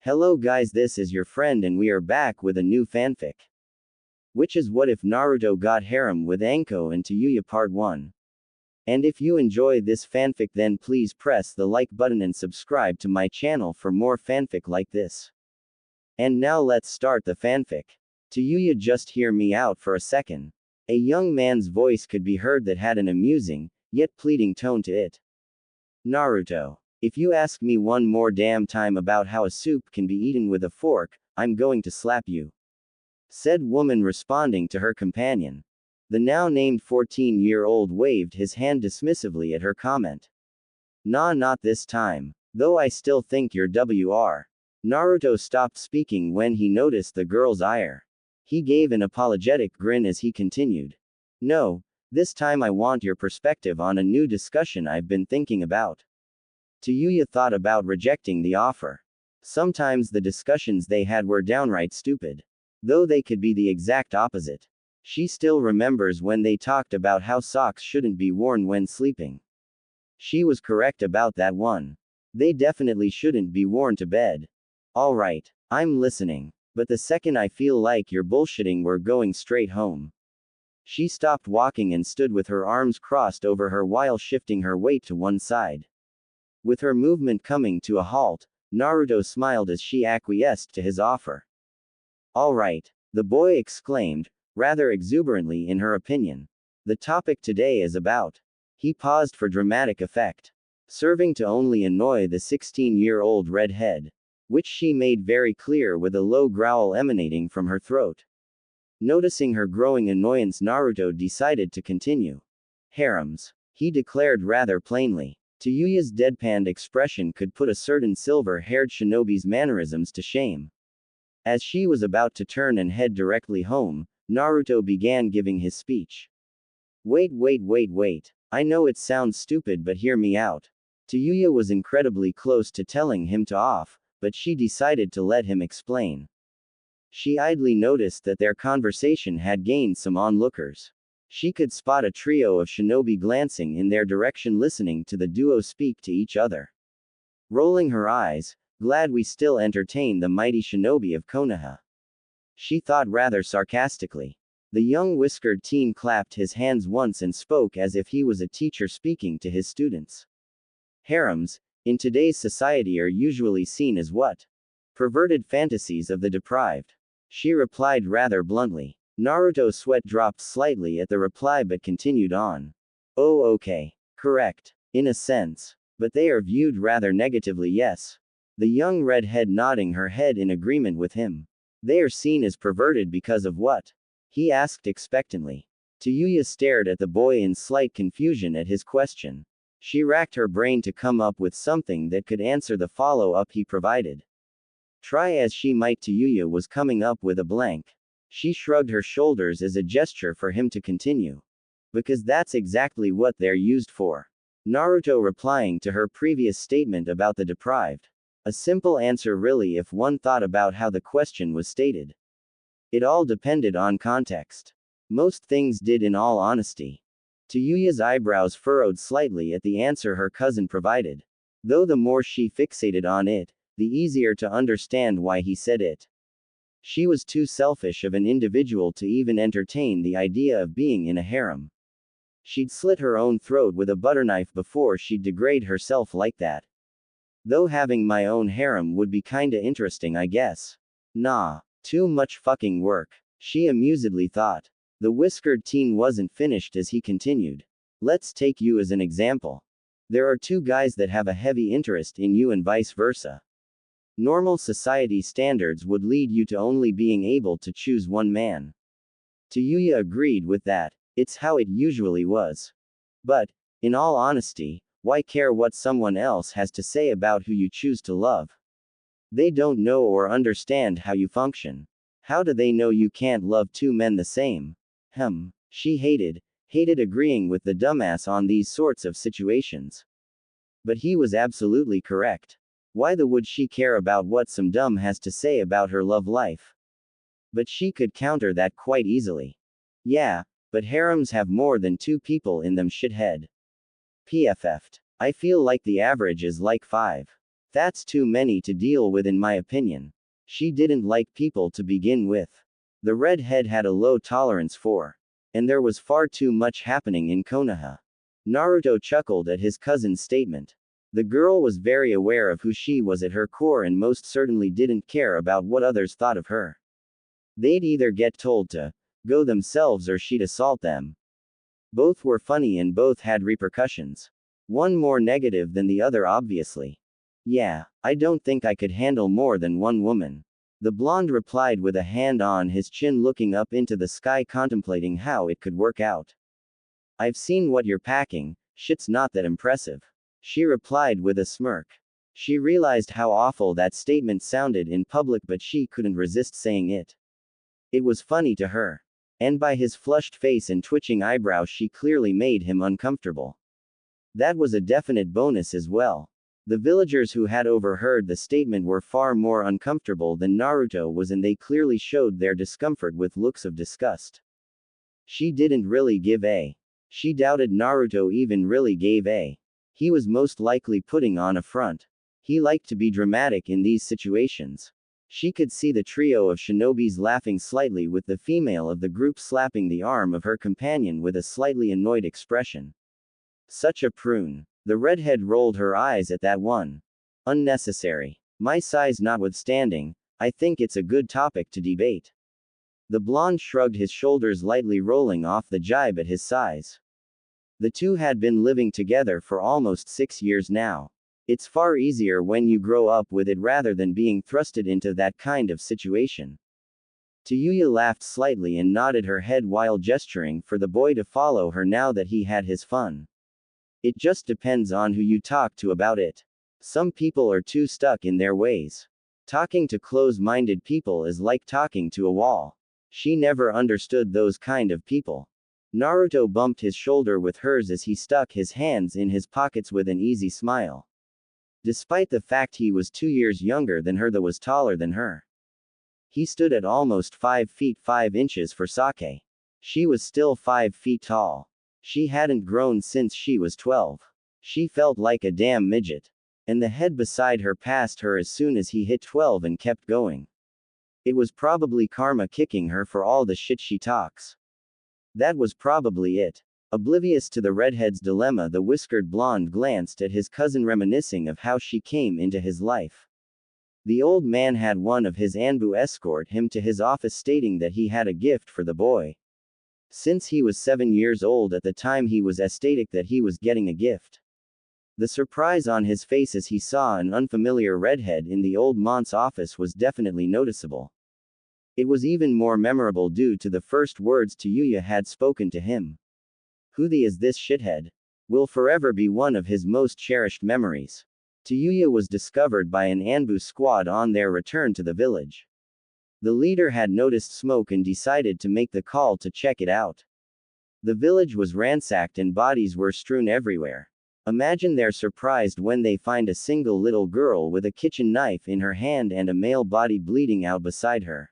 Hello guys, this is your friend and we are back with a new fanfic. Which is What If Naruto Got Harem with Anko and Tayuya Part 1. And if you enjoy this fanfic then please press the like button and subscribe to my channel for more fanfic like this. And now let's start the fanfic. Tayuya, just hear me out for a second. A young man's voice could be heard that had an amusing, yet pleading tone to it. Naruto. If you ask me one more damn time about how a soup can be eaten with a fork, I'm going to slap you. Said woman responding to her companion. The now named 14-year-old waved his hand dismissively at her comment. Nah, not this time. Though I still think you're WR. Naruto stopped speaking when he noticed the girl's ire. He gave an apologetic grin as he continued. No, this time I want your perspective on a new discussion I've been thinking about. Tayuya thought about rejecting the offer. Sometimes the discussions they had were downright stupid. Though they could be the exact opposite. She still remembers when they talked about how socks shouldn't be worn when sleeping. She was correct about that one. They definitely shouldn't be worn to bed. Alright, I'm listening. But the second I feel like you're bullshitting, we're going straight home. She stopped walking and stood with her arms crossed over her while shifting her weight to one side. With her movement coming to a halt, Naruto smiled as she acquiesced to his offer. All right, the boy exclaimed, rather exuberantly in her opinion. The topic today is about. He paused for dramatic effect. Serving to only annoy the 16-year-old redhead. Which she made very clear with a low growl emanating from her throat. Noticing her growing annoyance, Naruto decided to continue. Harems. He declared rather plainly. Tayuya's deadpanned expression could put a certain silver-haired shinobi's mannerisms to shame. As she was about to turn and head directly home, Naruto began giving his speech. Wait. I know it sounds stupid, but hear me out. Tayuya was incredibly close to telling him to off, but she decided to let him explain. She idly noticed that their conversation had gained some onlookers. She could spot a trio of shinobi glancing in their direction, listening to the duo speak to each other. Rolling her eyes, glad we still entertain the mighty shinobi of Konoha. She thought rather sarcastically. The young whiskered teen clapped his hands once and spoke as if he was a teacher speaking to his students. Harems, in today's society, are usually seen as what? Perverted fantasies of the deprived. She replied rather bluntly. Naruto's sweat dropped slightly at the reply but continued on. Oh, okay. Correct. In a sense. But they are viewed rather negatively, yes. The young redhead nodding her head in agreement with him. They are seen as perverted because of what? He asked expectantly. Tayuya stared at the boy in slight confusion at his question. She racked her brain to come up with something that could answer the follow-up he provided. Try as she might, Tayuya was coming up with a blank. She shrugged her shoulders as a gesture for him to continue. Because that's exactly what they're used for. Naruto replying to her previous statement about the deprived. A simple answer really if one thought about how the question was stated. It all depended on context. Most things did, in all honesty. Tayuya's eyebrows furrowed slightly at the answer her cousin provided. Though the more she fixated on it, the easier to understand why he said it. She was too selfish of an individual to even entertain the idea of being in a harem. She'd slit her own throat with a butter knife before she'd degrade herself like that. Though having my own harem would be kinda interesting, I guess. Nah, too much fucking work, she amusedly thought. The whiskered teen wasn't finished as he continued. Let's take you as an example. There are two guys that have a heavy interest in you and vice versa. Normal society standards would lead you to only being able to choose one man. Tayuya agreed with that. It's how it usually was. But, in all honesty, why care what someone else has to say about who you choose to love? They don't know or understand how you function. How do they know you can't love two men the same? She hated agreeing with the dumbass on these sorts of situations. But he was absolutely correct. Why would she care about what some dumb has to say about her love life? But she could counter that quite easily. Yeah, but harems have more than two people in them, shithead. PFF'd. I feel like the average is like 5. That's too many to deal with in my opinion. She didn't like people to begin with. The redhead had a low tolerance for. And there was far too much happening in Konoha. Naruto chuckled at his cousin's statement. The girl was very aware of who she was at her core and most certainly didn't care about what others thought of her. They'd either get told to go themselves or she'd assault them. Both were funny and both had repercussions. One more negative than the other, obviously. Yeah, I don't think I could handle more than one woman. The blonde replied with a hand on his chin, looking up into the sky, contemplating how it could work out. I've seen what you're packing, shit's not that impressive. She replied with a smirk. She realized how awful that statement sounded in public, but she couldn't resist saying it. It was funny to her. And by his flushed face and twitching eyebrows, she clearly made him uncomfortable. That was a definite bonus as well. The villagers who had overheard the statement were far more uncomfortable than Naruto was, and they clearly showed their discomfort with looks of disgust. She didn't really give a. She doubted Naruto even really gave a. He was most likely putting on a front. He liked to be dramatic in these situations. She could see the trio of shinobis laughing slightly, with the female of the group slapping the arm of her companion with a slightly annoyed expression. Such a prune. The redhead rolled her eyes at that one. Unnecessary. My size notwithstanding, I think it's a good topic to debate. The blonde shrugged his shoulders lightly, rolling off the jibe at his size. The two had been living together for almost 6 years now. It's far easier when you grow up with it rather than being thrusted into that kind of situation. Tayuya laughed slightly and nodded her head while gesturing for the boy to follow her now that he had his fun. It just depends on who you talk to about it. Some people are too stuck in their ways. Talking to close-minded people is like talking to a wall. She never understood those kind of people. Naruto bumped his shoulder with hers as he stuck his hands in his pockets with an easy smile. Despite the fact he was 2 years younger than her, though was taller than her. He stood at almost 5 feet 5 inches for Sake. She was still 5 feet tall. She hadn't grown since she was 12. She felt like a damn midget. And the head beside her passed her as soon as he hit 12 and kept going. It was probably karma kicking her for all the shit she talks. That was probably it. Oblivious to the redhead's dilemma, the whiskered blonde glanced at his cousin, reminiscing of how she came into his life. The old man had one of his Anbu escort him to his office, stating that he had a gift for the boy. Since he was 7 years old at the time, he was ecstatic that he was getting a gift. The surprise on his face as he saw an unfamiliar redhead in the old man's office was definitely noticeable. It was even more memorable due to the first words Tayuya had spoken to him. Who the is this shithead? Will forever be one of his most cherished memories. Tayuya was discovered by an Anbu squad on their return to the village. The leader had noticed smoke and decided to make the call to check it out. The village was ransacked and bodies were strewn everywhere. Imagine their surprise when they find a single little girl with a kitchen knife in her hand and a male body bleeding out beside her.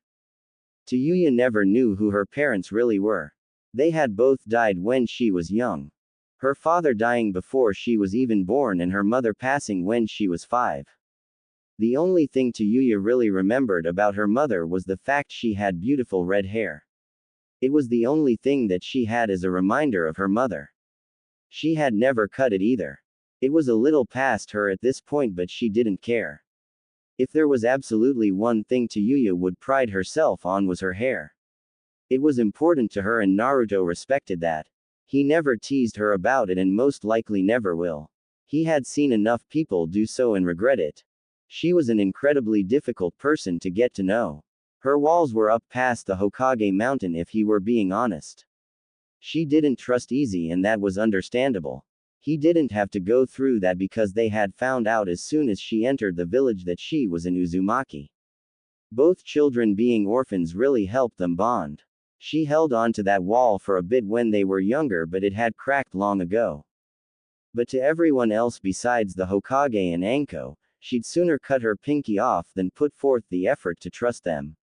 Tayuya never knew who her parents really were. They had both died when she was young. Her father dying before she was even born and her mother passing when she was 5. The only thing Tayuya really remembered about her mother was the fact she had beautiful red hair. It was the only thing that she had as a reminder of her mother. She had never cut it either. It was a little past her at this point, but she didn't care. If there was absolutely one thing Tayuya would pride herself on, was her hair. It was important to her and Naruto respected that. He never teased her about it and most likely never will. He had seen enough people do so and regret it. She was an incredibly difficult person to get to know. Her walls were up past the Hokage mountain, if he were being honest. She didn't trust Easy, and that was understandable. He didn't have to go through that because they had found out as soon as she entered the village that she was an Uzumaki. Both children being orphans really helped them bond. She held on to that wall for a bit when they were younger, but it had cracked long ago. But to everyone else besides the Hokage and Anko, she'd sooner cut her pinky off than put forth the effort to trust them.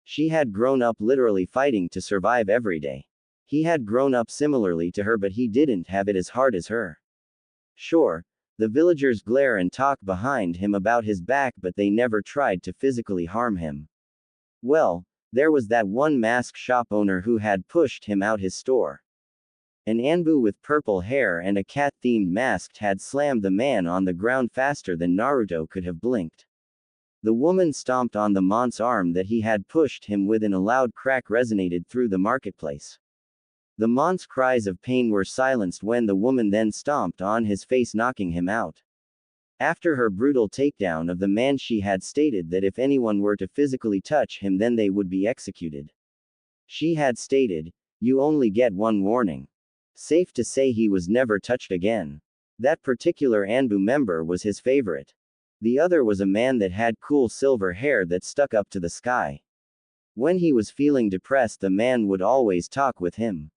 She had grown up literally fighting to survive every day. He had grown up similarly to her, but he didn't have it as hard as her. Sure, The villagers glare and talk behind him about his back, but they never tried to physically harm him. Well, there was that one mask shop owner who had pushed him out his store. An Anbu with purple hair and a cat-themed mask had slammed the man on the ground faster than Naruto could have blinked. The woman stomped on the mont's arm that he had pushed him with, and a loud crack resonated through the marketplace. The mont's cries of pain were silenced when the woman then stomped on his face, knocking him out. After her brutal takedown of the man, she had stated that if anyone were to physically touch him, then they would be executed. She had stated, "You only get one warning." Safe to say he was never touched again. That particular Anbu member was his favorite. The other was a man that had cool silver hair that stuck up to the sky. When he was feeling depressed, the man would always talk with him.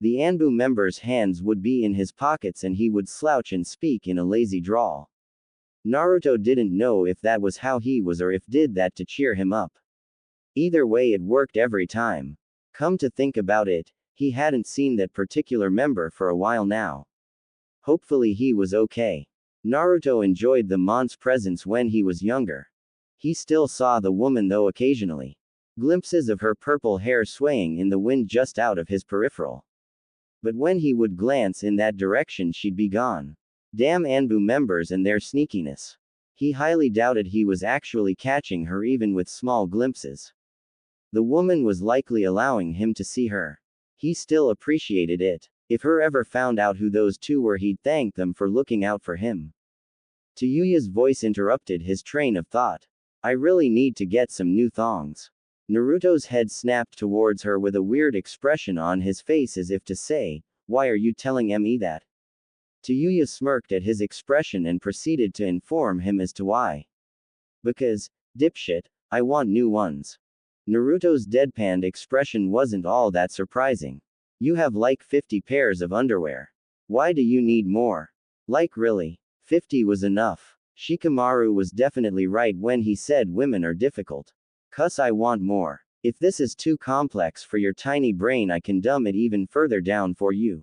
The Anbu member's hands would be in his pockets and he would slouch and speak in a lazy drawl. Naruto didn't know if that was how he was or if did that to cheer him up. Either way, it worked every time. Come to think about it, he hadn't seen that particular member for a while now. Hopefully he was okay. Naruto enjoyed the mont's presence when he was younger. He still saw the woman though occasionally. Glimpses of her purple hair swaying in the wind just out of his peripheral. But when he would glance in that direction, she'd be gone. Damn Anbu members and their sneakiness. He highly doubted he was actually catching her even with small glimpses. The woman was likely allowing him to see her. He still appreciated it. If her ever found out who those two were, he'd thank them for looking out for him. Tayuya's voice interrupted his train of thought. I really need to get some new thongs. Naruto's head snapped towards her with a weird expression on his face as if to say, why are you telling me that? Tayuya smirked at his expression and proceeded to inform him as to why. Because, dipshit, I want new ones. Naruto's deadpanned expression wasn't all that surprising. You have like 50 pairs of underwear. Why do you need more? Like really? 50 was enough. Shikamaru was definitely right when he said women are difficult. Cuss, I want more. If this is too complex for your tiny brain, I can dumb it even further down for you.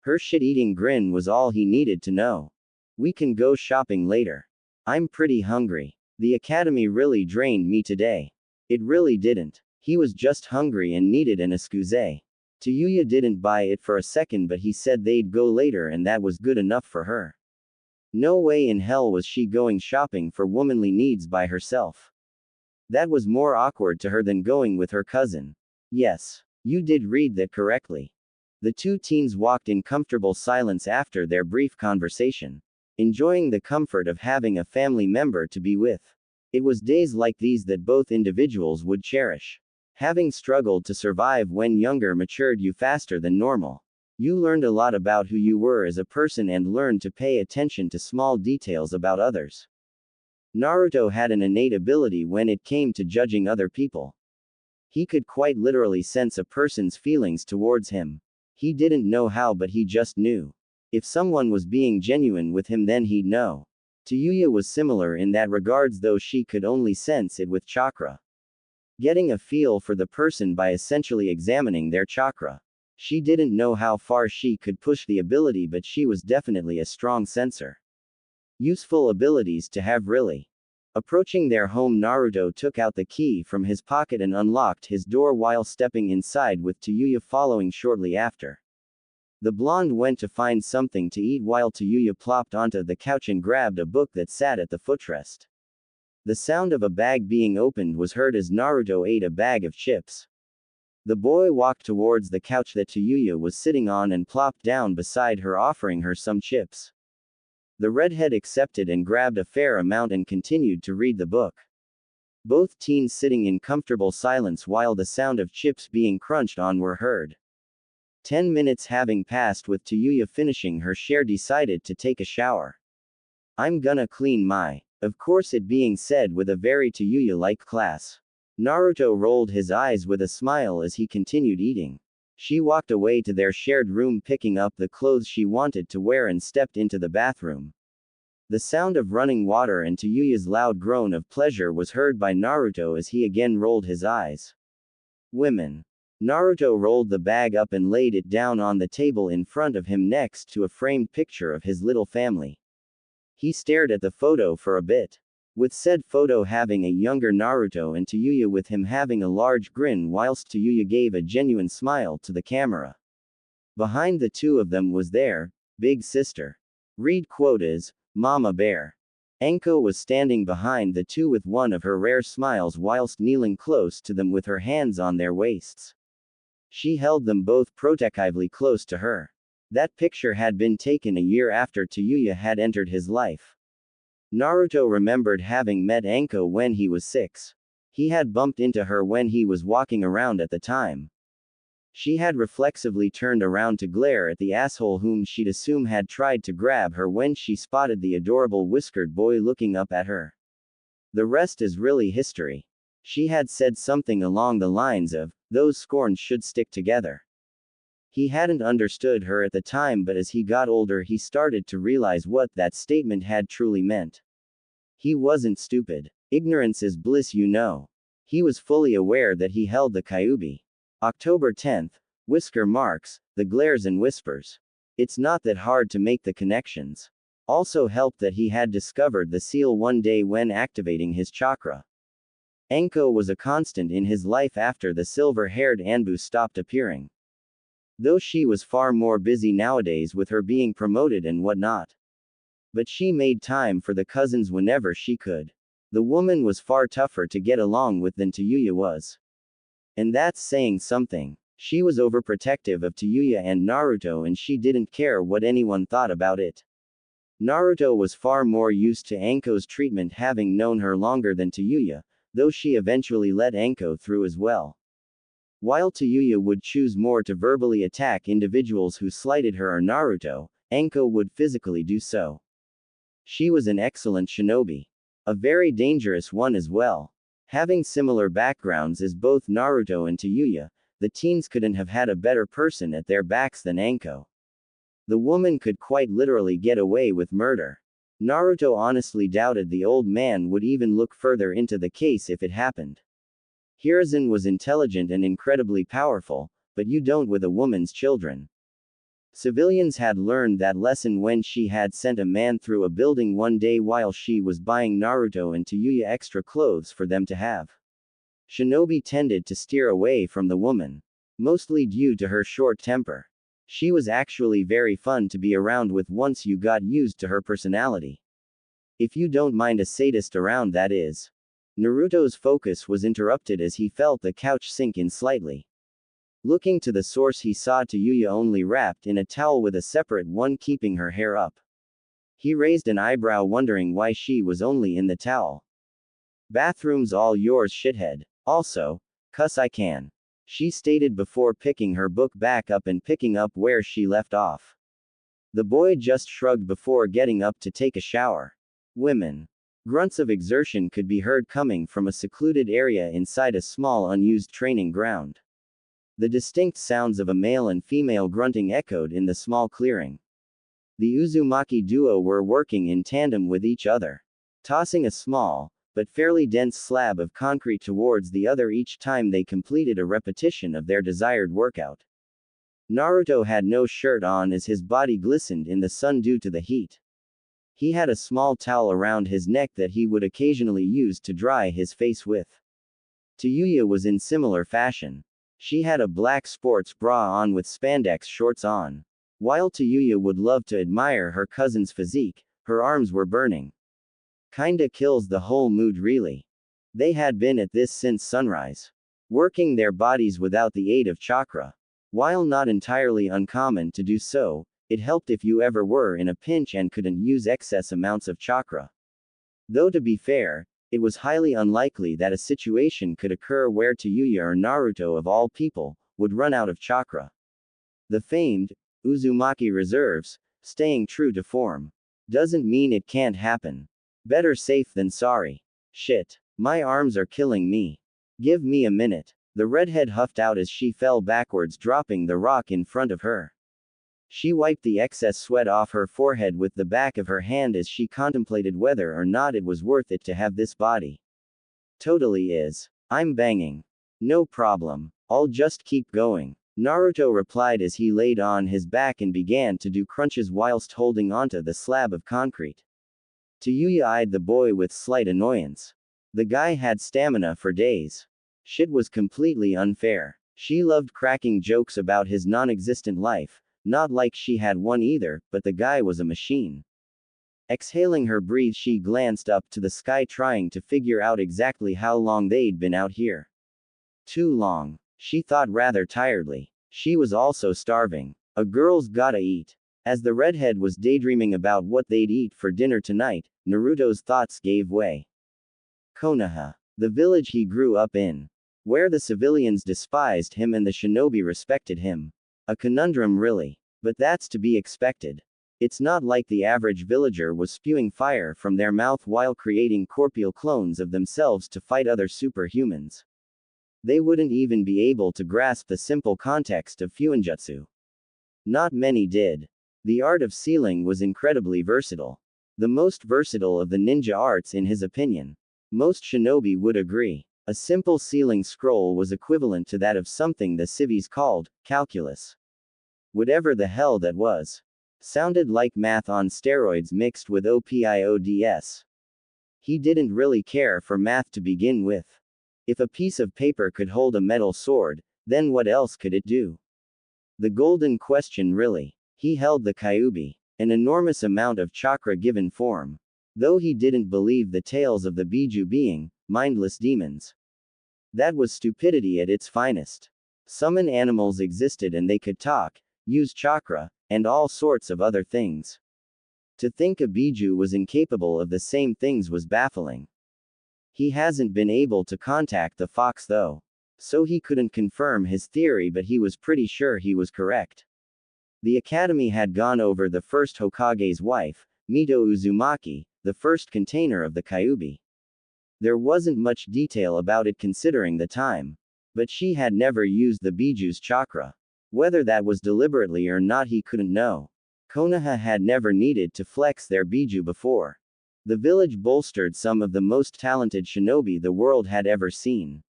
Her shit-eating grin was all he needed to know. We can go shopping later. I'm pretty hungry. The academy really drained me today. It really didn't. He was just hungry and needed an excuse. Tayuya didn't buy it for a second, but he said they'd go later and that was good enough for her. No way in hell was she going shopping for womanly needs by herself. That was more awkward to her than going with her cousin. Yes, you did read that correctly. The two teens walked in comfortable silence after their brief conversation, enjoying the comfort of having a family member to be with. It was days like these that both individuals would cherish. Having struggled to survive when younger matured you faster than normal. You learned a lot about who you were as a person and learned to pay attention to small details about others. Naruto had an innate ability when it came to judging other people. He could quite literally sense a person's feelings towards him. He didn't know how, but he just knew. If someone was being genuine with him, then he'd know. Tayuya was similar in that regards, though she could only sense it with chakra. Getting a feel for the person by essentially examining their chakra. She didn't know how far she could push the ability, but she was definitely a strong sensor. Useful abilities to have, really. Approaching their home, Naruto took out the key from his pocket and unlocked his door while stepping inside, with Tayuya following shortly after. The blonde went to find something to eat while Tayuya plopped onto the couch and grabbed a book that sat at the footrest. The sound of a bag being opened was heard as Naruto ate a bag of chips. The boy walked towards the couch that Tayuya was sitting on and plopped down beside her, offering her some chips. The redhead accepted and grabbed a fair amount and continued to read the book. Both teens sitting in comfortable silence while the sound of chips being crunched on were heard. 10 minutes having passed with Tayuya finishing her share, decided to take a shower. I'm gonna clean my. Of course, it being said with a very Tayuya-like class. Naruto rolled his eyes with a smile as he continued eating. She walked away to their shared room, picking up the clothes she wanted to wear and stepped into the bathroom. The sound of running water and Tayuya's loud groan of pleasure was heard by Naruto as he again rolled his eyes. Women. Naruto rolled the bag up and laid it down on the table in front of him next to a framed picture of his little family. He stared at the photo for a bit. With said photo having a younger Naruto and Tayuya with him having a large grin whilst Tayuya gave a genuine smile to the camera. Behind the two of them was their big sister. Read quotas, Mama Bear. Anko was standing behind the two with one of her rare smiles whilst kneeling close to them with her hands on their waists. She held them both protectively close to her. That picture had been taken a year after Tayuya had entered his life. Naruto remembered having met Anko when he was 6. He had bumped into her when he was walking around at the time. She had reflexively turned around to glare at the asshole whom she'd assume had tried to grab her when she spotted the adorable whiskered boy looking up at her. The rest is really history. She had said something along the lines of, "Those scorns should stick together." He hadn't understood her at the time, but as he got older he started to realize what that statement had truly meant. He wasn't stupid. Ignorance is bliss, you know. He was fully aware that he held the Kyuubi. October 10th, whisker marks, the glares and whispers. It's not that hard to make the connections. Also helped that he had discovered the seal one day when activating his chakra. Anko was a constant in his life after the silver-haired Anbu stopped appearing. Though she was far more busy nowadays with her being promoted and whatnot. But she made time for the cousins whenever she could. The woman was far tougher to get along with than Tayuya was. And that's saying something. She was overprotective of Tayuya and Naruto and she didn't care what anyone thought about it. Naruto was far more used to Anko's treatment, having known her longer than Tayuya, though she eventually let Anko through as well. While Tayuya would choose more to verbally attack individuals who slighted her or Naruto, Anko would physically do so. She was an excellent shinobi. A very dangerous one as well. Having similar backgrounds as both Naruto and Tayuya, the teens couldn't have had a better person at their backs than Anko. The woman could quite literally get away with murder. Naruto honestly doubted the old man would even look further into the case if it happened. Hiruzen was intelligent and incredibly powerful, but you don't with a woman's children. Civilians had learned that lesson when she had sent a man through a building one day while she was buying Naruto and Tayuya extra clothes for them to have. Shinobi tended to steer away from the woman. Mostly due to her short temper. She was actually very fun to be around with once you got used to her personality. If you don't mind a sadist around, that is. Naruto's focus was interrupted as he felt the couch sink in slightly. Looking to the source he saw Tayuya only wrapped in a towel with a separate one keeping her hair up. He raised an eyebrow wondering why she was only in the towel. "Bathroom's all yours, shithead. Also, cuss I can," she stated before picking her book back up and picking up where she left off. The boy just shrugged before getting up to take a shower. Women. Grunts of exertion could be heard coming from a secluded area inside a small unused training ground. The distinct sounds of a male and female grunting echoed in the small clearing. The Uzumaki duo were working in tandem with each other, tossing a small, but fairly dense slab of concrete towards the other each time they completed a repetition of their desired workout. Naruto had no shirt on as his body glistened in the sun due to the heat. He had a small towel around his neck that he would occasionally use to dry his face with. Tayuya was in similar fashion. She had a black sports bra on with spandex shorts on. While Tayuya would love to admire her cousin's physique, her arms were burning. Kinda kills the whole mood really. They had been at this since sunrise. Working their bodies without the aid of chakra. While not entirely uncommon to do so, it helped if you ever were in a pinch and couldn't use excess amounts of chakra. Though to be fair, it was highly unlikely that a situation could occur where Tayuya or Naruto of all people, would run out of chakra. The famed Uzumaki reserves, staying true to form. Doesn't mean it can't happen. Better safe than sorry. Shit. My arms are killing me. Give me a minute. The redhead huffed out as she fell backwards, dropping the rock in front of her. She wiped the excess sweat off her forehead with the back of her hand as she contemplated whether or not it was worth it to have this body. Totally is. I'm banging. No problem. I'll just keep going. Naruto replied as he laid on his back and began to do crunches whilst holding onto the slab of concrete. Tayuya eyed the boy with slight annoyance. The guy had stamina for days. Shit was completely unfair. She loved cracking jokes about his non-existent life, not like she had one either, but the guy was a machine. Exhaling her breath, she glanced up to the sky trying to figure out exactly how long they'd been out here. Too long, she thought rather tiredly. She was also starving. A girl's gotta eat. As the redhead was daydreaming about what they'd eat for dinner tonight, Naruto's thoughts gave way. Konoha, the village he grew up in, where the civilians despised him and the shinobi respected him. A conundrum really. But that's to be expected. It's not like the average villager was spewing fire from their mouth while creating corporeal clones of themselves to fight other superhumans. They wouldn't even be able to grasp the simple context of fuinjutsu. Not many did. The art of sealing was incredibly versatile. The most versatile of the ninja arts in his opinion. Most shinobi would agree. A simple sealing scroll was equivalent to that of something the civies called calculus. Whatever the hell that was. Sounded like math on steroids mixed with OPIODS. He didn't really care for math to begin with. If a piece of paper could hold a metal sword, then what else could it do? The golden question really. He held the kyubi, an enormous amount of chakra given form. Though he didn't believe the tales of the biju being mindless demons. That was stupidity at its finest. Summon animals existed and they could talk, use chakra, and all sorts of other things. To think a biju was incapable of the same things was baffling. He hasn't been able to contact the fox though. So he couldn't confirm his theory, but he was pretty sure he was correct. The academy had gone over the first Hokage's wife, Mito Uzumaki, the first container of the kyubi. There wasn't much detail about it considering the time. But she had never used the biju's chakra. Whether that was deliberately or not he couldn't know. Konoha had never needed to flex their biju before. The village bolstered some of the most talented shinobi the world had ever seen.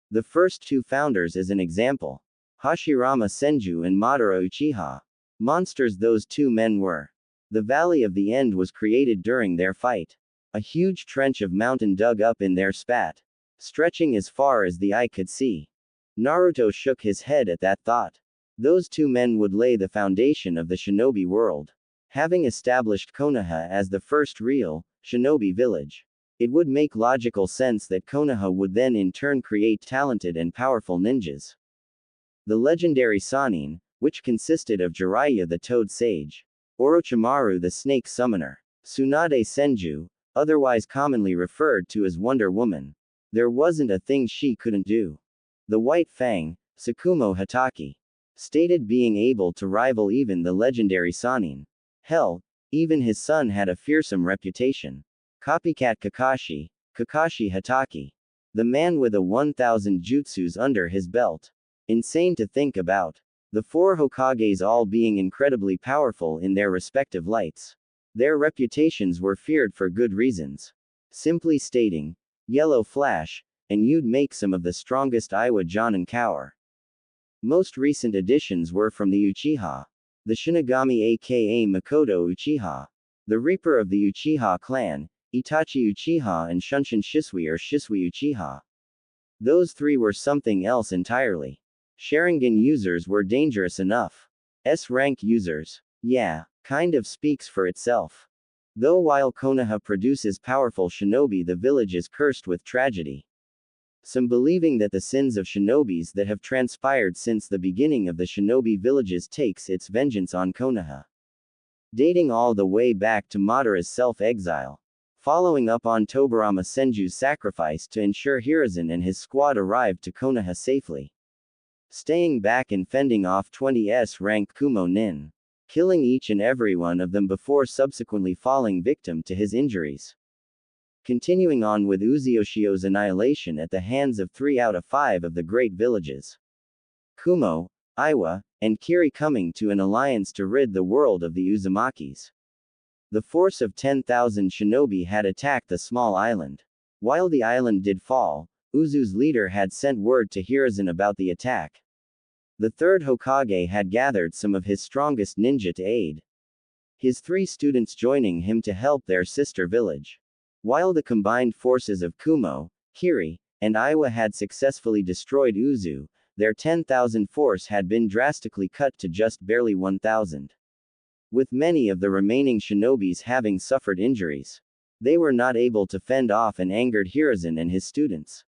The first two founders as an example. Hashirama Senju and Madara Uchiha. Monsters those two men were. The Valley of the End was created during their fight. A huge trench of mountain dug up in their spat, stretching as far as the eye could see. Naruto shook his head at that thought. Those two men would lay the foundation of the shinobi world. Having established Konoha as the first real shinobi village, it would make logical sense that Konoha would then in turn create talented and powerful ninjas. The legendary Sannin, which consisted of Jiraiya the Toad Sage, Orochimaru the Snake Summoner, Tsunade Senju, otherwise commonly referred to as Wonder Woman. There wasn't a thing she couldn't do. The White Fang, Tsukumo Hatake, stated being able to rival even the legendary Sannin. Hell, even his son had a fearsome reputation. Copycat Kakashi, Kakashi Hatake. The man with a 1,000 jutsus under his belt. Insane to think about. The four Hokages all being incredibly powerful in their respective lights. Their reputations were feared for good reasons. Simply stating, Yellow Flash, and you'd make some of the strongest Iwa Jonin cower. Most recent additions were from the Uchiha. The Shinigami aka Makoto Uchiha. The Reaper of the Uchiha clan, Itachi Uchiha and Shunshin Shisui or Shisui Uchiha. Those three were something else entirely. Sharingan users were dangerous enough. S-rank users. Yeah, kind of speaks for itself. Though while Konoha produces powerful shinobi, the village is cursed with tragedy. Some believing that the sins of shinobis that have transpired since the beginning of the shinobi villages takes its vengeance on Konoha. Dating all the way back to Madara's self-exile. Following up on Tobirama Senju's sacrifice to ensure Hiruzen and his squad arrived to Konoha safely. Staying back and fending off 20s rank Kumo Nin. Killing each and every one of them before subsequently falling victim to his injuries. Continuing on with Uzuyoshio's annihilation at the hands of 3 out of 5 of the great villages. Kumo, Iwa, and Kiri coming to an alliance to rid the world of the Uzumakis. The force of 10,000 shinobi had attacked the small island. While the island did fall, Uzu's leader had sent word to Hiruzen about the attack. The third Hokage had gathered some of his strongest ninja to aid. his 3 students joining him to help their sister village. While the combined forces of Kumo, Kiri, and Iwa had successfully destroyed Uzu, their 10,000 force had been drastically cut to just barely 1,000. With many of the remaining shinobis having suffered injuries, they were not able to fend off an angered Hiruzen and his students.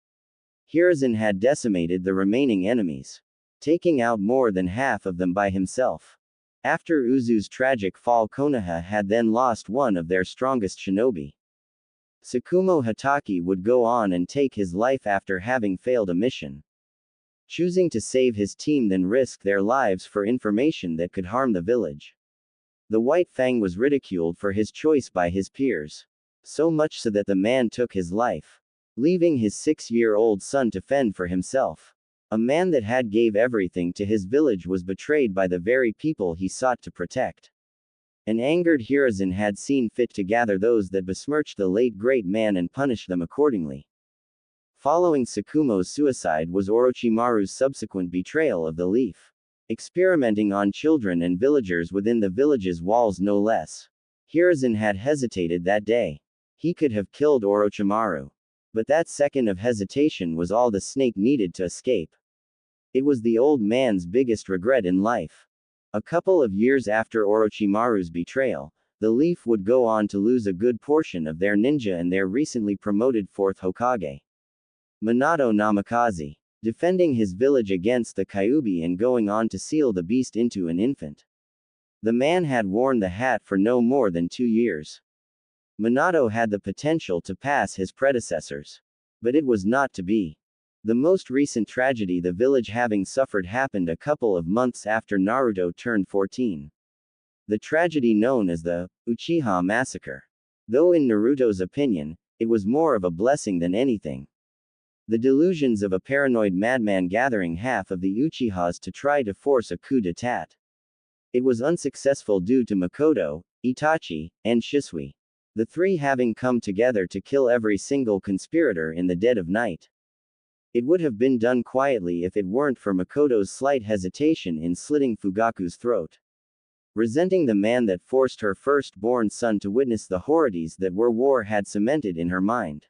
Hiruzen had decimated the remaining enemies, taking out more than half of them by himself. After Uzu's tragic fall, Konoha had then lost one of their strongest shinobi. Tsukumo Hatake would go on and take his life after having failed a mission, choosing to save his team than risk their lives for information that could harm the village. The White Fang was ridiculed for his choice by his peers, so much so that the man took his life, leaving his 6-year-old son to fend for himself. A man that had gave everything to his village was betrayed by the very people he sought to protect. An angered Hiruzen had seen fit to gather those that besmirched the late great man and punish them accordingly. Following Tsukumo's suicide was Orochimaru's subsequent betrayal of the leaf, experimenting on children and villagers within the village's walls no less. Hiruzen had hesitated that day. He could have killed Orochimaru, but that second of hesitation was all the snake needed to escape. It was the old man's biggest regret in life. A couple of years after Orochimaru's betrayal, the leaf would go on to lose a good portion of their ninja and their recently promoted 4th Hokage, Minato Namikaze, defending his village against the Kyuubi and going on to seal the beast into an infant. The man had worn the hat for no more than 2 years. Minato had the potential to pass his predecessors, but it was not to be. The most recent tragedy the village having suffered happened a couple of months after Naruto turned 14. The tragedy known as the Uchiha massacre. Though in Naruto's opinion, it was more of a blessing than anything. The delusions of a paranoid madman gathering half of the Uchihas to try to force a coup d'etat. It was unsuccessful due to Makoto, Itachi, and Shisui, the 3 having come together to kill every single conspirator in the dead of night. It would have been done quietly if it weren't for Makoto's slight hesitation in slitting Fugaku's throat. Resenting the man that forced her firstborn son to witness the horrors that war had cemented in her mind.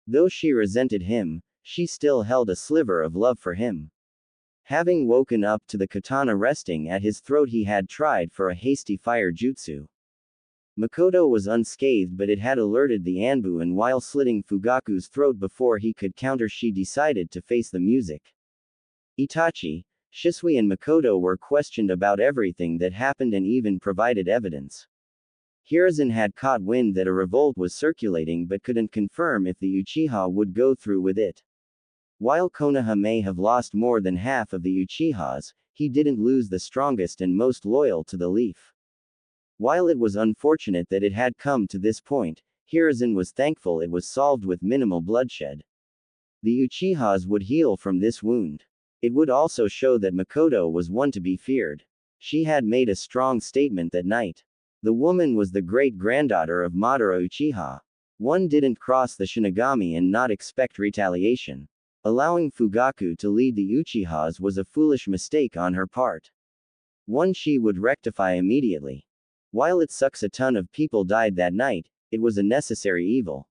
Though she resented him, she still held a sliver of love for him. Having woken up to the katana resting at his throat, he had tried for a hasty fire jutsu. Makoto was unscathed, but it had alerted the Anbu, and while slitting Fugaku's throat before he could counter, she decided to face the music. Itachi, Shisui and Makoto were questioned about everything that happened and even provided evidence. Hiruzen had caught wind that a revolt was circulating but couldn't confirm if the Uchiha would go through with it. While Konoha may have lost more than half of the Uchihas, he didn't lose the strongest and most loyal to the leaf. While it was unfortunate that it had come to this point, Hiruzen was thankful it was solved with minimal bloodshed. The Uchihas would heal from this wound. It would also show that Makoto was one to be feared. She had made a strong statement that night. The woman was the great-granddaughter of Madara Uchiha. One didn't cross the Shinigami and not expect retaliation. Allowing Fugaku to lead the Uchihas was a foolish mistake on her part. One she would rectify immediately. While it sucks a ton of people died that night, it was a necessary evil.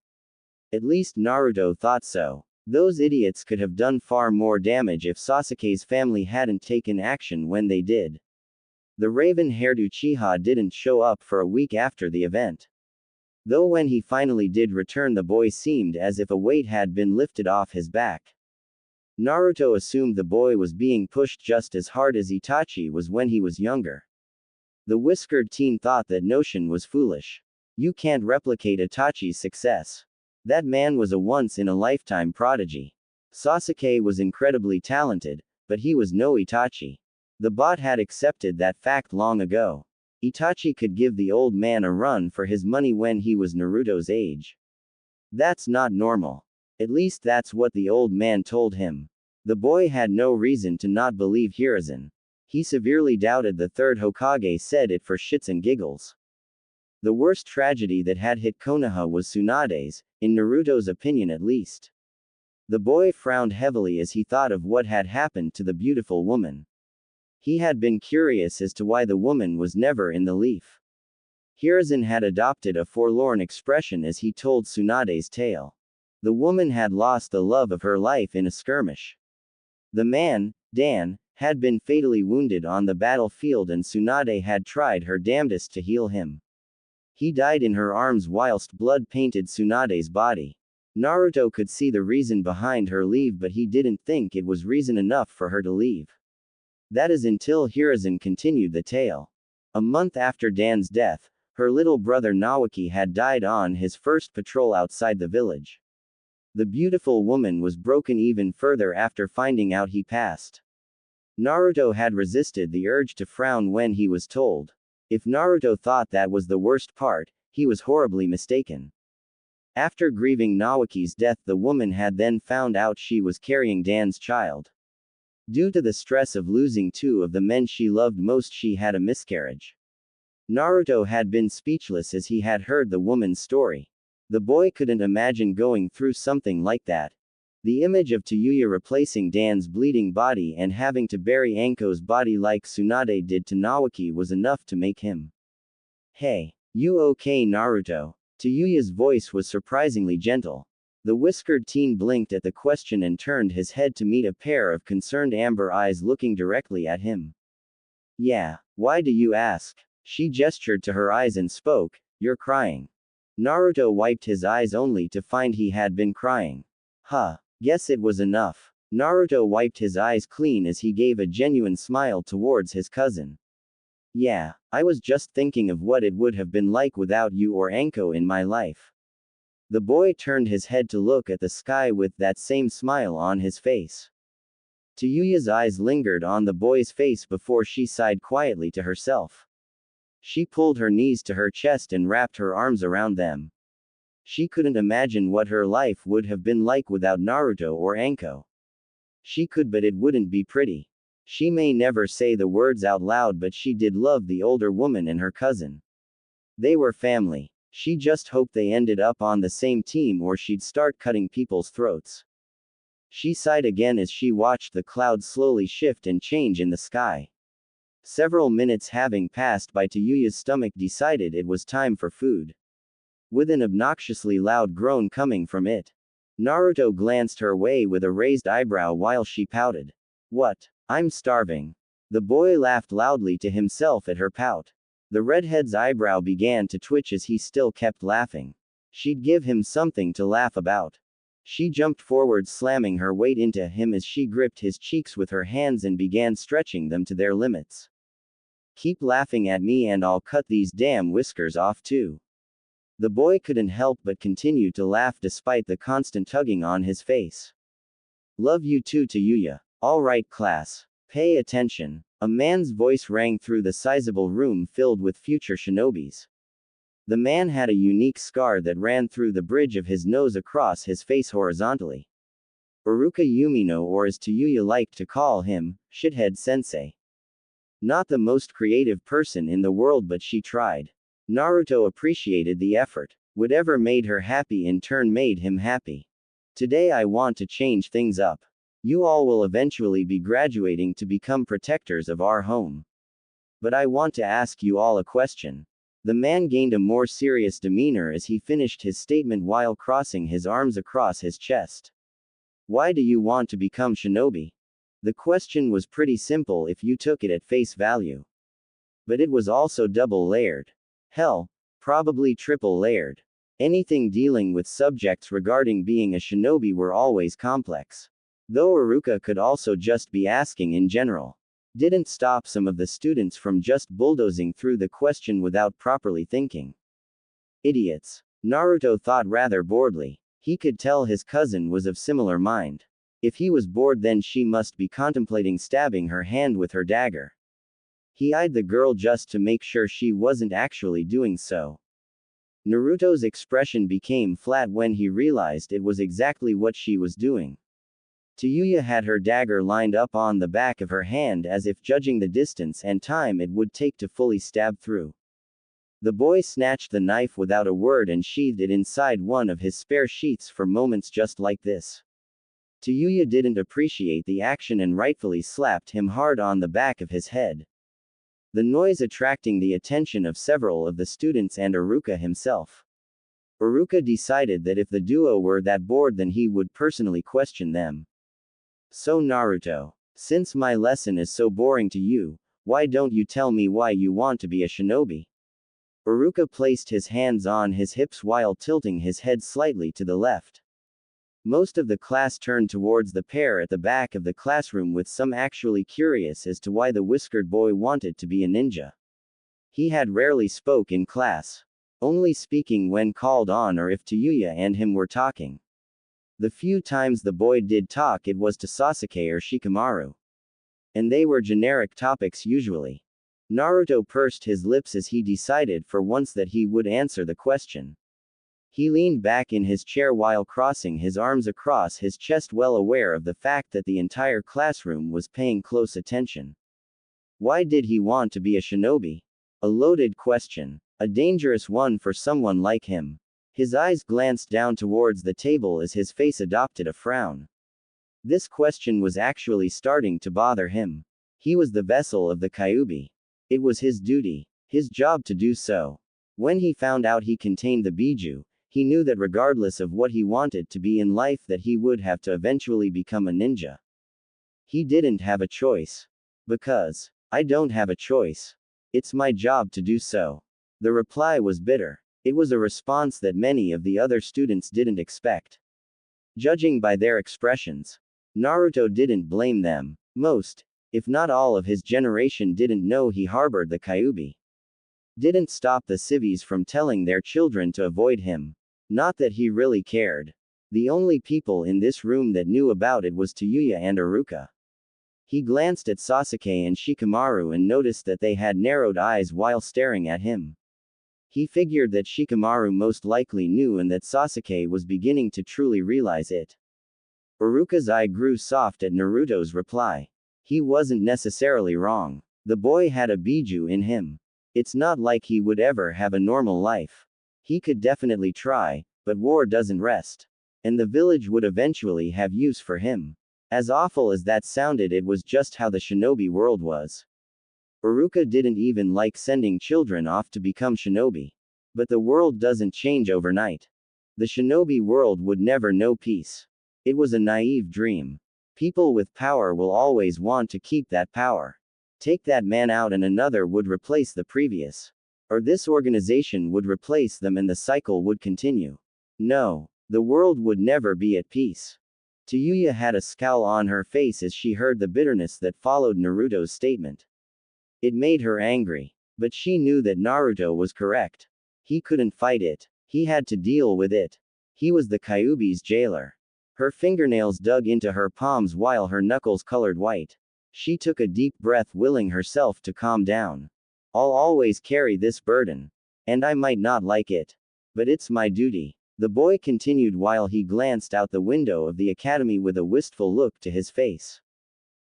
At least Naruto thought so. Those idiots could have done far more damage if Sasuke's family hadn't taken action when they did. The raven-haired Uchiha didn't show up for a week after the event. Though when he finally did return, the boy seemed as if a weight had been lifted off his back. Naruto assumed the boy was being pushed just as hard as Itachi was when he was younger. The whiskered teen thought that notion was foolish. You can't replicate Itachi's success. That man was a once-in-a-lifetime prodigy. Sasuke was incredibly talented, but he was no Itachi. The bot had accepted that fact long ago. Itachi could give the old man a run for his money when he was Naruto's age. That's not normal. At least that's what the old man told him. The boy had no reason to not believe Hiruzen. He severely doubted the 3rd Hokage said it for shits and giggles. The worst tragedy that had hit Konoha was Tsunade's, in Naruto's opinion at least. The boy frowned heavily as he thought of what had happened to the beautiful woman. He had been curious as to why the woman was never in the leaf. Hiruzen had adopted a forlorn expression as he told Tsunade's tale. The woman had lost the love of her life in a skirmish. The man, Dan, had been fatally wounded on the battlefield and Tsunade had tried her damnedest to heal him. He died in her arms whilst blood painted Tsunade's body. Naruto could see the reason behind her leave, but he didn't think it was reason enough for her to leave. That is until Hiruzen continued the tale. A month after Dan's death, her little brother Nawaki had died on his first patrol outside the village. The beautiful woman was broken even further after finding out he passed. Naruto had resisted the urge to frown when he was told. If Naruto thought that was the worst part, he was horribly mistaken. After grieving Nawaki's death, the woman had then found out she was carrying Dan's child. Due to the stress of losing two of the men she loved most, she had a miscarriage. Naruto had been speechless as he had heard the woman's story. The boy couldn't imagine going through something like that. The image of Tayuya replacing Dan's bleeding body and having to bury Anko's body like Tsunade did to Nawaki was enough to make him. Hey, you okay, Naruto? Tayuya's voice was surprisingly gentle. The whiskered teen blinked at the question and turned his head to meet a pair of concerned amber eyes looking directly at him. Yeah, why do you ask? She gestured to her eyes and spoke, you're crying. Naruto wiped his eyes only to find he had been crying. Huh, guess it was enough. Naruto wiped his eyes clean as he gave a genuine smile towards his cousin. Yeah, I was just thinking of what it would have been like without you or Anko in my life. The boy turned his head to look at the sky with that same smile on his face. Tayuya's eyes lingered on the boy's face before she sighed quietly to herself. She pulled her knees to her chest and wrapped her arms around them. She couldn't imagine what her life would have been like without Naruto or Anko. She could, but it wouldn't be pretty. She may never say the words out loud, but she did love the older woman and her cousin. They were family. She just hoped they ended up on the same team or she'd start cutting people's throats. She sighed again as she watched the clouds slowly shift and change in the sky. Several minutes having passed by, Tayuya's stomach decided it was time for food. With an obnoxiously loud groan coming from it. Naruto glanced her way with a raised eyebrow while she pouted. What? I'm starving. The boy laughed loudly to himself at her pout. The redhead's eyebrow began to twitch as he still kept laughing. She'd give him something to laugh about. She jumped forward, slamming her weight into him as she gripped his cheeks with her hands and began stretching them to their limits. Keep laughing at me and I'll cut these damn whiskers off too. The boy couldn't help but continue to laugh despite the constant tugging on his face. Love you too, Tayuya. All right, class. Pay attention. A man's voice rang through the sizable room filled with future shinobis. The man had a unique scar that ran through the bridge of his nose across his face horizontally. Uruka Yumino, or as Tayuya liked to call him, Shithead Sensei. Not the most creative person in the world, but she tried. Naruto appreciated the effort. Whatever made her happy in turn made him happy. Today I want to change things up. You all will eventually be graduating to become protectors of our home. But I want to ask you all a question. The man gained a more serious demeanor as he finished his statement while crossing his arms across his chest. Why do you want to become shinobi? The question was pretty simple if you took it at face value. But it was also double layered. Hell, probably triple layered. Anything dealing with subjects regarding being a shinobi were always complex. Though Uruka could also just be asking in general. Didn't stop some of the students from just bulldozing through the question without properly thinking. Idiots. Naruto thought rather boredly. He could tell his cousin was of similar mind. If he was bored, then she must be contemplating stabbing her hand with her dagger. He eyed the girl just to make sure she wasn't actually doing so. Naruto's expression became flat when he realized it was exactly what she was doing. Tayuya had her dagger lined up on the back of her hand as if judging the distance and time it would take to fully stab through. The boy snatched the knife without a word and sheathed it inside one of his spare sheaths for moments just like this. Tayuya didn't appreciate the action and rightfully slapped him hard on the back of his head. the noise attracting the attention of several of the students and Iruka himself. Iruka decided that if the duo were that bored, then he would personally question them. So Naruto, since my lesson is so boring to you, why don't you tell me why you want to be a shinobi? Iruka placed his hands on his hips while tilting his head slightly to the left. Most of the class turned towards the pair at the back of the classroom, with some actually curious as to why the whiskered boy wanted to be a ninja. He had rarely spoke in class, only speaking when called on or if Tayuya and him were talking. The few times the boy did talk, it was to Sasuke or Shikamaru. And they were generic topics usually. Naruto pursed his lips as he decided for once that he would answer the question. He leaned back in his chair while crossing his arms across his chest, well aware of the fact that the entire classroom was paying close attention. Why did he want to be a shinobi? A loaded question. A dangerous one for someone like him. His eyes glanced down towards the table as his face adopted a frown. This question was actually starting to bother him. He was the vessel of the Kyuubi. It was his duty, his job to do so. When he found out he contained the Biju, he knew that regardless of what he wanted to be in life, that he would have to eventually become a ninja. He didn't have a choice. Because I don't have a choice. It's my job to do so. The reply was bitter. It was a response that many of the other students didn't expect. Judging by their expressions, Naruto didn't blame them. Most, if not all of his generation didn't know he harbored the Kyuubi. Didn't stop the civies from telling their children to avoid him. Not that he really cared. The only people in this room that knew about it was Tayuya and Iruka. He glanced at Sasuke and Shikamaru and noticed that they had narrowed eyes while staring at him. He figured that Shikamaru most likely knew and that Sasuke was beginning to truly realize it. Iruka's eye grew soft at Naruto's reply. He wasn't necessarily wrong. The boy had a Biju in him. It's not like he would ever have a normal life. He could definitely try, but war doesn't rest. And the village would eventually have use for him. As awful as that sounded, it was just how the shinobi world was. Iruka didn't even like sending children off to become shinobi. But the world doesn't change overnight. The shinobi world would never know peace. It was a naive dream. People with power will always want to keep that power. Take that man out and another would replace the previous. Or this organization would replace them and the cycle would continue. No, the world would never be at peace. Tayuya had a scowl on her face as she heard the bitterness that followed Naruto's statement. It made her angry. But she knew that Naruto was correct. He couldn't fight it. He had to deal with it. He was the Kyuubi's jailer. Her fingernails dug into her palms while her knuckles colored white. She took a deep breath, willing herself to calm down. I'll always carry this burden. And I might not like it. But it's my duty. The boy continued while he glanced out the window of the academy with a wistful look to his face.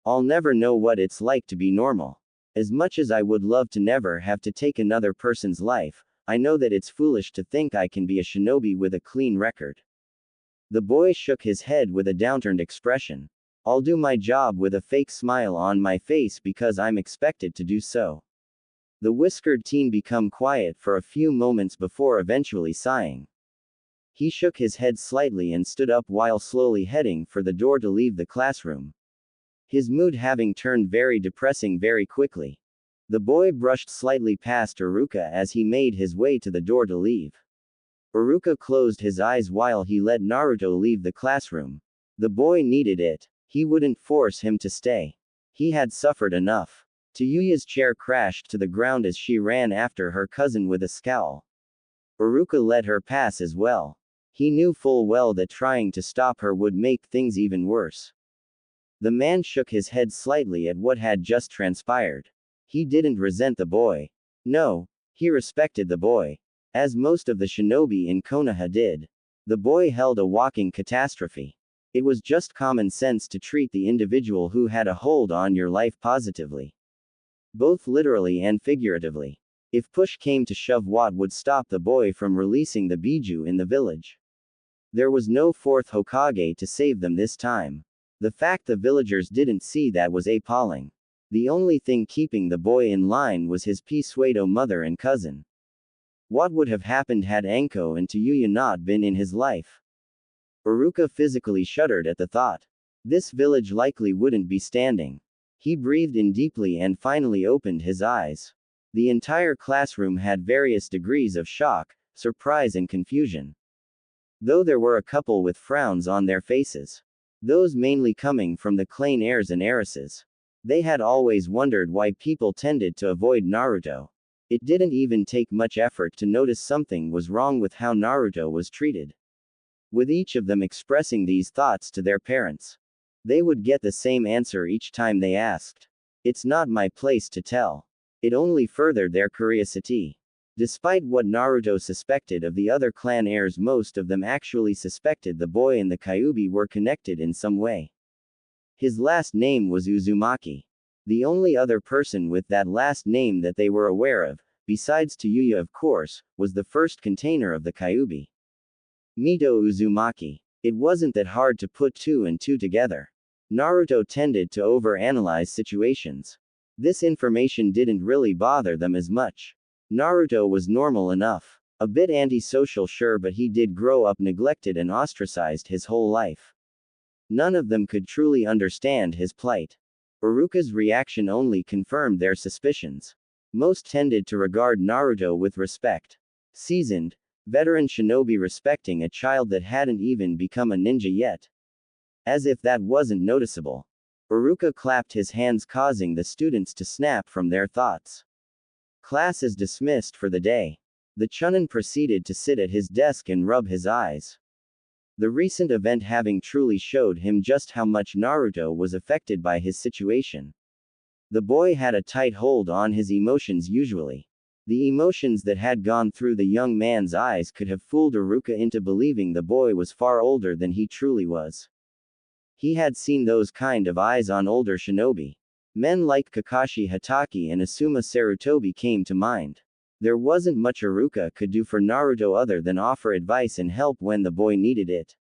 I'll never know what it's like to be normal. As much as I would love to never have to take another person's life, I know that it's foolish to think I can be a shinobi with a clean record. The boy shook his head with a downturned expression. I'll do my job with a fake smile on my face because I'm expected to do so. The whiskered teen became quiet for a few moments before eventually sighing. He shook his head slightly and stood up while slowly heading for the door to leave the classroom. His mood having turned very depressing very quickly. The boy brushed slightly past Iruka as he made his way to the door to leave. Iruka closed his eyes while he let Naruto leave the classroom. The boy needed it. He wouldn't force him to stay. He had suffered enough. Tayuya's chair crashed to the ground as she ran after her cousin with a scowl. Iruka let her pass as well. He knew full well that trying to stop her would make things even worse. The man shook his head slightly at what had just transpired. He didn't resent the boy. No, he respected the boy. As most of the shinobi in Konoha did. The boy held a walking catastrophe. It was just common sense to treat the individual who had a hold on your life positively. Both literally and figuratively. If push came to shove, what would stop the boy from releasing the Biju in the village? There was no fourth Hokage to save them this time. The fact the villagers didn't see that was appalling. The only thing keeping the boy in line was his pseudo mother and cousin. What would have happened had Anko and Tayuya not been in his life? Uruka physically shuddered at the thought. This village likely wouldn't be standing. He breathed in deeply and finally opened his eyes. The entire classroom had various degrees of shock, surprise and confusion. Though there were a couple with frowns on their faces. Those mainly coming from the clan heirs and heiresses. They had always wondered why people tended to avoid Naruto. It didn't even take much effort to notice something was wrong with how Naruto was treated. With each of them expressing these thoughts to their parents, they would get the same answer each time they asked. It's not my place to tell. It only furthered their curiosity. Despite what Naruto suspected of the other clan heirs, most of them actually suspected the boy and the Kyuubi were connected in some way. His last name was Uzumaki. The only other person with that last name that they were aware of, besides Tayuya of course, was the first container of the Kyuubi. Mito Uzumaki. It wasn't that hard to put two and two together. Naruto tended to overanalyze situations. This information didn't really bother them as much. Naruto was normal enough. A bit antisocial sure, but he did grow up neglected and ostracized his whole life. None of them could truly understand his plight. Uruka's reaction only confirmed their suspicions. Most tended to regard Naruto with respect. Seasoned, veteran shinobi respecting a child that hadn't even become a ninja yet. As if that wasn't noticeable. Uruka clapped his hands, causing the students to snap from their thoughts. Class is dismissed for the day. The Chunin proceeded to sit at his desk and rub his eyes. The recent event having truly showed him just how much Naruto was affected by his situation. The boy had a tight hold on his emotions usually. The emotions that had gone through the young man's eyes could have fooled Uruka into believing the boy was far older than he truly was. He had seen those kind of eyes on older shinobi. Men like Kakashi Hatake and Asuma Sarutobi came to mind. There wasn't much Uruka could do for Naruto other than offer advice and help when the boy needed it.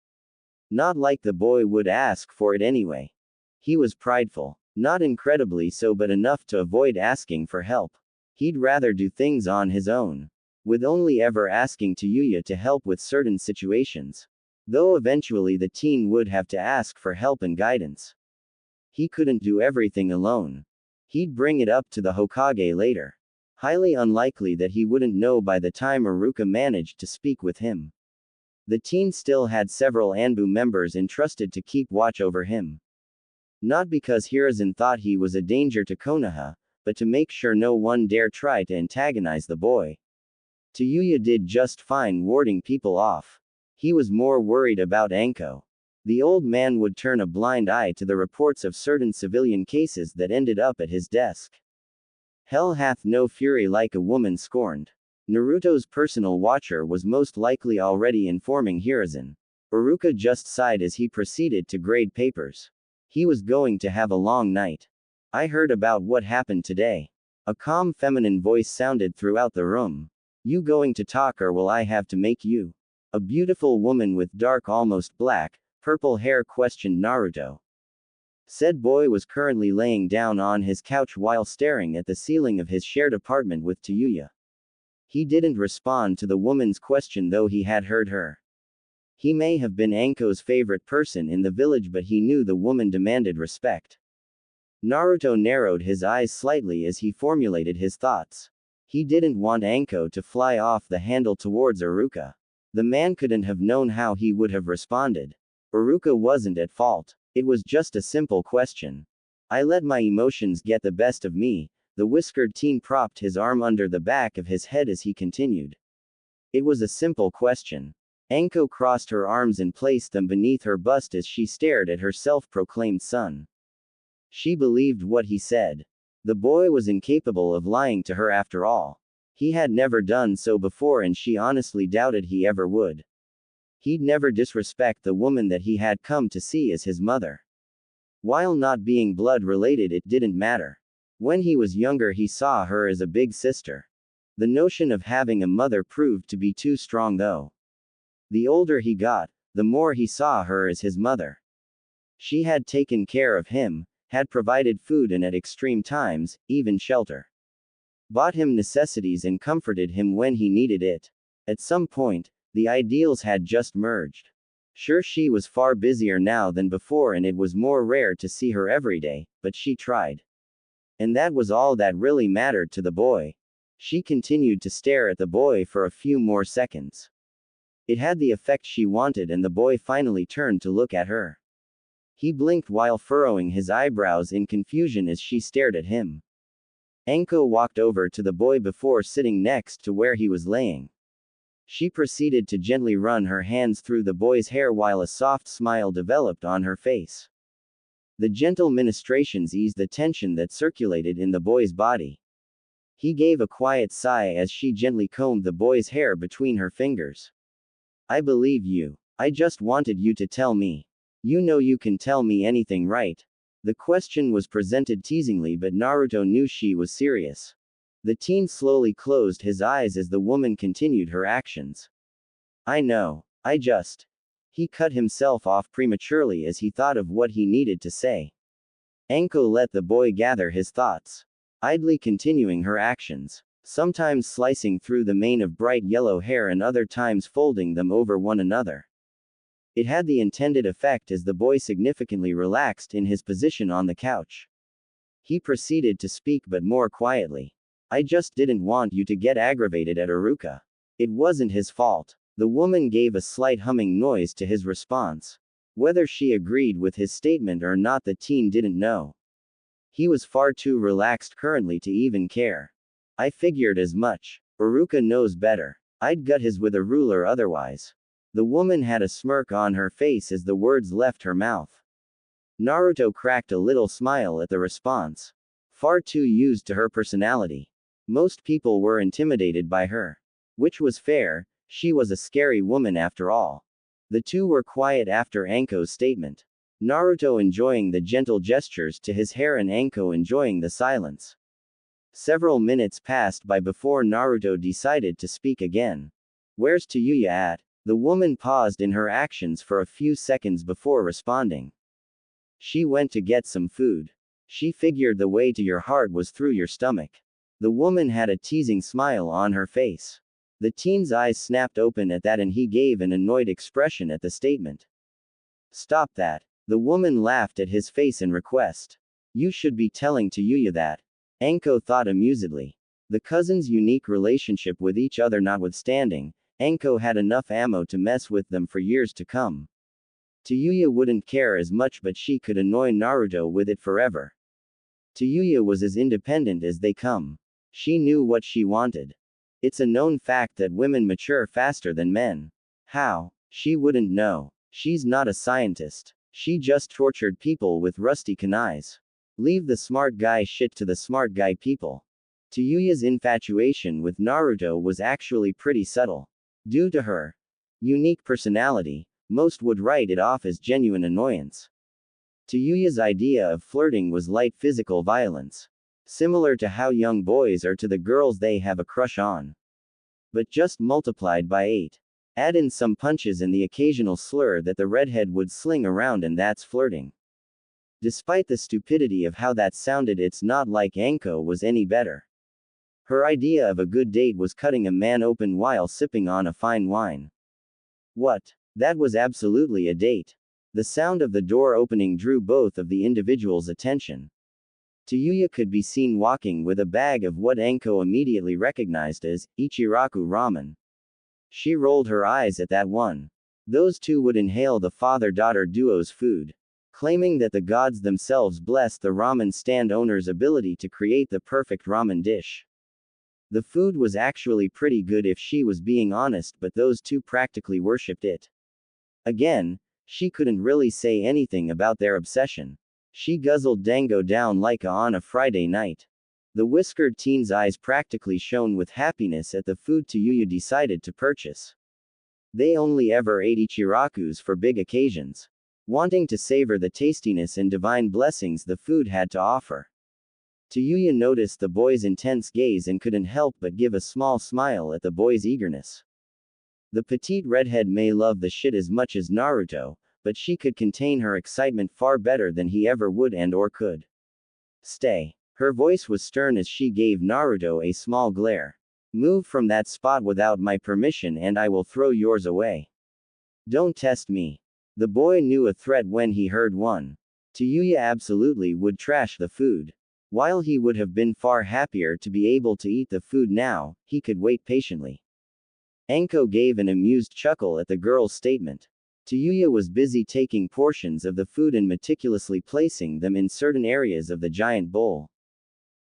Not like the boy would ask for it anyway. He was prideful. Not incredibly so, but enough to avoid asking for help. He'd rather do things on his own. With only ever asking Tayuya to help with certain situations. Though eventually the teen would have to ask for help and guidance. He couldn't do everything alone. He'd bring it up to the Hokage later. Highly unlikely that he wouldn't know by the time Uruka managed to speak with him. The teen still had several Anbu members entrusted to keep watch over him. Not because Hiruzen thought he was a danger to Konoha, but to make sure no one dare try to antagonize the boy. Tayuya did just fine warding people off. He was more worried about Anko. The old man would turn a blind eye to the reports of certain civilian cases that ended up at his desk. Hell hath no fury like a woman scorned. Naruto's personal watcher was most likely already informing Hiruzen. Uruka just sighed as he proceeded to grade papers. He was going to have a long night. I heard about what happened today. A calm feminine voice sounded throughout the room. You going to talk or will I have to make you? A beautiful woman with dark almost black, purple hair questioned Naruto. Said boy was currently laying down on his couch while staring at the ceiling of his shared apartment with Tayuya. He didn't respond to the woman's question though he had heard her. He may have been Anko's favorite person in the village but he knew the woman demanded respect. Naruto narrowed his eyes slightly as he formulated his thoughts. He didn't want Anko to fly off the handle towards Uruka. The man couldn't have known how he would have responded. Uruka wasn't at fault. It was just a simple question. I let my emotions get the best of me. The whiskered teen propped his arm under the back of his head as he continued. It was a simple question. Anko crossed her arms and placed them beneath her bust as she stared at her self-proclaimed son. She believed what he said. The boy was incapable of lying to her after all. He had never done so before and she honestly doubted he ever would. He'd never disrespect the woman that he had come to see as his mother. While not being blood related, it didn't matter. When he was younger, he saw her as a big sister. The notion of having a mother proved to be too strong though. The older he got, the more he saw her as his mother. She had taken care of him, had provided food and at extreme times, even shelter. Bought him necessities and comforted him when he needed it. At some point, the ideals had just merged. Sure, she was far busier now than before and it was more rare to see her every day, but she tried. And that was all that really mattered to the boy. She continued to stare at the boy for a few more seconds. It had the effect she wanted and the boy finally turned to look at her. He blinked while furrowing his eyebrows in confusion as she stared at him. Anko walked over to the boy before sitting next to where he was laying. She proceeded to gently run her hands through the boy's hair while a soft smile developed on her face. The gentle ministrations eased the tension that circulated in the boy's body. He gave a quiet sigh as she gently combed the boy's hair between her fingers. I believe you. I just wanted you to tell me. You know you can tell me anything, right? The question was presented teasingly, but Naruto knew she was serious. The teen slowly closed his eyes as the woman continued her actions. I know. He cut himself off prematurely as he thought of what he needed to say. Anko let the boy gather his thoughts, idly continuing her actions, sometimes slicing through the mane of bright yellow hair and other times folding them over one another. It had the intended effect as the boy significantly relaxed in his position on the couch. He proceeded to speak but more quietly. I just didn't want you to get aggravated at Iruka. It wasn't his fault. The woman gave a slight humming noise to his response. Whether she agreed with his statement or not, the teen didn't know. He was far too relaxed currently to even care. I figured as much. Iruka knows better. I'd gut his with a ruler otherwise. The woman had a smirk on her face as the words left her mouth. Naruto cracked a little smile at the response. Far too used to her personality. Most people were intimidated by her. Which was fair. She was a scary woman after all. The two were quiet after Anko's statement. Naruto enjoying the gentle gestures to his hair and Anko enjoying the silence. Several minutes passed by before Naruto decided to speak again. Where's Tayuya at? The woman paused in her actions for a few seconds before responding. She went to get some food. She figured the way to your heart was through your stomach. The woman had a teasing smile on her face. The teen's eyes snapped open at that and he gave an annoyed expression at the statement. Stop that. The woman laughed at his face in request. You should be telling Tayuya that. Anko thought amusedly. The cousins' unique relationship with each other notwithstanding, Anko had enough ammo to mess with them for years to come. Tayuya wouldn't care as much, but she could annoy Naruto with it forever. Tayuya was as independent as they come. She knew what she wanted. It's a known fact that women mature faster than men. How? She wouldn't know. She's not a scientist. She just tortured people with rusty kunais. Leave the smart guy shit to the smart guy people. Tayuya's infatuation with Naruto was actually pretty subtle. Due to her unique personality, most would write it off as genuine annoyance. Tayuya's idea of flirting was light physical violence. Similar to how young boys are to the girls they have a crush on. But just multiplied by 8. Add in some punches and the occasional slur that the redhead would sling around and that's flirting. Despite the stupidity of how that sounded, it's not like Anko was any better. Her idea of a good date was cutting a man open while sipping on a fine wine. What? That was absolutely a date. The sound of the door opening drew both of the individuals' attention. Tayuya could be seen walking with a bag of what Anko immediately recognized as Ichiraku ramen. She rolled her eyes at that one. Those two would inhale the father-daughter duo's food, claiming that the gods themselves blessed the ramen stand owner's ability to create the perfect ramen dish. The food was actually pretty good if she was being honest, but those two practically worshipped it. Again, she couldn't really say anything about their obsession. She guzzled dango down like on a Friday night. The whiskered teen's eyes practically shone with happiness at the food Tayuya decided to purchase. They only ever ate ichirakus for big occasions, wanting to savor the tastiness and divine blessings the food had to offer. Tayuya noticed the boy's intense gaze and couldn't help but give a small smile at the boy's eagerness. The petite redhead may love the shit as much as Naruto, but she could contain her excitement far better than he ever would and/or could. Stay. Her voice was stern as she gave Naruto a small glare. Move from that spot without my permission and I will throw yours away. Don't test me. The boy knew a threat when he heard one. Tayuya absolutely would trash the food. While he would have been far happier to be able to eat the food now, he could wait patiently. Anko gave an amused chuckle at the girl's statement. Tayuya was busy taking portions of the food and meticulously placing them in certain areas of the giant bowl.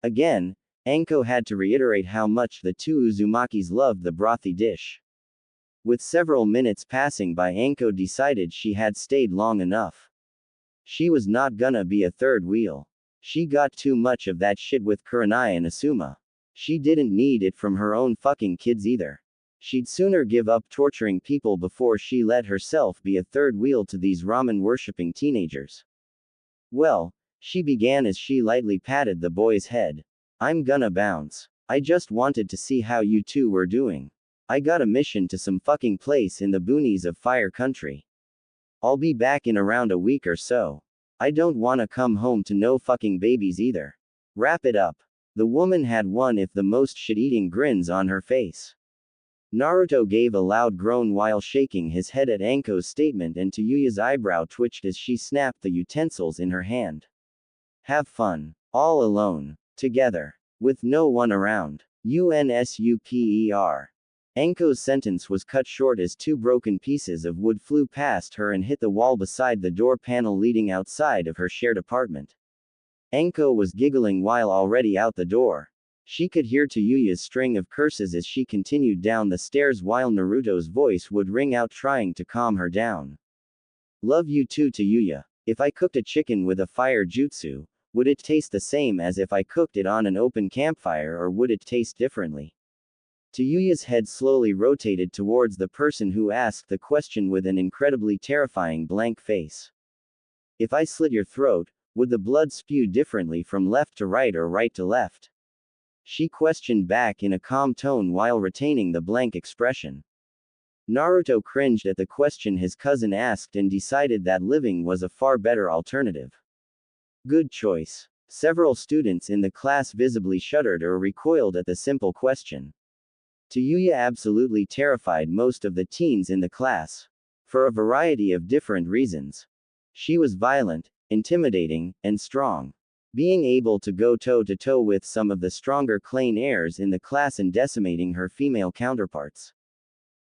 Again, Anko had to reiterate how much the two Uzumakis loved the brothy dish. With several minutes passing by, Anko decided she had stayed long enough. She was not gonna be a third wheel. She got too much of that shit with Kurenai and Asuma. She didn't need it from her own fucking kids either. She'd sooner give up torturing people before she let herself be a third wheel to these ramen-worshipping teenagers. Well, she began as she lightly patted the boy's head. I'm gonna bounce. I just wanted to see how you two were doing. I got a mission to some fucking place in the boonies of Fire Country. I'll be back in around a week or so. I don't wanna come home to no fucking babies either. Wrap it up. The woman had one if the most shit-eating grins on her face. Naruto gave a loud groan while shaking his head at Anko's statement, and Tayuya's eyebrow twitched as she snapped the utensils in her hand. Have fun. All alone. Together. With no one around. UNSUPER. Anko's sentence was cut short as two broken pieces of wood flew past her and hit the wall beside the door panel leading outside of her shared apartment. Anko was giggling while already out the door. She could hear Tayuya's string of curses as she continued down the stairs while Naruto's voice would ring out trying to calm her down. Love you too, Tayuya. If I cooked a chicken with a fire jutsu, would it taste the same as if I cooked it on an open campfire, or would it taste differently? Tayuya's head slowly rotated towards the person who asked the question with an incredibly terrifying blank face. If I slit your throat, would the blood spew differently from left to right or right to left? She questioned back in a calm tone while retaining the blank expression. Naruto cringed at the question his cousin asked and decided that living was a far better alternative. Good choice. Several students in the class visibly shuddered or recoiled at the simple question. Tayuya absolutely terrified most of the teens in the class. For a variety of different reasons. She was violent, intimidating, and strong. Being able to go toe-to-toe with some of the stronger Klein heirs in the class and decimating her female counterparts.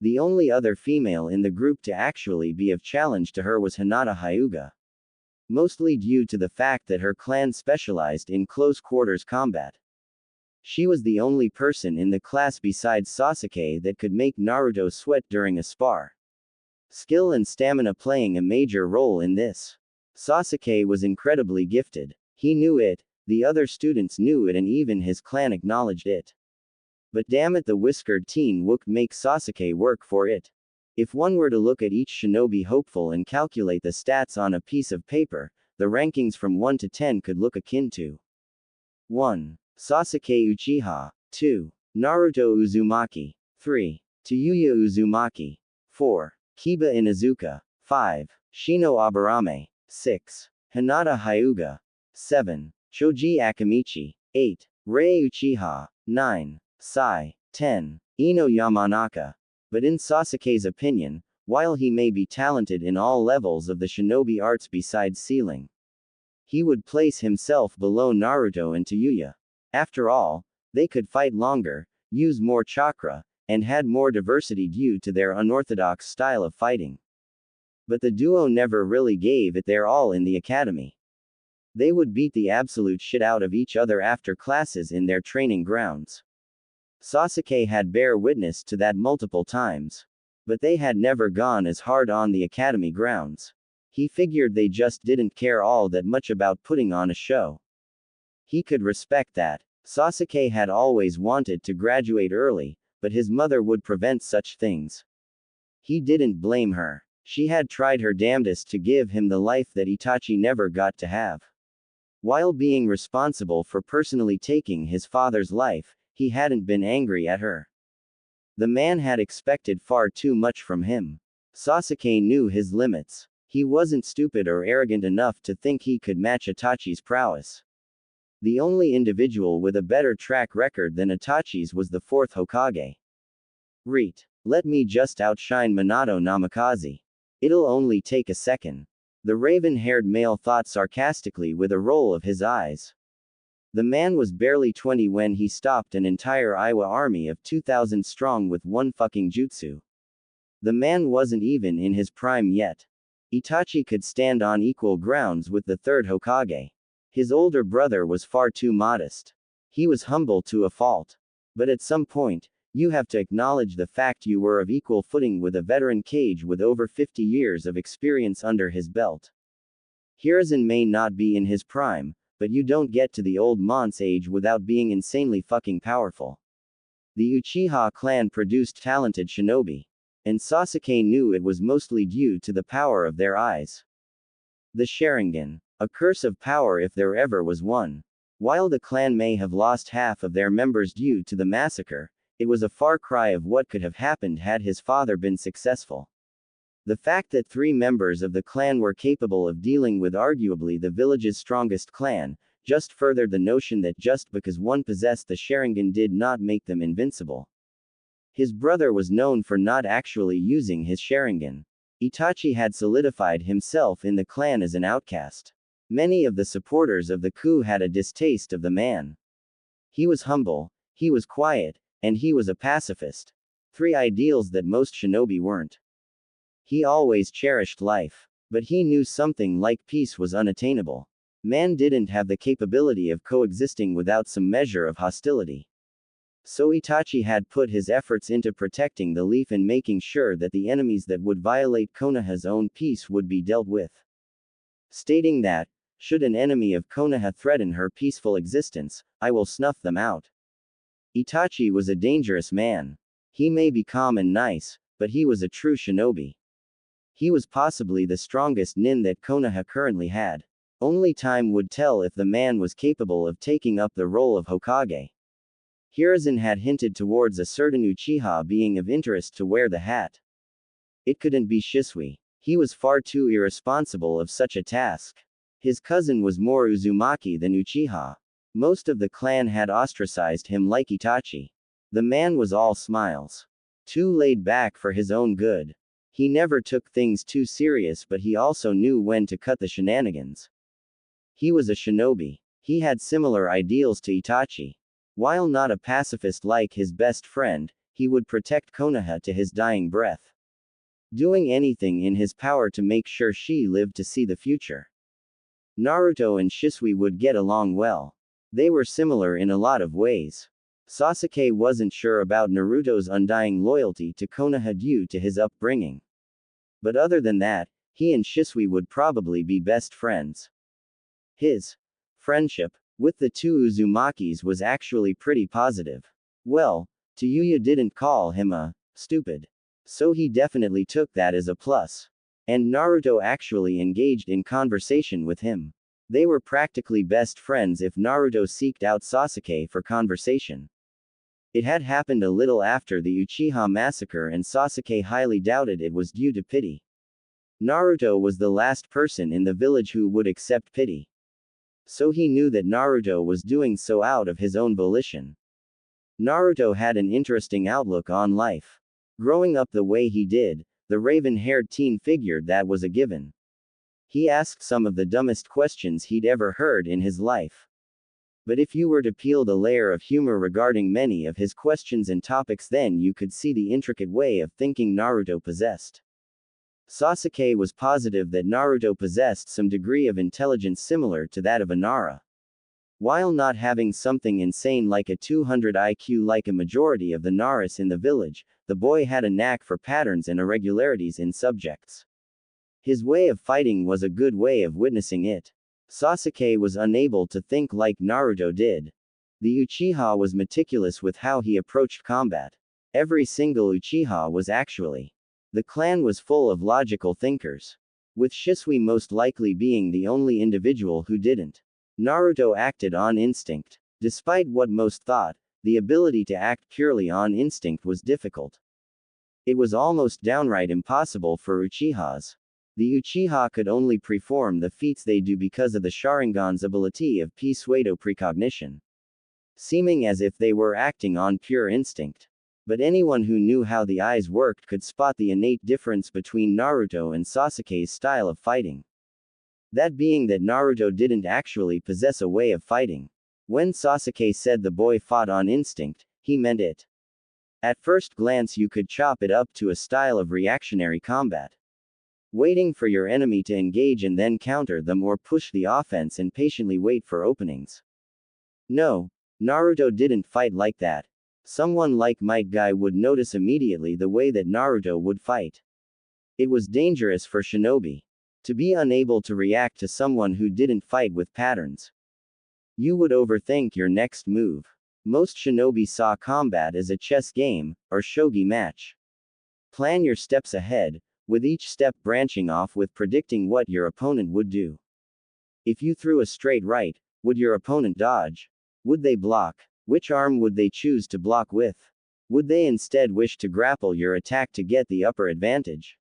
The only other female in the group to actually be of challenge to her was Hinata Hyuga. Mostly due to the fact that her clan specialized in close-quarters combat. She was the only person in the class besides Sasuke that could make Naruto sweat during a spar. Skill and stamina playing a major role in this. Sasuke was incredibly gifted. He knew it, the other students knew it, and even his clan acknowledged it. But damn it, the whiskered teen would make Sasuke work for it. If one were to look at each shinobi hopeful and calculate the stats on a piece of paper, the rankings from 1 to 10 could look akin to 1. Sasuke Uchiha. 2. Naruto Uzumaki. 3. Tayuya Uzumaki. 4. Kiba Inuzuka. 5. Shino Aburame. 6. Hinata Hyuga. 7. Choji Akamichi. 8. Rei Uchiha. 9. Sai. 10. Ino Yamanaka. But in Sasuke's opinion, while he may be talented in all levels of the shinobi arts besides sealing, he would place himself below Naruto and Tayuya. After all, they could fight longer, use more chakra, and had more diversity due to their unorthodox style of fighting. But the duo never really gave it their all in the academy. They would beat the absolute shit out of each other after classes in their training grounds. Sasuke had bear witness to that multiple times. But they had never gone as hard on the academy grounds. He figured they just didn't care all that much about putting on a show. He could respect that. Sasuke had always wanted to graduate early, but his mother would prevent such things. He didn't blame her. She had tried her damnedest to give him the life that Itachi never got to have. While being responsible for personally taking his father's life, he hadn't been angry at her. The man had expected far too much from him. Sasuke knew his limits. He wasn't stupid or arrogant enough to think he could match Itachi's prowess. The only individual with a better track record than Itachi's was the fourth Hokage. Reet. Let me just outshine Minato Namikaze. It'll only take a second. The raven-haired male thought sarcastically with a roll of his eyes. The man was barely 20 when he stopped an entire Iwa army of 2,000 strong with one fucking jutsu. The man wasn't even in his prime yet. Itachi could stand on equal grounds with the third Hokage. His older brother was far too modest. He was humble to a fault. But at some point, you have to acknowledge the fact you were of equal footing with a veteran Kage with over 50 years of experience under his belt. Hiruzen may not be in his prime, but you don't get to the old man's age without being insanely fucking powerful. The Uchiha clan produced talented shinobi. And Sasuke knew it was mostly due to the power of their eyes. The Sharingan. A curse of power if there ever was one. While the clan may have lost half of their members due to the massacre, it was a far cry of what could have happened had his father been successful. The fact that 3 members of the clan were capable of dealing with arguably the village's strongest clan, just furthered the notion that just because one possessed the Sharingan did not make them invincible. His brother was known for not actually using his Sharingan. Itachi had solidified himself in the clan as an outcast. Many of the supporters of the coup had a distaste of the man. He was humble, he was quiet, and he was a pacifist. 3 ideals that most shinobi weren't. He always cherished life. But he knew something like peace was unattainable. Man didn't have the capability of coexisting without some measure of hostility. So Itachi had put his efforts into protecting the leaf and making sure that the enemies that would violate Konoha's own peace would be dealt with. Stating that, should an enemy of Konoha threaten her peaceful existence, I will snuff them out. Itachi was a dangerous man. He may be calm and nice, but he was a true shinobi. He was possibly the strongest nin that Konoha currently had. Only time would tell if the man was capable of taking up the role of Hokage. Hiruzen had hinted towards a certain Uchiha being of interest to wear the hat. It couldn't be Shisui. He was far too irresponsible of such a task. His cousin was more Uzumaki than Uchiha. Most of the clan had ostracized him like Itachi. The man was all smiles. Too laid back for his own good. He never took things too serious, but he also knew when to cut the shenanigans. He was a shinobi. He had similar ideals to Itachi. While not a pacifist like his best friend, he would protect Konoha to his dying breath. Doing anything in his power to make sure she lived to see the future. Naruto and Shisui would get along well. They were similar in a lot of ways. Sasuke wasn't sure about Naruto's undying loyalty to Konoha due to his upbringing. But other than that, he and Shisui would probably be best friends. His friendship with the 2 Uzumakis was actually pretty positive. Well, Tayuya didn't call him a stupid. So he definitely took that as a plus. And Naruto actually engaged in conversation with him. They were practically best friends if Naruto seeked out Sasuke for conversation. It had happened a little after the Uchiha massacre and Sasuke highly doubted it was due to pity. Naruto was the last person in the village who would accept pity. So he knew that Naruto was doing so out of his own volition. Naruto had an interesting outlook on life. Growing up the way he did, the raven-haired teen figured that was a given. He asked some of the dumbest questions he'd ever heard in his life. But if you were to peel the layer of humor regarding many of his questions and topics, then you could see the intricate way of thinking Naruto possessed. Sasuke was positive that Naruto possessed some degree of intelligence similar to that of Inara. While not having something insane like a 200 IQ like a majority of the Naras in the village, the boy had a knack for patterns and irregularities in subjects. His way of fighting was a good way of witnessing it. Sasuke was unable to think like Naruto did. The Uchiha was meticulous with how he approached combat. Every single Uchiha was actually. The clan was full of logical thinkers. With Shisui most likely being the only individual who didn't. Naruto acted on instinct. Despite what most thought, the ability to act purely on instinct was difficult. It was almost downright impossible for Uchihas. The Uchiha could only perform the feats they do because of the Sharingan's ability of pseudo precognition, seeming as if they were acting on pure instinct. But anyone who knew how the eyes worked could spot the innate difference between Naruto and Sasuke's style of fighting. That being that Naruto didn't actually possess a way of fighting. When Sasuke said the boy fought on instinct, he meant it. At first glance you could chop it up to a style of reactionary combat, waiting for your enemy to engage and then counter them or push the offense and patiently wait for openings. No, Naruto didn't fight like that. Someone like Might Guy would notice immediately the way that Naruto would fight. It was dangerous for shinobi to be unable to react to someone who didn't fight with patterns. You would overthink your next move. Most shinobi saw combat as a chess game, or shogi match. Plan your steps ahead, with each step branching off with predicting what your opponent would do. If you threw a straight right, would your opponent dodge? Would they block? Which arm would they choose to block with? Would they instead wish to grapple your attack to get the upper advantage?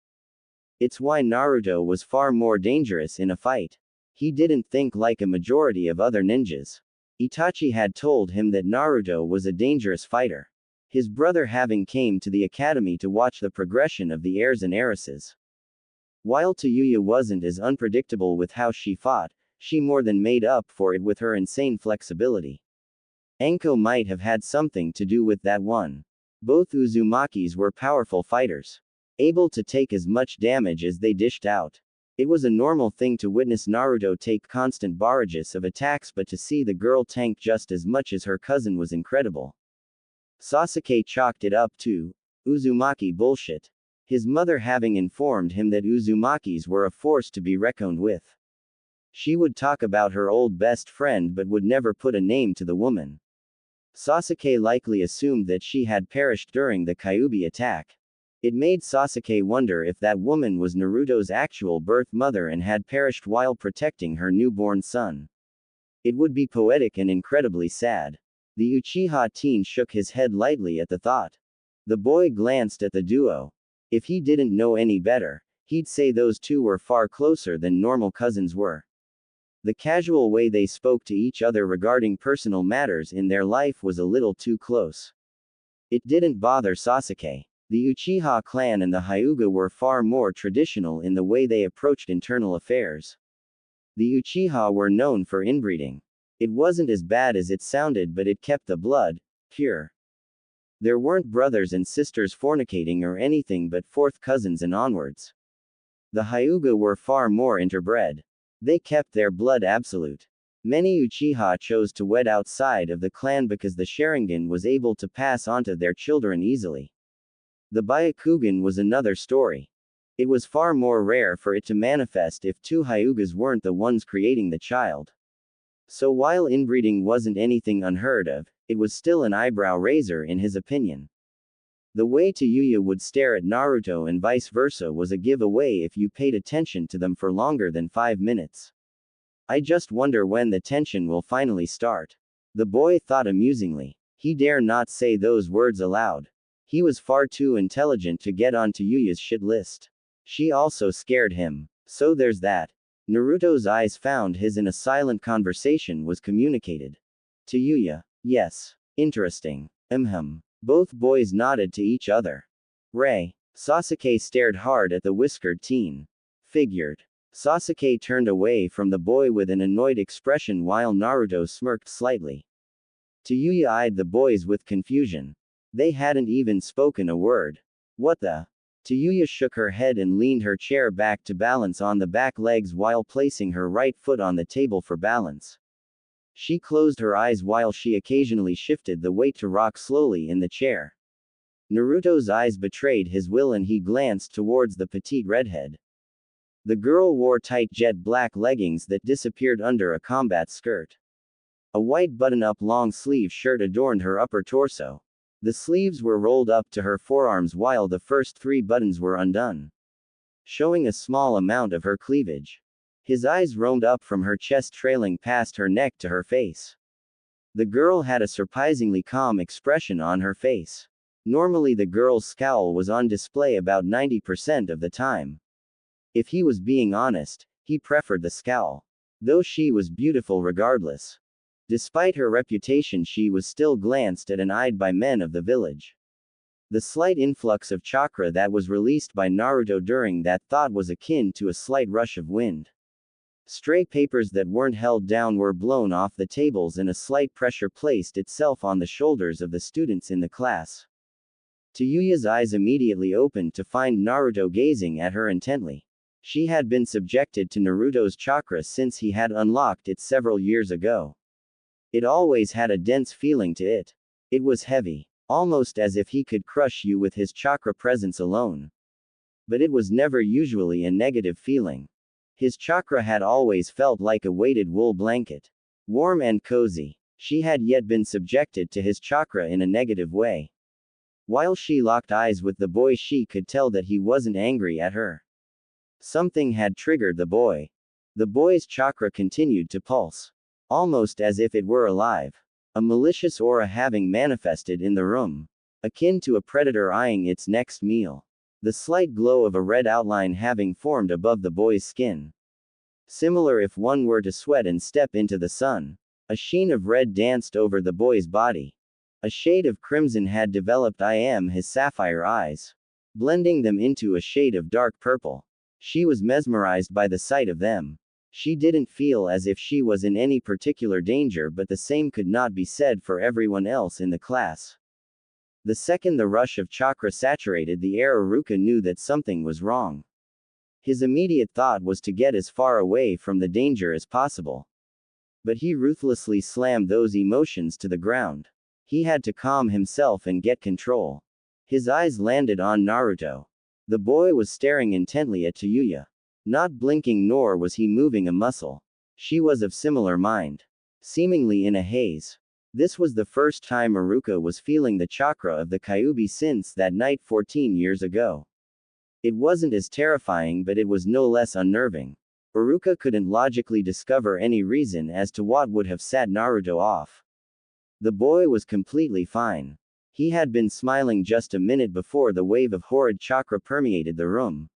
It's why Naruto was far more dangerous in a fight. He didn't think like a majority of other ninjas. Itachi had told him that Naruto was a dangerous fighter, his brother having came to the academy to watch the progression of the heirs and heiresses. While Tayuya wasn't as unpredictable with how she fought, she more than made up for it with her insane flexibility. Anko might have had something to do with that one. Both Uzumakis were powerful fighters, able to take as much damage as they dished out. It was a normal thing to witness Naruto take constant barrages of attacks, but to see the girl tank just as much as her cousin was incredible. Sasuke chalked it up to Uzumaki bullshit, his mother having informed him that Uzumakis were a force to be reckoned with. She would talk about her old best friend but would never put a name to the woman. Sasuke likely assumed that she had perished during the Kyuubi attack. It made Sasuke wonder if that woman was Naruto's actual birth mother and had perished while protecting her newborn son. It would be poetic and incredibly sad. The Uchiha teen shook his head lightly at the thought. The boy glanced at the duo. If he didn't know any better, he'd say those two were far closer than normal cousins were. The casual way they spoke to each other regarding personal matters in their life was a little too close. It didn't bother Sasuke. The Uchiha clan and the Hyuga were far more traditional in the way they approached internal affairs. The Uchiha were known for inbreeding. It wasn't as bad as it sounded, but it kept the blood pure. There weren't brothers and sisters fornicating or anything but fourth cousins and onwards. The Hyuga were far more interbred. They kept their blood absolute. Many Uchiha chose to wed outside of the clan because the Sharingan was able to pass onto their children easily. The Byakugan was another story. It was far more rare for it to manifest if two Hyugas weren't the ones creating the child. So while inbreeding wasn't anything unheard of, it was still an eyebrow raiser in his opinion. The way Tayuya would stare at Naruto and vice versa was a giveaway if you paid attention to them for longer than 5 minutes. I just wonder when the tension will finally start. The boy thought amusingly. He dare not say those words aloud. He was far too intelligent to get on Tayuya's shit list. She also scared him. So there's that. Naruto's eyes found his and a silent conversation was communicated. Tayuya. Yes. Interesting. Both boys nodded to each other. Ray. Sasuke stared hard at the whiskered teen. Figured. Sasuke turned away from the boy with an annoyed expression while Naruto smirked slightly. Tayuya eyed the boys with confusion. They hadn't even spoken a word. What the? Tayuya shook her head and leaned her chair back to balance on the back legs while placing her right foot on the table for balance. She closed her eyes while she occasionally shifted the weight to rock slowly in the chair. Naruto's eyes betrayed his will and he glanced towards the petite redhead. The girl wore tight jet black leggings that disappeared under a combat skirt. A white button-up long-sleeve shirt adorned her upper torso. The sleeves were rolled up to her forearms while the first 3 buttons were undone, showing a small amount of her cleavage. His eyes roamed up from her chest trailing past her neck to her face. The girl had a surprisingly calm expression on her face. Normally the girl's scowl was on display about 90% of the time. If he was being honest, he preferred the scowl. Though she was beautiful regardless. Despite her reputation, she was still glanced at and eyed by men of the village. The slight influx of chakra that was released by Naruto during that thought was akin to a slight rush of wind. Stray papers that weren't held down were blown off the tables and a slight pressure placed itself on the shoulders of the students in the class. Tayuya's eyes immediately opened to find Naruto gazing at her intently. She had been subjected to Naruto's chakra since he had unlocked it several years ago. It always had a dense feeling to it. It was heavy, almost as if he could crush you with his chakra presence alone. But it was never usually a negative feeling. His chakra had always felt like a weighted wool blanket. Warm and cozy. She had yet been subjected to his chakra in a negative way. While she locked eyes with the boy, she could tell that he wasn't angry at her. Something had triggered the boy. The boy's chakra continued to pulse. Almost as if it were alive. A malicious aura having manifested in the room. Akin to a predator eyeing its next meal. The slight glow of a red outline having formed above the boy's skin. Similar if one were to sweat and step into the sun. A sheen of red danced over the boy's body. A shade of crimson had developed his sapphire eyes. Blending them into a shade of dark purple. She was mesmerized by the sight of them. She didn't feel as if she was in any particular danger, but the same could not be said for everyone else in the class. The second the rush of chakra saturated the air, Iruka knew that something was wrong. His immediate thought was to get as far away from the danger as possible. But he ruthlessly slammed those emotions to the ground. He had to calm himself and get control. His eyes landed on Naruto. The boy was staring intently at Tayuya. Not blinking, nor was he moving a muscle. She was of similar mind. Seemingly in a haze. This was the first time Iruka was feeling the chakra of the Kyuubi since that night 14 years ago. It wasn't as terrifying, but it was no less unnerving. Iruka couldn't logically discover any reason as to what would have set Naruto off. The boy was completely fine. He had been smiling just a minute before the wave of horrid chakra permeated the room.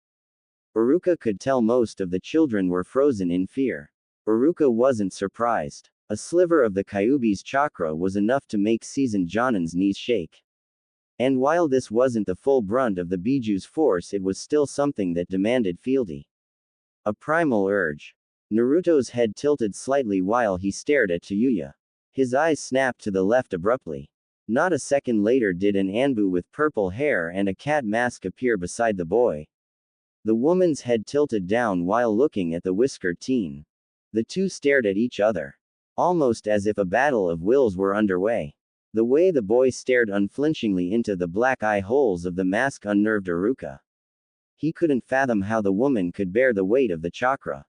Iruka could tell most of the children were frozen in fear. Iruka wasn't surprised. A sliver of the Kyuubi's chakra was enough to make seasoned Jonin's knees shake. And while this wasn't the full brunt of the Biju's force, it was still something that demanded fealty. A primal urge. Naruto's head tilted slightly while he stared at Tayuya. His eyes snapped to the left abruptly. Not a second later did an Anbu with purple hair and a cat mask appear beside the boy. The woman's head tilted down while looking at the whiskered teen. The two stared at each other. Almost as if a battle of wills were underway. The way the boy stared unflinchingly into the black eye holes of the mask unnerved Iruka. He couldn't fathom how the woman could bear the weight of the chakra.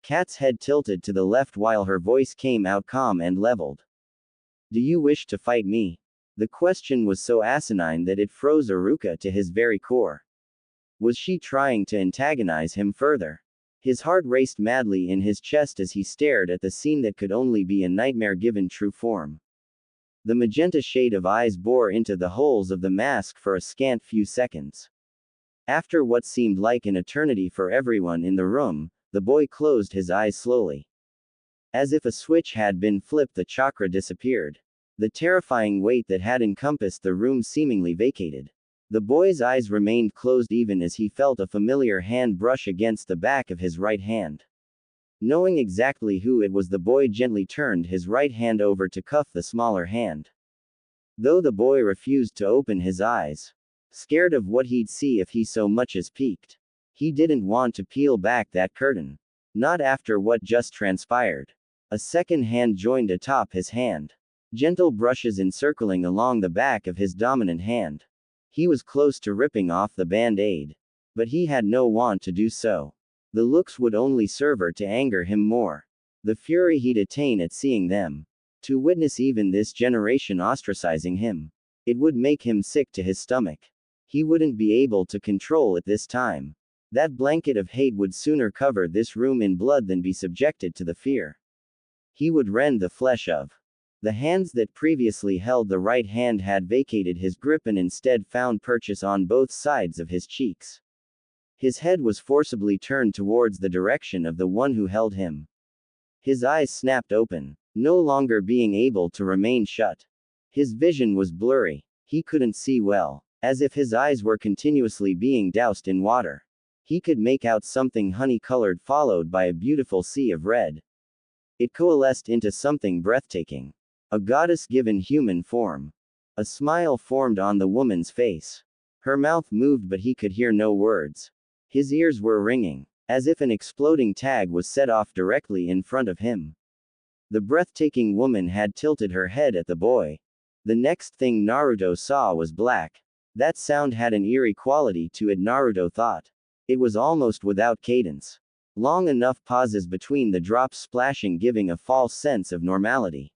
Kat's head tilted to the left while her voice came out calm and leveled. Do you wish to fight me? The question was so asinine that it froze Iruka to his very core. Was she trying to antagonize him further? His heart raced madly in his chest as he stared at the scene that could only be a nightmare given true form. The magenta shade of eyes bore into the holes of the mask for a scant few seconds. After what seemed like an eternity for everyone in the room, the boy closed his eyes slowly. As if a switch had been flipped, the chakra disappeared. The terrifying weight that had encompassed the room seemingly vacated. The boy's eyes remained closed even as he felt a familiar hand brush against the back of his right hand. Knowing exactly who it was, the boy gently turned his right hand over to cuff the smaller hand. Though the boy refused to open his eyes. Scared of what he'd see if he so much as peeked. He didn't want to peel back that curtain. Not after what just transpired. A second hand joined atop his hand. Gentle brushes encircling along the back of his dominant hand. He was close to ripping off the band-aid. But he had no want to do so. The looks would only serve her to anger him more. The fury he'd attain at seeing them. To witness even this generation ostracizing him. It would make him sick to his stomach. He wouldn't be able to control it this time. That blanket of hate would sooner cover this room in blood than be subjected to the fear. He would rend the flesh of. The hands that previously held the right hand had vacated his grip and instead found purchase on both sides of his cheeks. His head was forcibly turned towards the direction of the one who held him. His eyes snapped open, no longer being able to remain shut. His vision was blurry. He couldn't see well, as if his eyes were continuously being doused in water. He could make out something honey-colored followed by a beautiful sea of red. It coalesced into something breathtaking. A goddess-given human form. A smile formed on the woman's face. Her mouth moved but he could hear no words. His ears were ringing, as if an exploding tag was set off directly in front of him. The breathtaking woman had tilted her head at the boy. The next thing Naruto saw was black. That sound had an eerie quality to it, Naruto thought. It was almost without cadence. Long enough pauses between the drops splashing, giving a false sense of normality.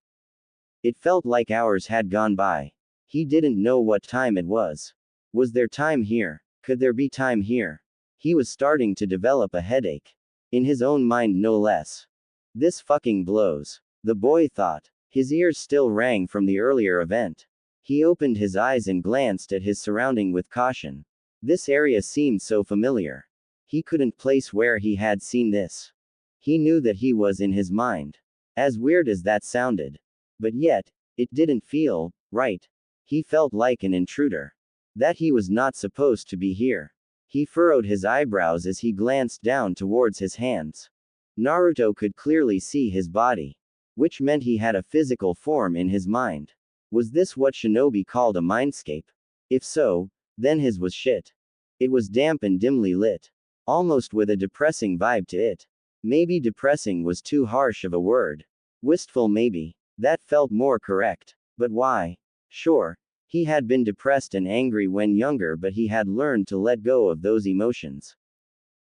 It felt like hours had gone by. He didn't know what time it was. Was there time here? Could there be time here? He was starting to develop a headache. In his own mind, no less. This fucking blows. The boy thought. His ears still rang from the earlier event. He opened his eyes and glanced at his surrounding with caution. This area seemed so familiar. He couldn't place where he had seen this. He knew that he was in his mind. As weird as that sounded. But yet, it didn't feel right. He felt like an intruder. That he was not supposed to be here. He furrowed his eyebrows as he glanced down towards his hands. Naruto could clearly see his body. Which meant he had a physical form in his mind. Was this what shinobi called a mindscape? If so, then his was shit. It was damp and dimly lit. Almost with a depressing vibe to it. Maybe depressing was too harsh of a word. Wistful maybe. That felt more correct. But why? Sure, he had been depressed and angry when younger, but he had learned to let go of those emotions.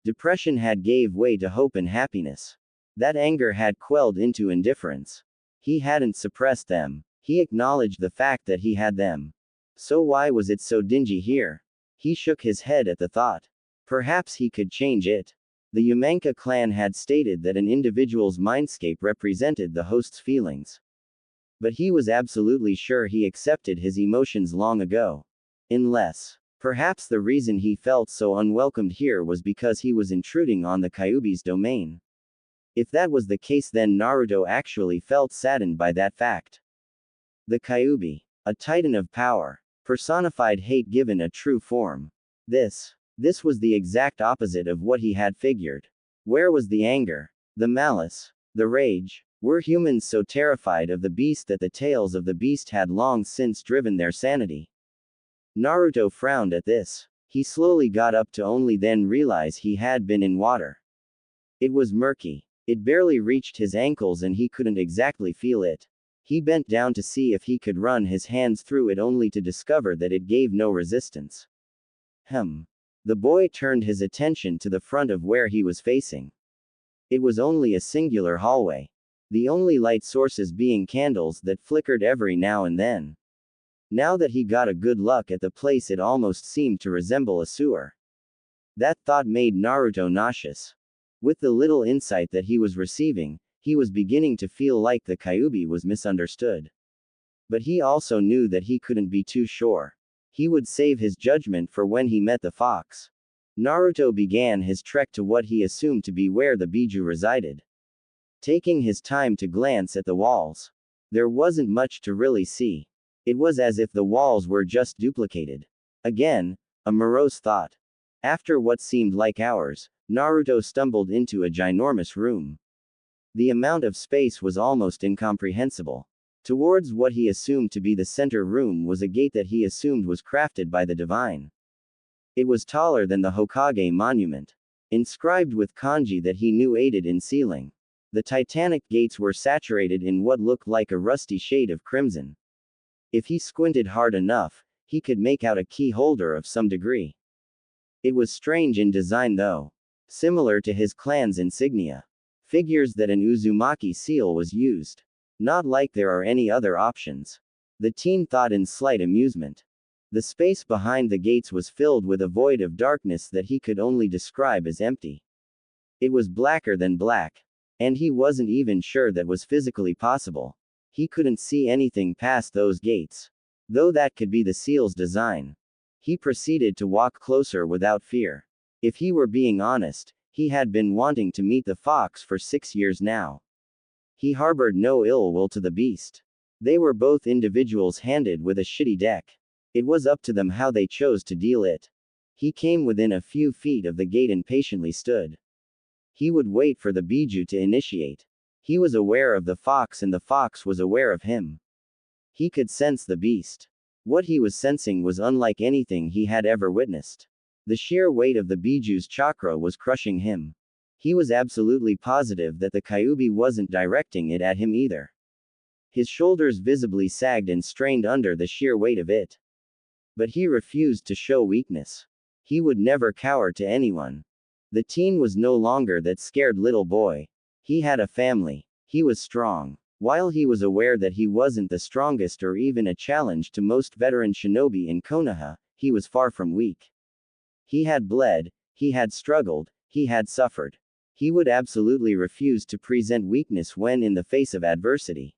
Depression had gave way to hope and happiness. That anger had quelled into indifference. He hadn't suppressed them. He acknowledged the fact that he had them. So why was it so dingy here? He shook his head at the thought. Perhaps he could change it. The Yamanka clan had stated that an individual's mindscape represented the host's feelings. But he was absolutely sure he accepted his emotions long ago. Unless, perhaps the reason he felt so unwelcomed here was because he was intruding on the Kyuubi's domain. If that was the case, then Naruto actually felt saddened by that fact. The Kyuubi, a titan of power, personified hate given a true form. This was the exact opposite of what he had figured. Where was the anger, the malice, the rage? Were humans so terrified of the beast that the tales of the beast had long since driven their sanity? Naruto frowned at this. He slowly got up to only then realize he had been in water. It was murky. It barely reached his ankles and he couldn't exactly feel it. He bent down to see if he could run his hands through it, only to discover that it gave no resistance. The boy turned his attention to the front of where he was facing. It was only a singular hallway. The only light sources being candles that flickered every now and then. Now that he got a good look at the place, it almost seemed to resemble a sewer. That thought made Naruto nauseous. With the little insight that he was receiving, he was beginning to feel like the Kyuubi was misunderstood. But he also knew that he couldn't be too sure. He would save his judgment for when he met the fox. Naruto began his trek to what he assumed to be where the Biju resided. Taking his time to glance at the walls. There wasn't much to really see. It was as if the walls were just duplicated. Again, a morose thought. After what seemed like hours, Naruto stumbled into a ginormous room. The amount of space was almost incomprehensible. Towards what he assumed to be the center room was a gate that he assumed was crafted by the divine. It was taller than the Hokage monument. Inscribed with kanji that he knew aided in sealing. The titanic gates were saturated in what looked like a rusty shade of crimson. If he squinted hard enough, he could make out a key holder of some degree. It was strange in design though. Similar to his clan's insignia. Figures that an Uzumaki seal was used. Not like there are any other options. The teen thought in slight amusement. The space behind the gates was filled with a void of darkness that he could only describe as empty. It was blacker than black. And he wasn't even sure that was physically possible. He couldn't see anything past those gates. Though that could be the seal's design. He proceeded to walk closer without fear. If he were being honest, he had been wanting to meet the fox for 6 years now. He harbored no ill will to the beast. They were both individuals handed with a shitty deck. It was up to them how they chose to deal it. He came within a few feet of the gate and patiently stood. He would wait for the Biju to initiate. He was aware of the fox and the fox was aware of him. He could sense the beast. What he was sensing was unlike anything he had ever witnessed. The sheer weight of the Biju's chakra was crushing him. He was absolutely positive that the Kyuubi wasn't directing it at him either. His shoulders visibly sagged and strained under the sheer weight of it. But he refused to show weakness. He would never cower to anyone. The teen was no longer that scared little boy. He had a family. He was strong. While he was aware that he wasn't the strongest or even a challenge to most veteran shinobi in Konoha, he was far from weak. He had bled, he had struggled, he had suffered. He would absolutely refuse to present weakness when in the face of adversity.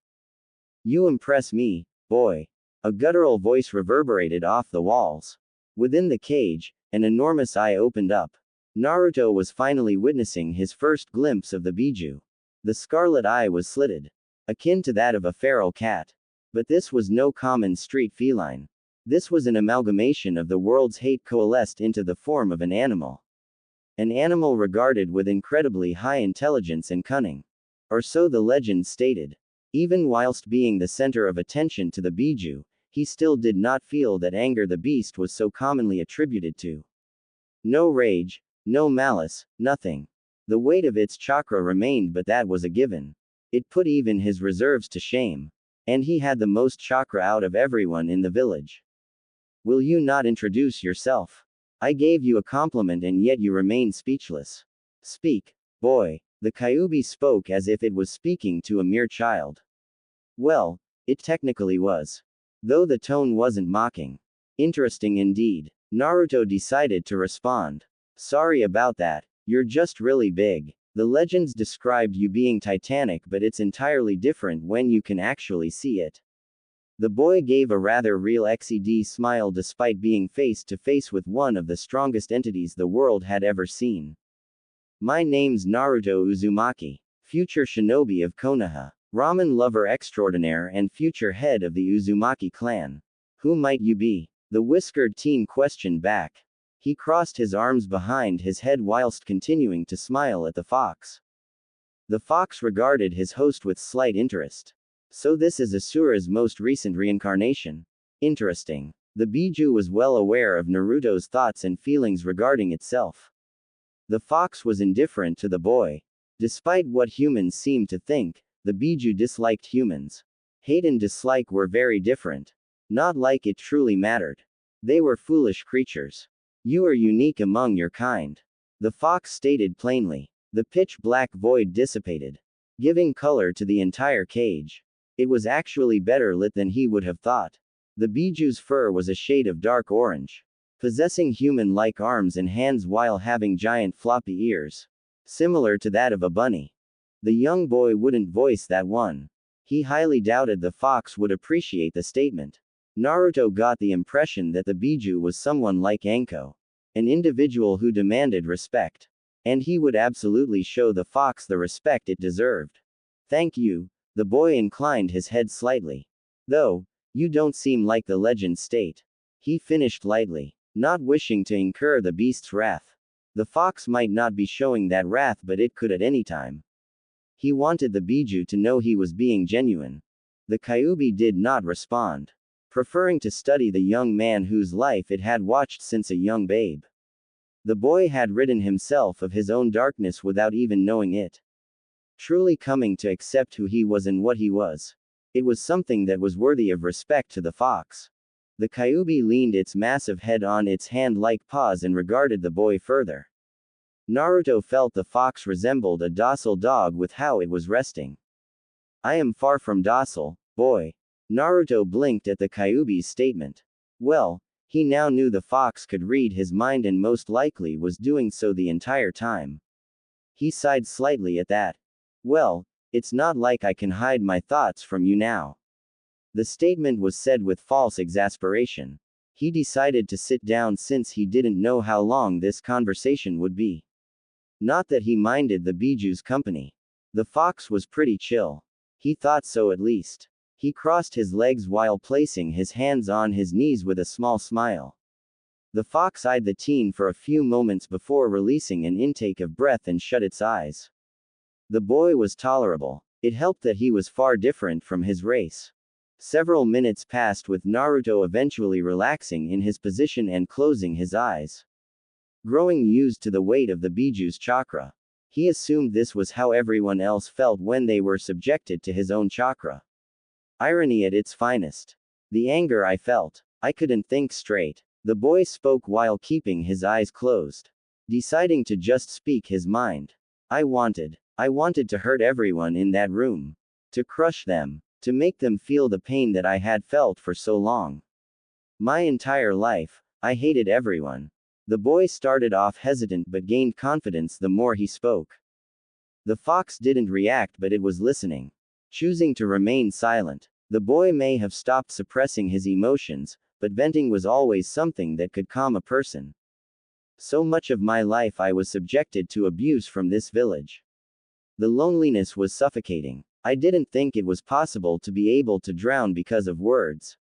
You impress me, boy. A guttural voice reverberated off the walls. Within the cage, an enormous eye opened up. Naruto was finally witnessing his first glimpse of the Biju. The scarlet eye was slitted, akin to that of a feral cat. But this was no common street feline. This was an amalgamation of the world's hate coalesced into the form of an animal. An animal regarded with incredibly high intelligence and cunning. Or so the legend stated. Even whilst being the center of attention to the Biju, he still did not feel that anger the beast was so commonly attributed to. No rage, no malice, nothing. The weight of its chakra remained, but that was a given. It put even his reserves to shame. And he had the most chakra out of everyone in the village. Will you not introduce yourself? I gave you a compliment and yet you remain speechless. Speak, boy. The Kyuubi spoke as if it was speaking to a mere child. Well, it technically was. Though the tone wasn't mocking. Interesting indeed. Naruto decided to respond. Sorry about that. You're just really big. The legends described you being titanic, but it's entirely different when you can actually see it. The boy gave a rather real XED smile despite being face to face with one of the strongest entities the world had ever seen. My name's Naruto Uzumaki, future shinobi of Konoha, ramen lover extraordinaire and future head of the Uzumaki clan. Who might you be? The whiskered teen questioned back. He crossed his arms behind his head whilst continuing to smile at the fox. The fox regarded his host with slight interest. So this is Asura's most recent reincarnation. Interesting. The Biju was well aware of Naruto's thoughts and feelings regarding itself. The fox was indifferent to the boy. Despite what humans seemed to think, the Biju disliked humans. Hate and dislike were very different. Not like it truly mattered. They were foolish creatures. You are unique among your kind. The fox stated plainly. The pitch-black void dissipated, giving color to the entire cage. It was actually better lit than he would have thought. The Biju's fur was a shade of dark orange, possessing human-like arms and hands while having giant floppy ears, similar to that of a bunny. The young boy wouldn't voice that one. He highly doubted the fox would appreciate the statement. Naruto got the impression that the Biju was someone like Anko, an individual who demanded respect. And he would absolutely show the fox the respect it deserved. Thank you. The boy inclined his head slightly. Though, you don't seem like the legends state. He finished lightly, not wishing to incur the beast's wrath. The fox might not be showing that wrath, but it could at any time. He wanted the Biju to know he was being genuine. The Kyuubi did not respond, preferring to study the young man whose life it had watched since a young babe. The boy had ridden himself of his own darkness without even knowing it. Truly coming to accept who he was and what he was. It was something that was worthy of respect to the fox. The Kyuubi leaned its massive head on its hand-like paws and regarded the boy further. Naruto felt the fox resembled a docile dog with how it was resting. I am far from docile, boy. Naruto blinked at the Kyuubi's statement. Well, he now knew the fox could read his mind and most likely was doing so the entire time. He sighed slightly at that. Well, it's not like I can hide my thoughts from you now. The statement was said with false exasperation. He decided to sit down since he didn't know how long this conversation would be. Not that he minded the Biju's company. The fox was pretty chill. He thought so at least. He crossed his legs while placing his hands on his knees with a small smile. The fox eyed the teen for a few moments before releasing an intake of breath and shut its eyes. The boy was tolerable. It helped that he was far different from his race. Several minutes passed with Naruto eventually relaxing in his position and closing his eyes. Growing used to the weight of the Biju's chakra. He assumed this was how everyone else felt when they were subjected to his own chakra. Irony at its finest. The anger I felt. I couldn't think straight. The boy spoke while keeping his eyes closed. Deciding to just speak his mind. I wanted to hurt everyone in that room. To crush them. To make them feel the pain that I had felt for so long. My entire life, I hated everyone. The boy started off hesitant but gained confidence the more he spoke. The fox didn't react, but it was listening. Choosing to remain silent. The boy may have stopped suppressing his emotions, but venting was always something that could calm a person. So much of my life I was subjected to abuse from this village. The loneliness was suffocating. I didn't think it was possible to be able to drown because of words.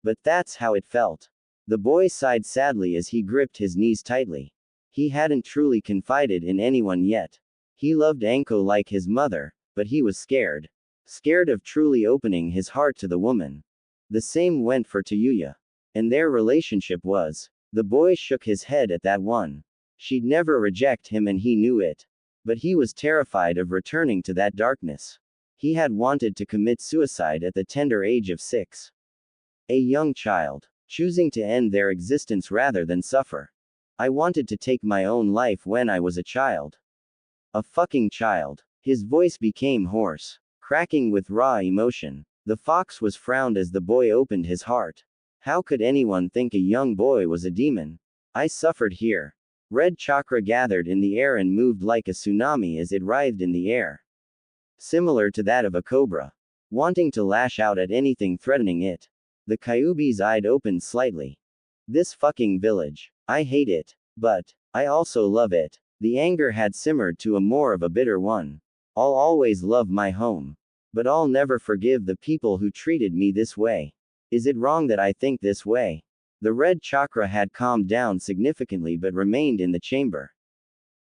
But that's how it felt. The boy sighed sadly as he gripped his knees tightly. He hadn't truly confided in anyone yet. He loved Anko like his mother, but he was scared. Scared of truly opening his heart to the woman. The same went for Tayuya. And their relationship was. The boy shook his head at that one. She'd never reject him and he knew it. But he was terrified of returning to that darkness. He had wanted to commit suicide at the tender age of 6. A young child. Choosing to end their existence rather than suffer. I wanted to take my own life when I was a child. A fucking child. His voice became hoarse. Cracking with raw emotion. The fox was frowned as the boy opened his heart. How could anyone think a young boy was a demon? I suffered here. Red chakra gathered in the air and moved like a tsunami as it writhed in the air. Similar to that of a cobra. Wanting to lash out at anything threatening it. The Kyuubi's eyes opened slightly. This fucking village. I hate it. But I also love it. The anger had simmered to a more of a bitter one. I'll always love my home. But I'll never forgive the people who treated me this way. Is it wrong that I think this way? The red chakra had calmed down significantly but remained in the chamber.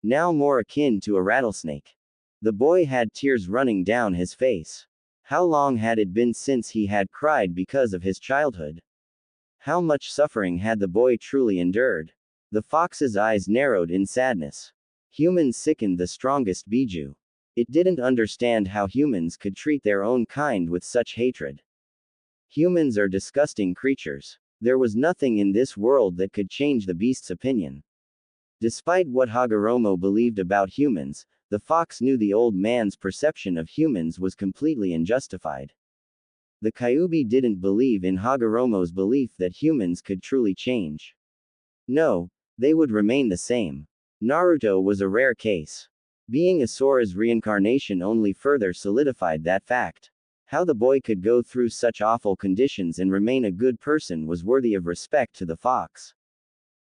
Now more akin to a rattlesnake. The boy had tears running down his face. How long had it been since he had cried because of his childhood? How much suffering had the boy truly endured? The fox's eyes narrowed in sadness. Humans sickened the strongest Biju. It didn't understand how humans could treat their own kind with such hatred. Humans are disgusting creatures. There was nothing in this world that could change the beast's opinion. Despite what Hagoromo believed about humans, the fox knew the old man's perception of humans was completely unjustified. The Kyuubi didn't believe in Hagoromo's belief that humans could truly change. No, they would remain the same. Naruto was a rare case. Being a Sora's reincarnation only further solidified that fact. How the boy could go through such awful conditions and remain a good person was worthy of respect to the fox.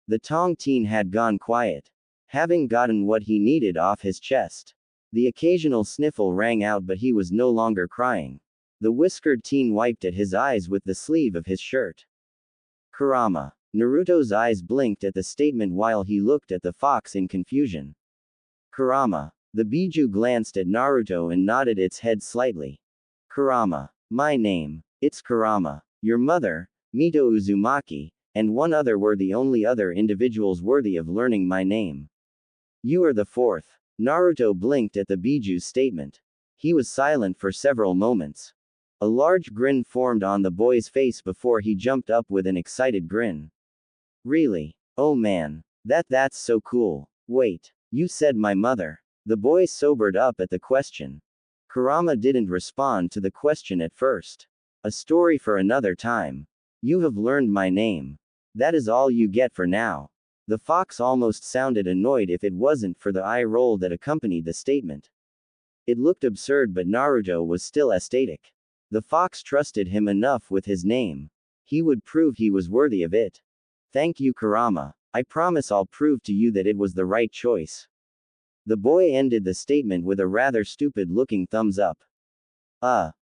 The Tong teen had gone quiet. Having gotten what he needed off his chest. The occasional sniffle rang out, but he was no longer crying. The whiskered teen wiped at his eyes with the sleeve of his shirt. Kurama. Naruto's eyes blinked at the statement while he looked at the fox in confusion. Kurama. The Biju glanced at Naruto and nodded its head slightly. Kurama. My name. It's Kurama. Your mother, Mito Uzumaki, and one other were the only other individuals worthy of learning my name. You are the fourth. Naruto blinked at the Biju's statement. He was silent for several moments. A large grin formed on the boy's face before he jumped up with an excited grin. Really? Oh man. That's so cool. Wait. You said my mother. The boy sobered up at the question. Kurama didn't respond to the question at first. A story for another time. You have learned my name. That is all you get for now. The fox almost sounded annoyed if it wasn't for the eye roll that accompanied the statement. It looked absurd, but Naruto was still ecstatic. The fox trusted him enough with his name. He would prove he was worthy of it. Thank you, Kurama. I promise I'll prove to you that it was the right choice. The boy ended the statement with a rather stupid-looking thumbs up.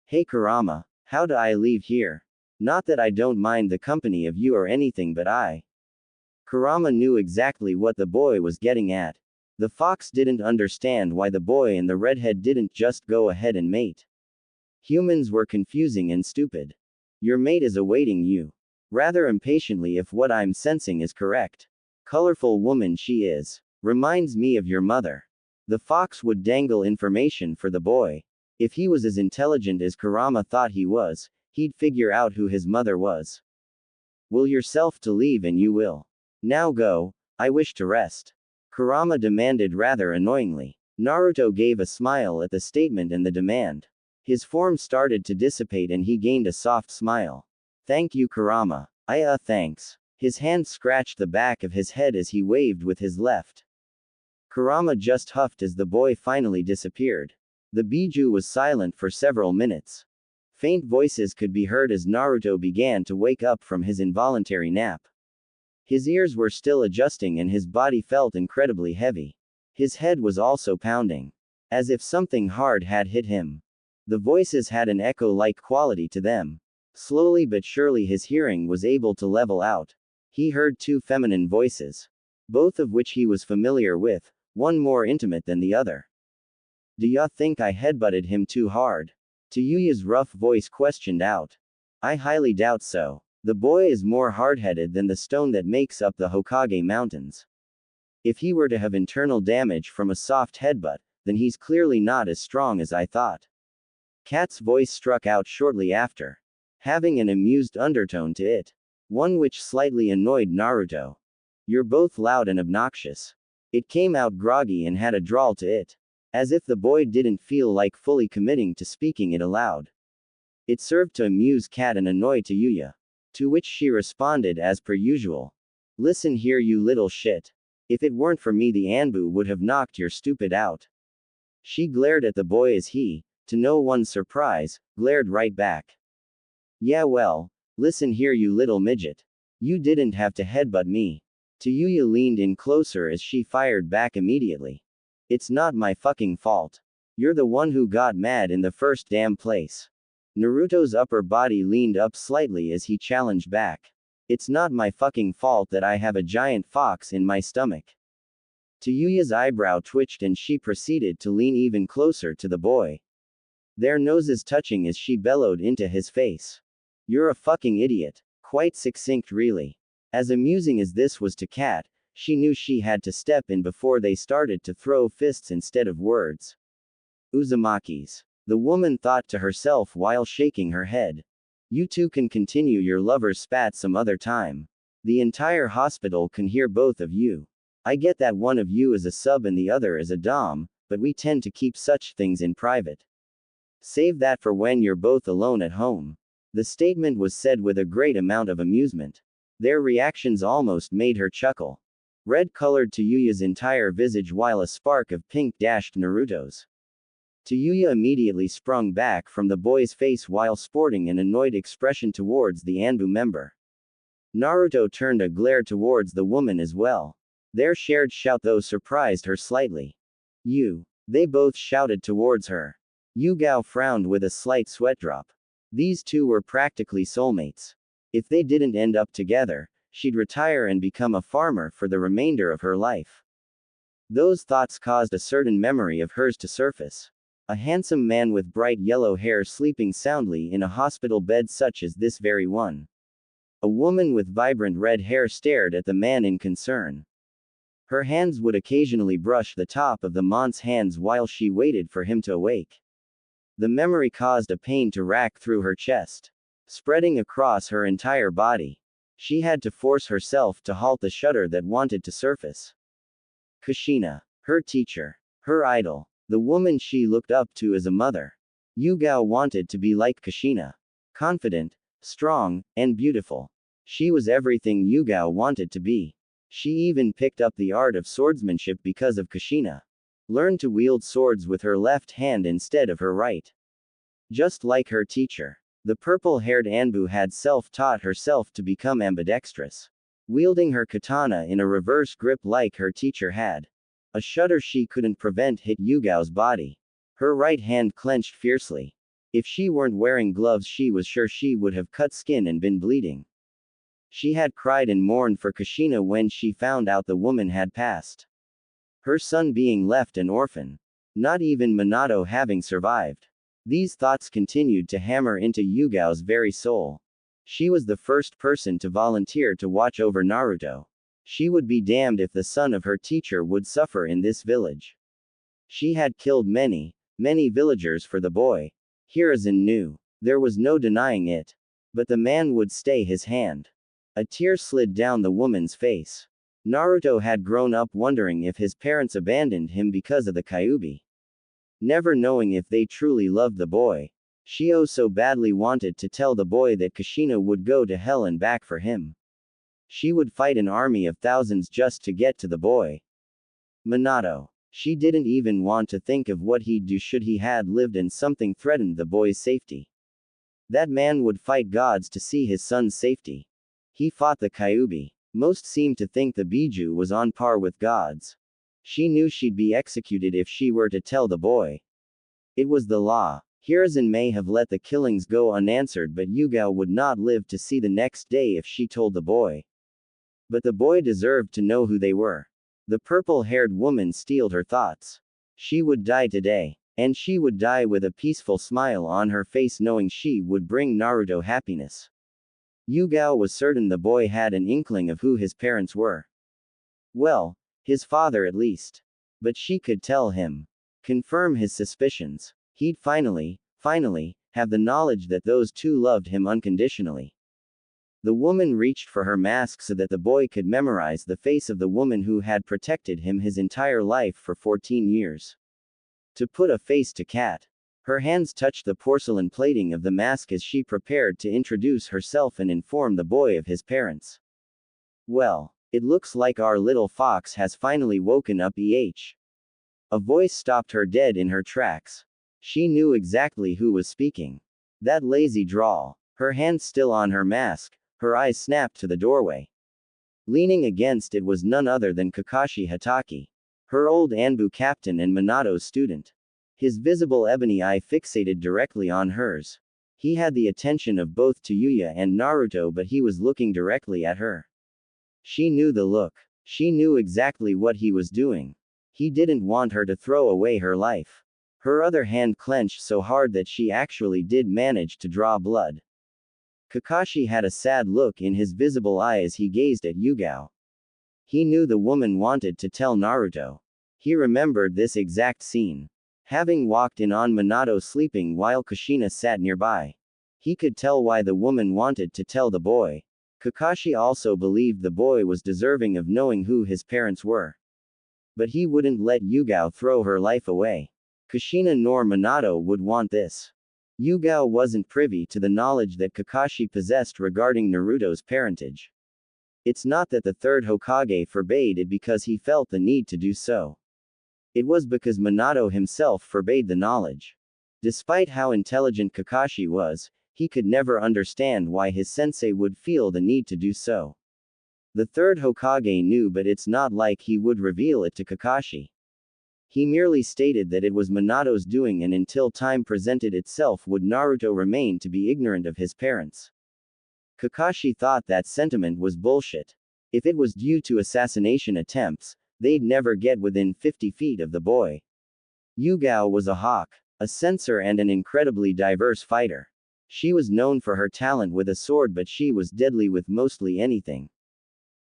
Hey Kurama, how do I leave here? Not that I don't mind the company of you or anything, but Kurama knew exactly what the boy was getting at. The fox didn't understand why the boy and the redhead didn't just go ahead and mate. Humans were confusing and stupid. Your mate is awaiting you. Rather impatiently, if what I'm sensing is correct. Colorful woman she is. Reminds me of your mother. The fox would dangle information for the boy. If he was as intelligent as Kurama thought he was, he'd figure out who his mother was. Will yourself to leave and you will. Now go, I wish to rest. Kurama demanded rather annoyingly. Naruto gave a smile at the statement and the demand. His form started to dissipate and he gained a soft smile. Thank you, Kurama. Thanks. His hand scratched the back of his head as he waved with his left. Kurama just huffed as the boy finally disappeared. The Biju was silent for several minutes. Faint voices could be heard as Naruto began to wake up from his involuntary nap. His ears were still adjusting and his body felt incredibly heavy. His head was also pounding. As if something hard had hit him. The voices had an echo-like quality to them. Slowly but surely his hearing was able to level out. He heard two feminine voices. Both of which he was familiar with, one more intimate than the other. Do ya think I headbutted him too hard? Tayuya's rough voice questioned out. I highly doubt so. The boy is more hard-headed than the stone that makes up the Hokage Mountains. If he were to have internal damage from a soft headbutt, then he's clearly not as strong as I thought. Kat's voice struck out shortly after, having an amused undertone to it. One which slightly annoyed Naruto. You're both loud and obnoxious. It came out groggy and had a drawl to it. As if the boy didn't feel like fully committing to speaking it aloud. It served to amuse Kat and annoy Tayuya. To which she responded as per usual. Listen here, you little shit. If it weren't for me, the Anbu would have knocked your stupid out. She glared at the boy as he, to no one's surprise, glared right back. Yeah, well, listen here, you little midget. You didn't have to headbutt me. Tayuya leaned in closer as she fired back immediately. It's not my fucking fault. You're the one who got mad in the first damn place. Naruto's upper body leaned up slightly as he challenged back. It's not my fucking fault that I have a giant fox in my stomach. Tayuya's eyebrow twitched and she proceeded to lean even closer to the boy. Their noses touching as she bellowed into his face. You're a fucking idiot. Quite succinct, really. As amusing as this was to Kat, she knew she had to step in before they started to throw fists instead of words. Uzumaki's. The woman thought to herself while shaking her head. You two can continue your lover's spat some other time. The entire hospital can hear both of you. I get that one of you is a sub and the other is a dom, but we tend to keep such things in private. Save that for when you're both alone at home. The statement was said with a great amount of amusement. Their reactions almost made her chuckle. Red colored Tayuya's entire visage while a spark of pink dashed Naruto's. Tayuya immediately sprung back from the boy's face while sporting an annoyed expression towards the Anbu member. Naruto turned a glare towards the woman as well. Their shared shout though surprised her slightly. You. They both shouted towards her. Yugao frowned with a slight sweat drop. These two were practically soulmates. If they didn't end up together, she'd retire and become a farmer for the remainder of her life. Those thoughts caused a certain memory of hers to surface. A handsome man with bright yellow hair sleeping soundly in a hospital bed such as this very one. A woman with vibrant red hair stared at the man in concern. Her hands would occasionally brush the top of the man's hands while she waited for him to awake. The memory caused a pain to rack through her chest, spreading across her entire body. She had to force herself to halt the shudder that wanted to surface. Kushina. Her teacher. Her idol. The woman she looked up to as a mother. Yugao wanted to be like Kushina. Confident, strong, and beautiful. She was everything Yugao wanted to be. She even picked up the art of swordsmanship because of Kushina. Learned to wield swords with her left hand instead of her right. Just like her teacher. The purple-haired Anbu had self-taught herself to become ambidextrous, wielding her katana in a reverse grip like her teacher had. A shudder she couldn't prevent hit Yugao's body. Her right hand clenched fiercely. If she weren't wearing gloves, she was sure she would have cut skin and been bleeding. She had cried and mourned for Kushina when she found out the woman had passed. Her son being left an orphan. Not even Minato having survived. These thoughts continued to hammer into Yugao's very soul. She was the first person to volunteer to watch over Naruto. She would be damned if the son of her teacher would suffer in this village. She had killed many villagers for the boy. Hiruzen knew. There was no denying it. But the man would stay his hand. A tear slid down the woman's face. Naruto had grown up wondering if his parents abandoned him because of the Kyuubi. Never knowing if they truly loved the boy. Shio so badly wanted to tell the boy that Kushina would go to hell and back for him. She would fight an army of thousands just to get to the boy. Minato. She didn't even want to think of what he'd do should he had lived and something threatened the boy's safety. That man would fight gods to see his son's safety. He fought the Kyuubi. Most seemed to think the Biju was on par with gods. She knew she'd be executed if she were to tell the boy. It was the law. Hiruzen may have let the killings go unanswered, but Yugao would not live to see the next day if she told the boy. But the boy deserved to know who they were. The purple-haired woman steeled her thoughts. She would die today. And she would die with a peaceful smile on her face, knowing she would bring Naruto happiness. Yugao was certain the boy had an inkling of who his parents were. Well, his father at least. But she could tell him. Confirm his suspicions. He'd finally, have the knowledge that those two loved him unconditionally. The woman reached for her mask so that the boy could memorize the face of the woman who had protected him his entire life for 14 years. To put a face to Cat. Her hands touched the porcelain plating of the mask as she prepared to introduce herself and inform the boy of his parents. Well, it looks like our little fox has finally woken up. A voice stopped her dead in her tracks. She knew exactly who was speaking. That lazy drawl. Her hand still on her mask, her eyes snapped to the doorway. Leaning against it was none other than Kakashi Hatake. Her old Anbu captain and Minato's student. His visible ebony eye fixated directly on hers. He had the attention of both Tayuya and Naruto, but he was looking directly at her. She knew the look. She knew exactly what he was doing. He didn't want her to throw away her life. Her other hand clenched so hard that she actually did manage to draw blood. Kakashi had a sad look in his visible eye as he gazed at Yugao. He knew the woman wanted to tell Naruto. He remembered this exact scene. Having walked in on Minato sleeping while Kushina sat nearby. He could tell why the woman wanted to tell the boy. Kakashi also believed the boy was deserving of knowing who his parents were. But he wouldn't let Yugao throw her life away. Kushina nor Minato would want this. Yugao wasn't privy to the knowledge that Kakashi possessed regarding Naruto's parentage. It's not that the third Hokage forbade it because he felt the need to do so. It was because Minato himself forbade the knowledge. Despite how intelligent Kakashi was, he could never understand why his sensei would feel the need to do so. The third Hokage knew, but it's not like he would reveal it to Kakashi. He merely stated that it was Minato's doing, and until time presented itself would Naruto remain to be ignorant of his parents. Kakashi thought that sentiment was bullshit. If it was due to assassination attempts, they'd never get within 50 feet of the boy. Yugao was a hawk, a censor, and an incredibly diverse fighter. She was known for her talent with a sword, but she was deadly with mostly anything.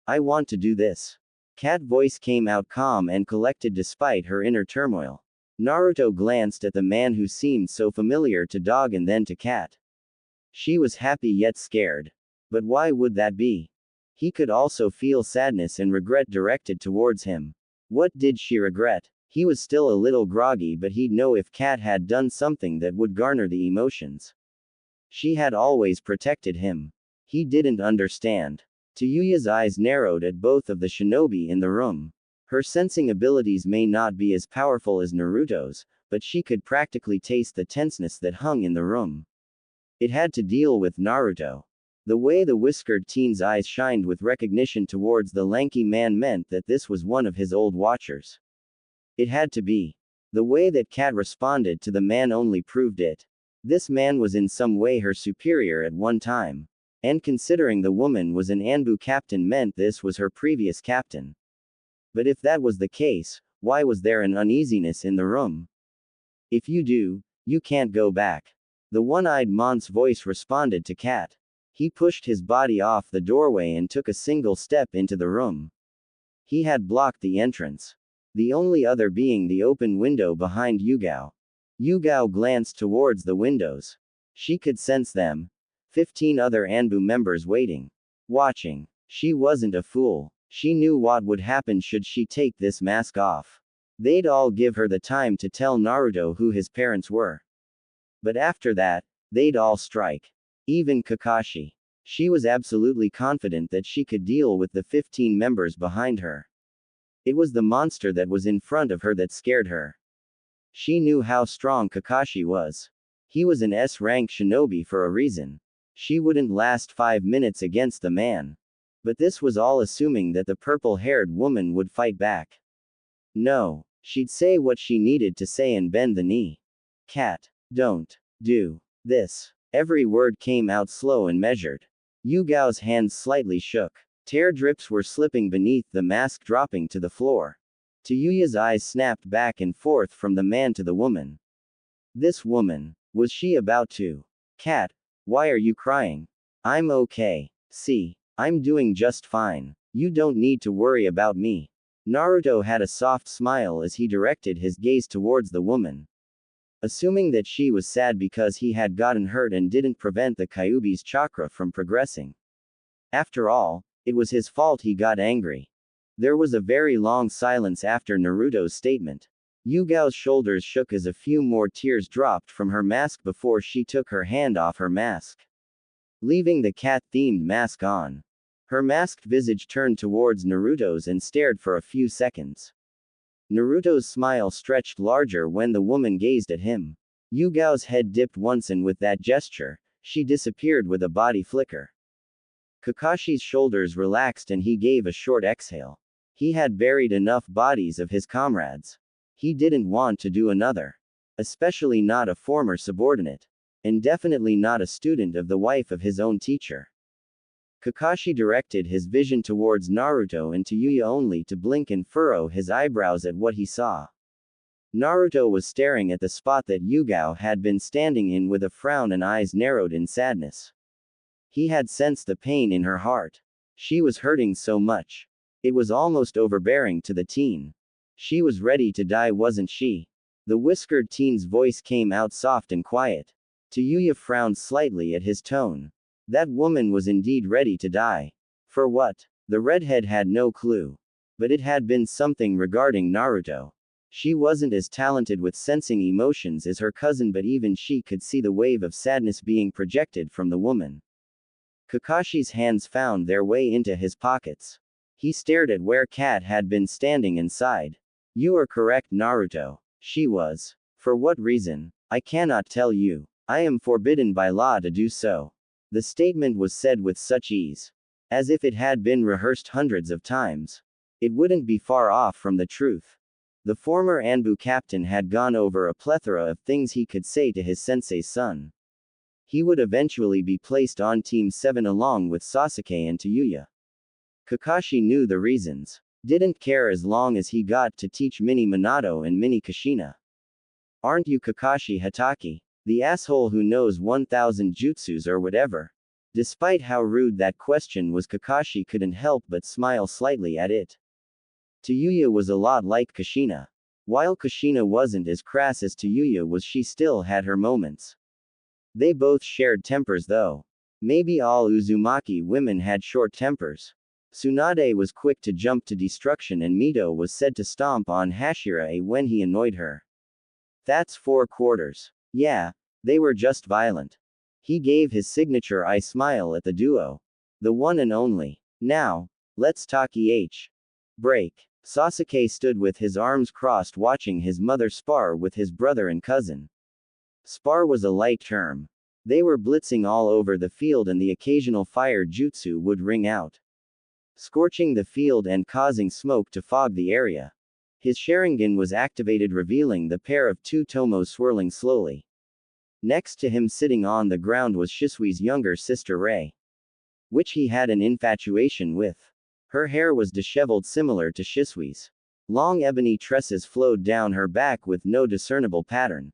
I want to do this. Cat voice came out calm and collected despite her inner turmoil. Naruto glanced at the man who seemed so familiar to Dog and then to Cat. She was happy yet scared. But why would that be? He could also feel sadness and regret directed towards him. What did she regret? He was still a little groggy, but he'd know if Cat had done something that would garner the emotions. She had always protected him. He didn't understand. Tayuya's eyes narrowed at both of the shinobi in the room. Her sensing abilities may not be as powerful as Naruto's, but she could practically taste the tenseness that hung in the room. It had to deal with Naruto. The way the whiskered teen's eyes shined with recognition towards the lanky man meant that this was one of his old watchers. It had to be. The way that Kat responded to the man only proved it. This man was in some way her superior at one time. And considering the woman was an Anbu captain meant this was her previous captain. But if that was the case, why was there an uneasiness in the room? If you do, you can't go back. The one-eyed Mont's voice responded to Kat. He pushed his body off the doorway and took a single step into the room. He had blocked the entrance. The only other being the open window behind Yugao. Yugao glanced towards the windows. She could sense them. 15 other Anbu members waiting. Watching. She wasn't a fool. She knew what would happen should she take this mask off. They'd all give her the time to tell Naruto who his parents were. But after that, they'd all strike. Even Kakashi. She was absolutely confident that she could deal with the 15 members behind her. It was the monster that was in front of her that scared her. She knew how strong Kakashi was. He was an S-rank shinobi for a reason. She wouldn't last 5 minutes against the man. But this was all assuming that the purple-haired woman would fight back. No, she'd say what she needed to say and bend the knee. Cat, don't do this. Every word came out slow and measured. Yugao's hands slightly shook. Tear drips were slipping beneath the mask, dropping to the floor. Tayuya's eyes snapped back and forth from the man to the woman. This woman, was she about to? Cat, why are you crying? I'm okay. See, I'm doing just fine. You don't need to worry about me. Naruto had a soft smile as he directed his gaze towards the woman. Assuming that she was sad because he had gotten hurt and didn't prevent the Kyuubi's chakra from progressing. After all, it was his fault he got angry. There was a very long silence after Naruto's statement. Yugao's shoulders shook as a few more tears dropped from her mask before she took her hand off her mask, leaving the cat-themed mask on. Her masked visage turned towards Naruto's and stared for a few seconds. Naruto's smile stretched larger when the woman gazed at him. Yugao's head dipped once and with that gesture, she disappeared with a body flicker. Kakashi's shoulders relaxed and he gave a short exhale. He had buried enough bodies of his comrades. He didn't want to do another. Especially not a former subordinate. And definitely not a student of the wife of his own teacher. Kakashi directed his vision towards Naruto and Tayuya only to blink and furrow his eyebrows at what he saw. Naruto was staring at the spot that Yugao had been standing in with a frown and eyes narrowed in sadness. He had sensed the pain in her heart. She was hurting so much. It was almost overbearing to the teen. She was ready to die, wasn't she? The whiskered teen's voice came out soft and quiet. Tayuya frowned slightly at his tone. That woman was indeed ready to die. For what? The redhead had no clue. But it had been something regarding Naruto. She wasn't as talented with sensing emotions as her cousin, but even she could see the wave of sadness being projected from the woman. Kakashi's hands found their way into his pockets. He stared at where Kat had been standing and sighed. You are correct, Naruto. She was. For what reason? I cannot tell you. I am forbidden by law to do so. The statement was said with such ease. As if it had been rehearsed hundreds of times. It wouldn't be far off from the truth. The former Anbu captain had gone over a plethora of things he could say to his sensei's son. He would eventually be placed on Team 7 along with Sasuke and Tayuya. Kakashi knew the reasons. Didn't care as long as he got to teach Mini Minato and Mini Kushina. Aren't you Kakashi Hatake? The asshole who knows 1000 jutsus or whatever? Despite how rude that question was, Kakashi couldn't help but smile slightly at it. Tayuya was a lot like Kushina. While Kushina wasn't as crass as Tayuya was, she still had her moments. They both shared tempers though. Maybe all Uzumaki women had short tempers. Tsunade was quick to jump to destruction and Mito was said to stomp on Hashira when he annoyed her. That's 4 quarters. Yeah, they were just violent. He gave his signature eye smile at the duo. The one and only. Now, let's talk break. Sasuke stood with his arms crossed watching his mother spar with his brother and cousin. Spar was a light term. They were blitzing all over the field and the occasional fire jutsu would ring out, scorching the field and causing smoke to fog the area. His Sharingan was activated, revealing the pair of two tomos swirling slowly. Next to him sitting on the ground was Shisui's younger sister Rei, which he had an infatuation with. Her hair was disheveled similar to Shisui's. Long ebony tresses flowed down her back with no discernible pattern.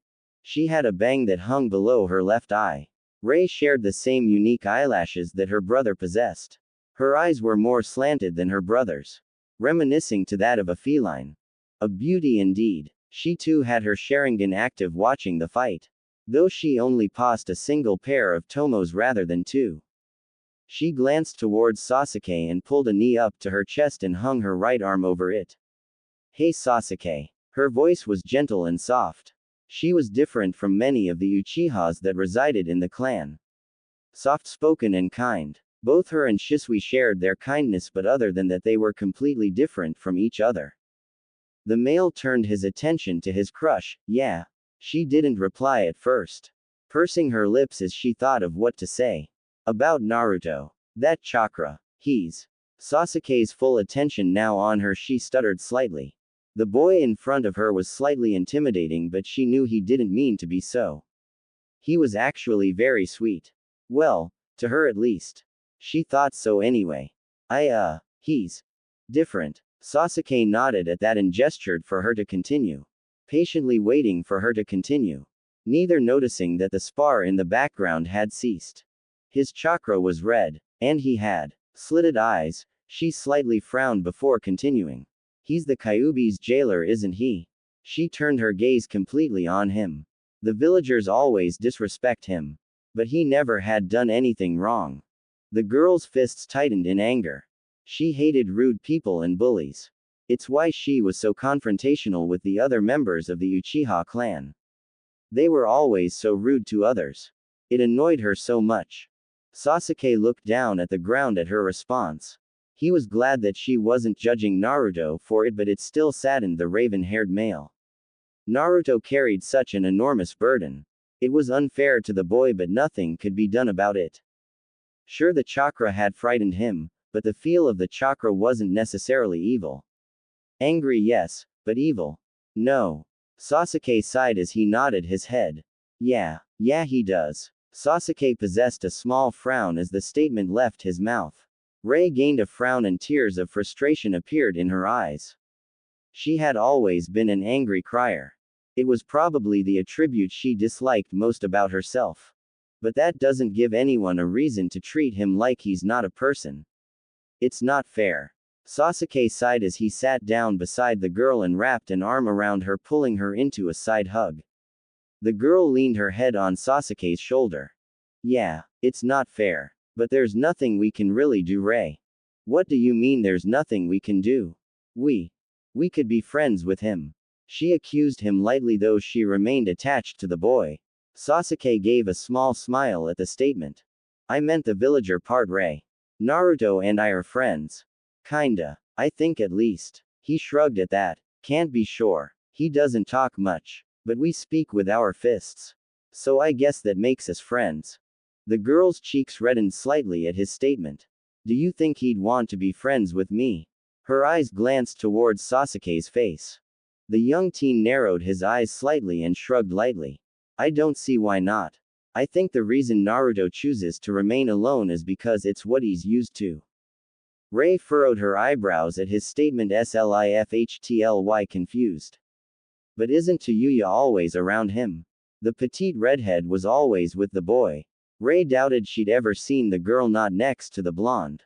She had a bang that hung below her left eye. Rei shared the same unique eyelashes that her brother possessed. Her eyes were more slanted than her brother's, reminiscing to that of a feline. A beauty indeed. She too had her Sharingan active, watching the fight, though she only passed a single pair of tomos rather than two. She glanced towards Sasuke and pulled a knee up to her chest and hung her right arm over it. "Hey Sasuke." Her voice was gentle and soft. She was different from many of the Uchihas that resided in the clan. Soft-spoken and kind. Both her and Shisui shared their kindness, but other than that they were completely different from each other. The male turned his attention to his crush. "Yeah." She didn't reply at first, pursing her lips as she thought of what to say. "About Naruto. That chakra. He's." Sasuke's full attention now on her, she stuttered slightly. The boy in front of her was slightly intimidating, but she knew he didn't mean to be so. He was actually very sweet. Well, to her at least. She thought so anyway. He's different." Sasuke nodded at that and gestured for her to continue, patiently waiting for her to continue, neither noticing that the spar in the background had ceased. His chakra was red, and he had slitted eyes. She slightly frowned before continuing. "He's the Kyuubi's jailer, isn't he?" She turned her gaze completely on him. The villagers always disrespect him, but he never had done anything wrong. The girl's fists tightened in anger. She hated rude people and bullies. It's why she was so confrontational with the other members of the Uchiha clan. They were always so rude to others. It annoyed her so much. Sasuke looked down at the ground at her response. He was glad that she wasn't judging Naruto for it, but it still saddened the raven-haired male. Naruto carried such an enormous burden. It was unfair to the boy, but nothing could be done about it. Sure, the chakra had frightened him, but the feel of the chakra wasn't necessarily evil. Angry, yes, but evil? No. Sasuke sighed as he nodded his head. Yeah he does. Sasuke possessed a small frown as the statement left his mouth. Rei gained a frown and tears of frustration appeared in her eyes. She had always been an angry crier. It was probably the attribute she disliked most about herself. But that doesn't give anyone a reason to treat him like he's not a person. It's not fair. Sasuke sighed as he sat down beside the girl and wrapped an arm around her, pulling her into a side hug. The girl leaned her head on Sasuke's shoulder. "Yeah, it's not fair. But there's nothing we can really do, Rei." "What do you mean there's nothing we can do?" We could be friends with him." She accused him lightly, though she remained attached to the boy. Sasuke gave a small smile at the statement. "I meant the villager part, Rei. Naruto and I are friends. Kinda. I think, at least." He shrugged at that. "Can't be sure. He doesn't talk much. But we speak with our fists. So I guess that makes us friends." The girl's cheeks reddened slightly at his statement. "Do you think he'd want to be friends with me?" Her eyes glanced towards Sasuke's face. The young teen narrowed his eyes slightly and shrugged lightly. "I don't see why not. I think the reason Naruto chooses to remain alone is because it's what he's used to." Rei furrowed her eyebrows at his statement, slifhtly confused. "But isn't Tayuya always around him? The petite redhead was always with the boy." Rei doubted she'd ever seen the girl not next to the blonde.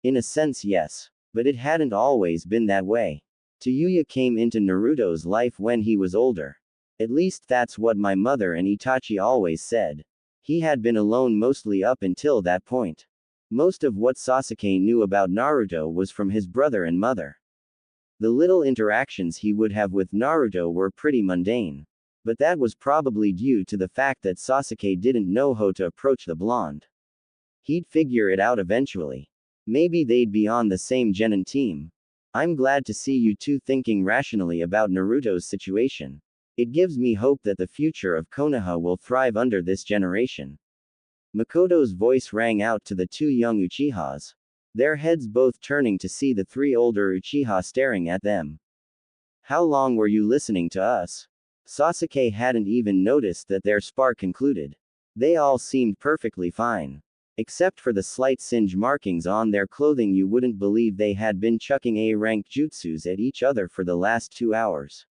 "In a sense, yes. But it hadn't always been that way. Tayuya came into Naruto's life when he was older. At least that's what my mother and Itachi always said. He had been alone mostly up until that point. Most of what Sasuke knew about Naruto was from his brother and mother. The little interactions he would have with Naruto were pretty mundane. But that was probably due to the fact that Sasuke didn't know how to approach the blonde. He'd figure it out eventually. Maybe they'd be on the same genin team. I'm glad to see you two thinking rationally about Naruto's situation. It gives me hope that the future of Konoha will thrive under this generation. Makoto's voice rang out to the two young Uchihas, their heads both turning to see the three older Uchiha staring at them. How long were you listening to us? Sasuke hadn't even noticed that their spar concluded. They all seemed perfectly fine. Except for the slight singe markings on their clothing, you wouldn't believe they had been chucking A-rank jutsus at each other for the last 2 hours.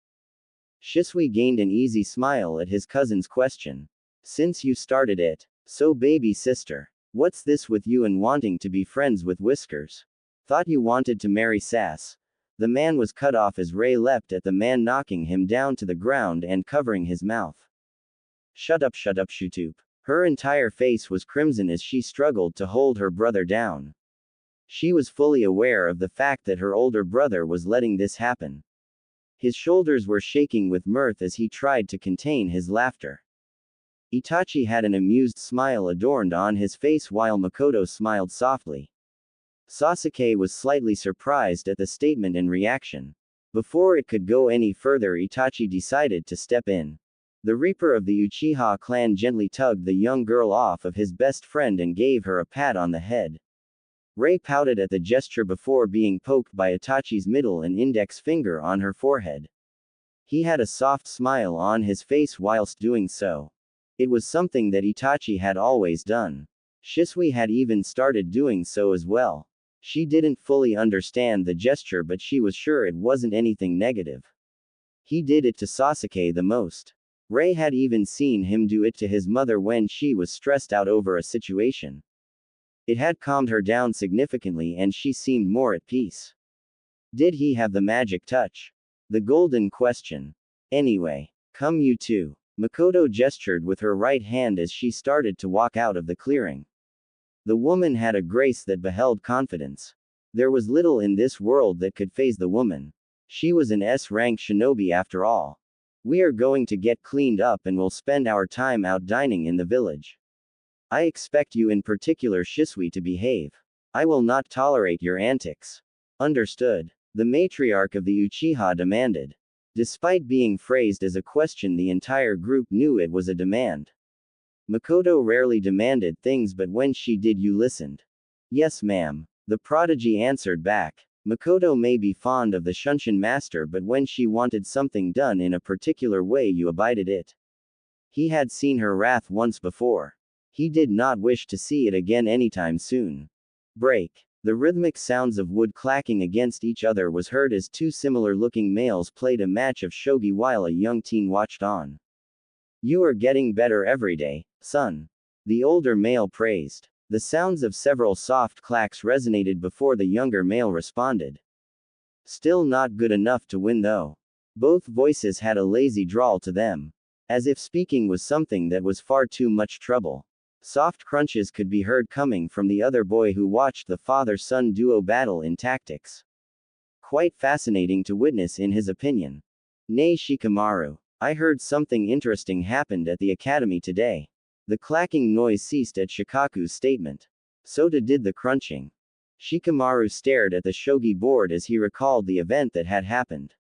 Shisui gained an easy smile at his cousin's question. Since you started it. So baby sister. What's this with you and wanting to be friends with Whiskers? Thought you wanted to marry Sass. The man was cut off as Ray leapt at the man, knocking him down to the ground and covering his mouth. Shut up, Shutup. Her entire face was crimson as she struggled to hold her brother down. She was fully aware of the fact that her older brother was letting this happen. His shoulders were shaking with mirth as he tried to contain his laughter. Itachi had an amused smile adorned on his face while Makoto smiled softly. Sasuke was slightly surprised at the statement and reaction. Before it could go any further, Itachi decided to step in. The Reaper of the Uchiha clan gently tugged the young girl off of his best friend and gave her a pat on the head. Ray pouted at the gesture before being poked by Itachi's middle and index finger on her forehead. He had a soft smile on his face whilst doing so. It was something that Itachi had always done. Shisui had even started doing so as well. She didn't fully understand the gesture, but she was sure it wasn't anything negative. He did it to Sasuke the most. Ray had even seen him do it to his mother when she was stressed out over a situation. It had calmed her down significantly and she seemed more at peace. Did he have the magic touch? The golden question. Anyway, come you two. Makoto gestured with her right hand as she started to walk out of the clearing. The woman had a grace that beheld confidence. There was little in this world that could faze the woman. She was an S-rank shinobi after all. We are going to get cleaned up and will spend our time out dining in the village. I expect you in particular, Shisui, to behave. I will not tolerate your antics. Understood. The matriarch of the Uchiha demanded. Despite being phrased as a question, the entire group knew it was a demand. Makoto rarely demanded things, but when she did, you listened. Yes, ma'am. The prodigy answered back. Makoto may be fond of the Shunshin master, but when she wanted something done in a particular way, you abided it. He had seen her wrath once before. He did not wish to see it again anytime soon. Break. The rhythmic sounds of wood clacking against each other was heard as two similar-looking males played a match of shogi while a young teen watched on. You are getting better every day, son. The older male praised. The sounds of several soft clacks resonated before the younger male responded. Still not good enough to win though. Both voices had a lazy drawl to them. As if speaking was something that was far too much trouble. Soft crunches could be heard coming from the other boy who watched the father-son duo battle in tactics. Quite fascinating to witness in his opinion. Nay Shikamaru. I heard something interesting happened at the academy today. The clacking noise ceased at Shikaku's statement. So did the crunching. Shikamaru stared at the shogi board as he recalled the event that had happened.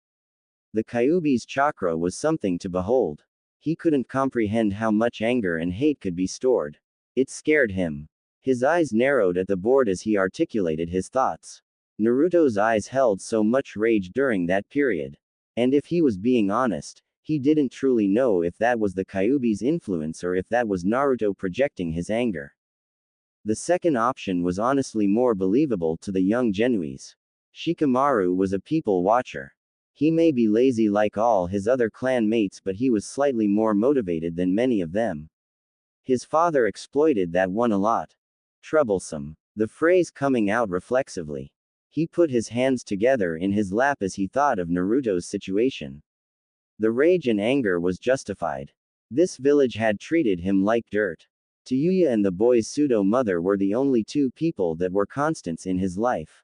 The Kyuubi's chakra was something to behold. He couldn't comprehend how much anger and hate could be stored. It scared him. His eyes narrowed at the board as he articulated his thoughts. Naruto's eyes held so much rage during that period. And if he was being honest, he didn't truly know if that was the Kyuubi's influence or if that was Naruto projecting his anger. The second option was honestly more believable to the young Genuese. Shikamaru was a people watcher. He may be lazy like all his other clan mates, but he was slightly more motivated than many of them. His father exploited that one a lot. Troublesome. The phrase coming out reflexively. He put his hands together in his lap as he thought of Naruto's situation. The rage and anger was justified. This village had treated him like dirt. Tayuya and the boy's pseudo-mother were the only two people that were constants in his life.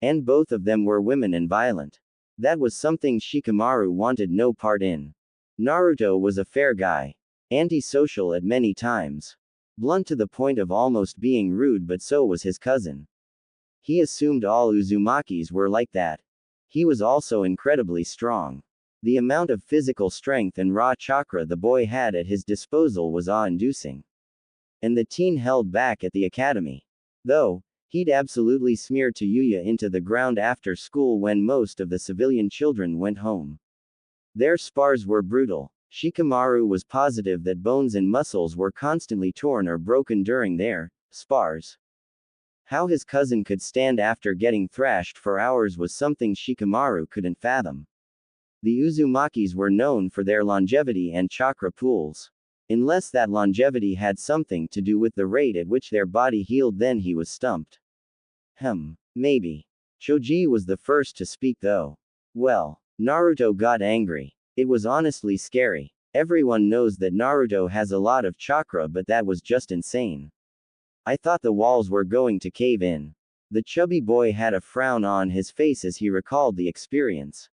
And both of them were women and violent. That was something Shikamaru wanted no part in. Naruto was a fair guy. Antisocial at many times. Blunt to the point of almost being rude, but so was his cousin. He assumed all Uzumakis were like that. He was also incredibly strong. The amount of physical strength and raw chakra the boy had at his disposal was awe-inducing. And the teen held back at the academy. Though, he'd absolutely smear Tayuya into the ground after school when most of the civilian children went home. Their spars were brutal. Shikamaru was positive that bones and muscles were constantly torn or broken during their spars. How his cousin could stand after getting thrashed for hours was something Shikamaru couldn't fathom. The Uzumakis were known for their longevity and chakra pools. Unless that longevity had something to do with the rate at which their body healed, then he was stumped. Maybe. Choji was the first to speak though. Well, Naruto got angry. It was honestly scary. Everyone knows that Naruto has a lot of chakra, but that was just insane. I thought the walls were going to cave in. The chubby boy had a frown on his face as he recalled the experience.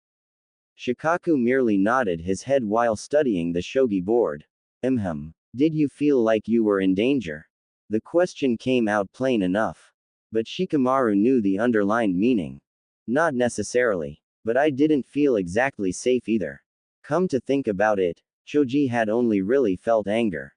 Shikaku merely nodded his head while studying the shogi board. Did you feel like you were in danger? The question came out plain enough. But Shikamaru knew the underlined meaning. Not necessarily. But I didn't feel exactly safe either. Come to think about it, Choji had only really felt anger.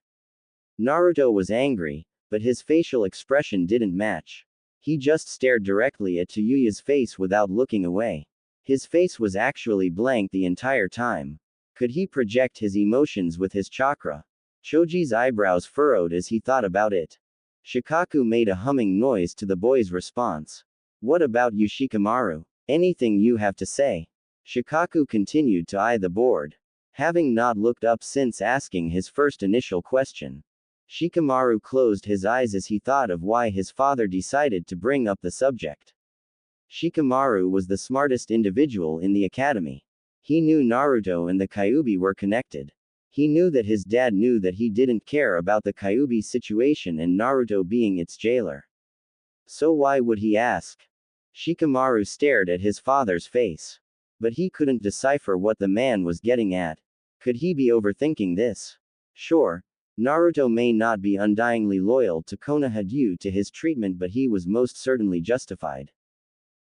Naruto was angry, but his facial expression didn't match. He just stared directly at Tayuya's face without looking away. His face was actually blank the entire time. Could he project his emotions with his chakra? Choji's eyebrows furrowed as he thought about it. Shikaku made a humming noise to the boy's response. What about you, Shikamaru? Anything you have to say? Shikaku continued to eye the board. Having not looked up since asking his first initial question. Shikamaru closed his eyes as he thought of why his father decided to bring up the subject. Shikamaru was the smartest individual in the academy. He knew Naruto and the Kyuubi were connected. He knew that his dad knew that he didn't care about the Kyuubi situation and Naruto being its jailer. So why would he ask? Shikamaru stared at his father's face. But he couldn't decipher what the man was getting at. Could he be overthinking this? Sure, Naruto may not be undyingly loyal to Konoha due to his treatment, but he was most certainly justified.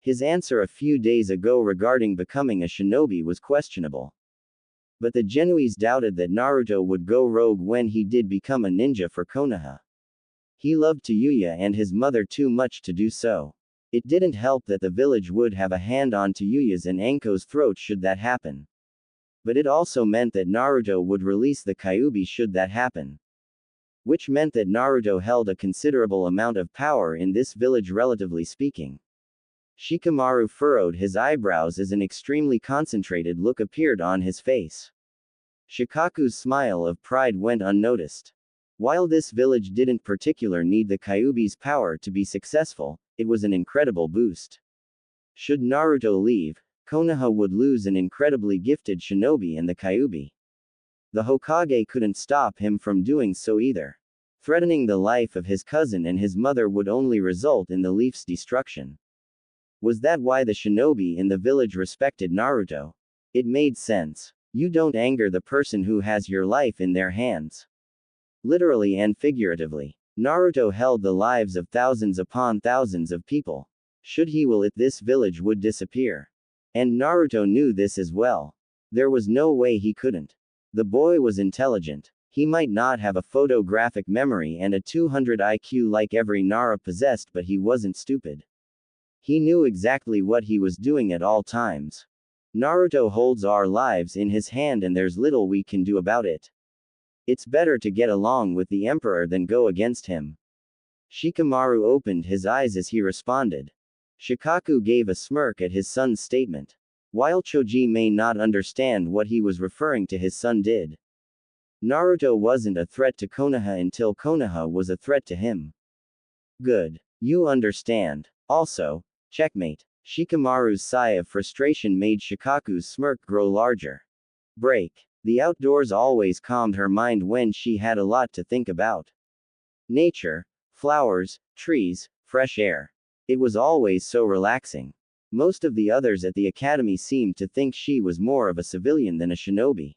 His answer a few days ago regarding becoming a shinobi was questionable. But the Genoese doubted that Naruto would go rogue when he did become a ninja for Konoha. He loved Tayuya and his mother too much to do so. It didn't help that the village would have a hand on Tayuya's and Anko's throat should that happen. But it also meant that Naruto would release the Kyuubi should that happen. Which meant that Naruto held a considerable amount of power in this village, relatively speaking. Shikamaru furrowed his eyebrows as an extremely concentrated look appeared on his face. Shikaku's smile of pride went unnoticed. While this village didn't particularly need the Kyuubi's power to be successful, it was an incredible boost. Should Naruto leave, Konoha would lose an incredibly gifted shinobi and the Kyuubi. The Hokage couldn't stop him from doing so either. Threatening the life of his cousin and his mother would only result in the Leaf's destruction. Was that why the shinobi in the village respected Naruto? It made sense. You don't anger the person who has your life in their hands. Literally and figuratively. Naruto held the lives of thousands upon thousands of people. Should he will it, this village would disappear. And Naruto knew this as well. There was no way he couldn't. The boy was intelligent. He might not have a photographic memory and a 200 IQ like every Nara possessed, but he wasn't stupid. He knew exactly what he was doing at all times. Naruto holds our lives in his hand and there's little we can do about it. It's better to get along with the emperor than go against him. Shikamaru opened his eyes as he responded. Shikaku gave a smirk at his son's statement. While Choji may not understand what he was referring to, his son did. Naruto wasn't a threat to Konoha until Konoha was a threat to him. Good. You understand. Also, checkmate. Shikamaru's sigh of frustration made Shikaku's smirk grow larger. Break. The outdoors always calmed her mind when she had a lot to think about. Nature, flowers, trees, fresh air. It was always so relaxing. Most of the others at the academy seemed to think she was more of a civilian than a shinobi.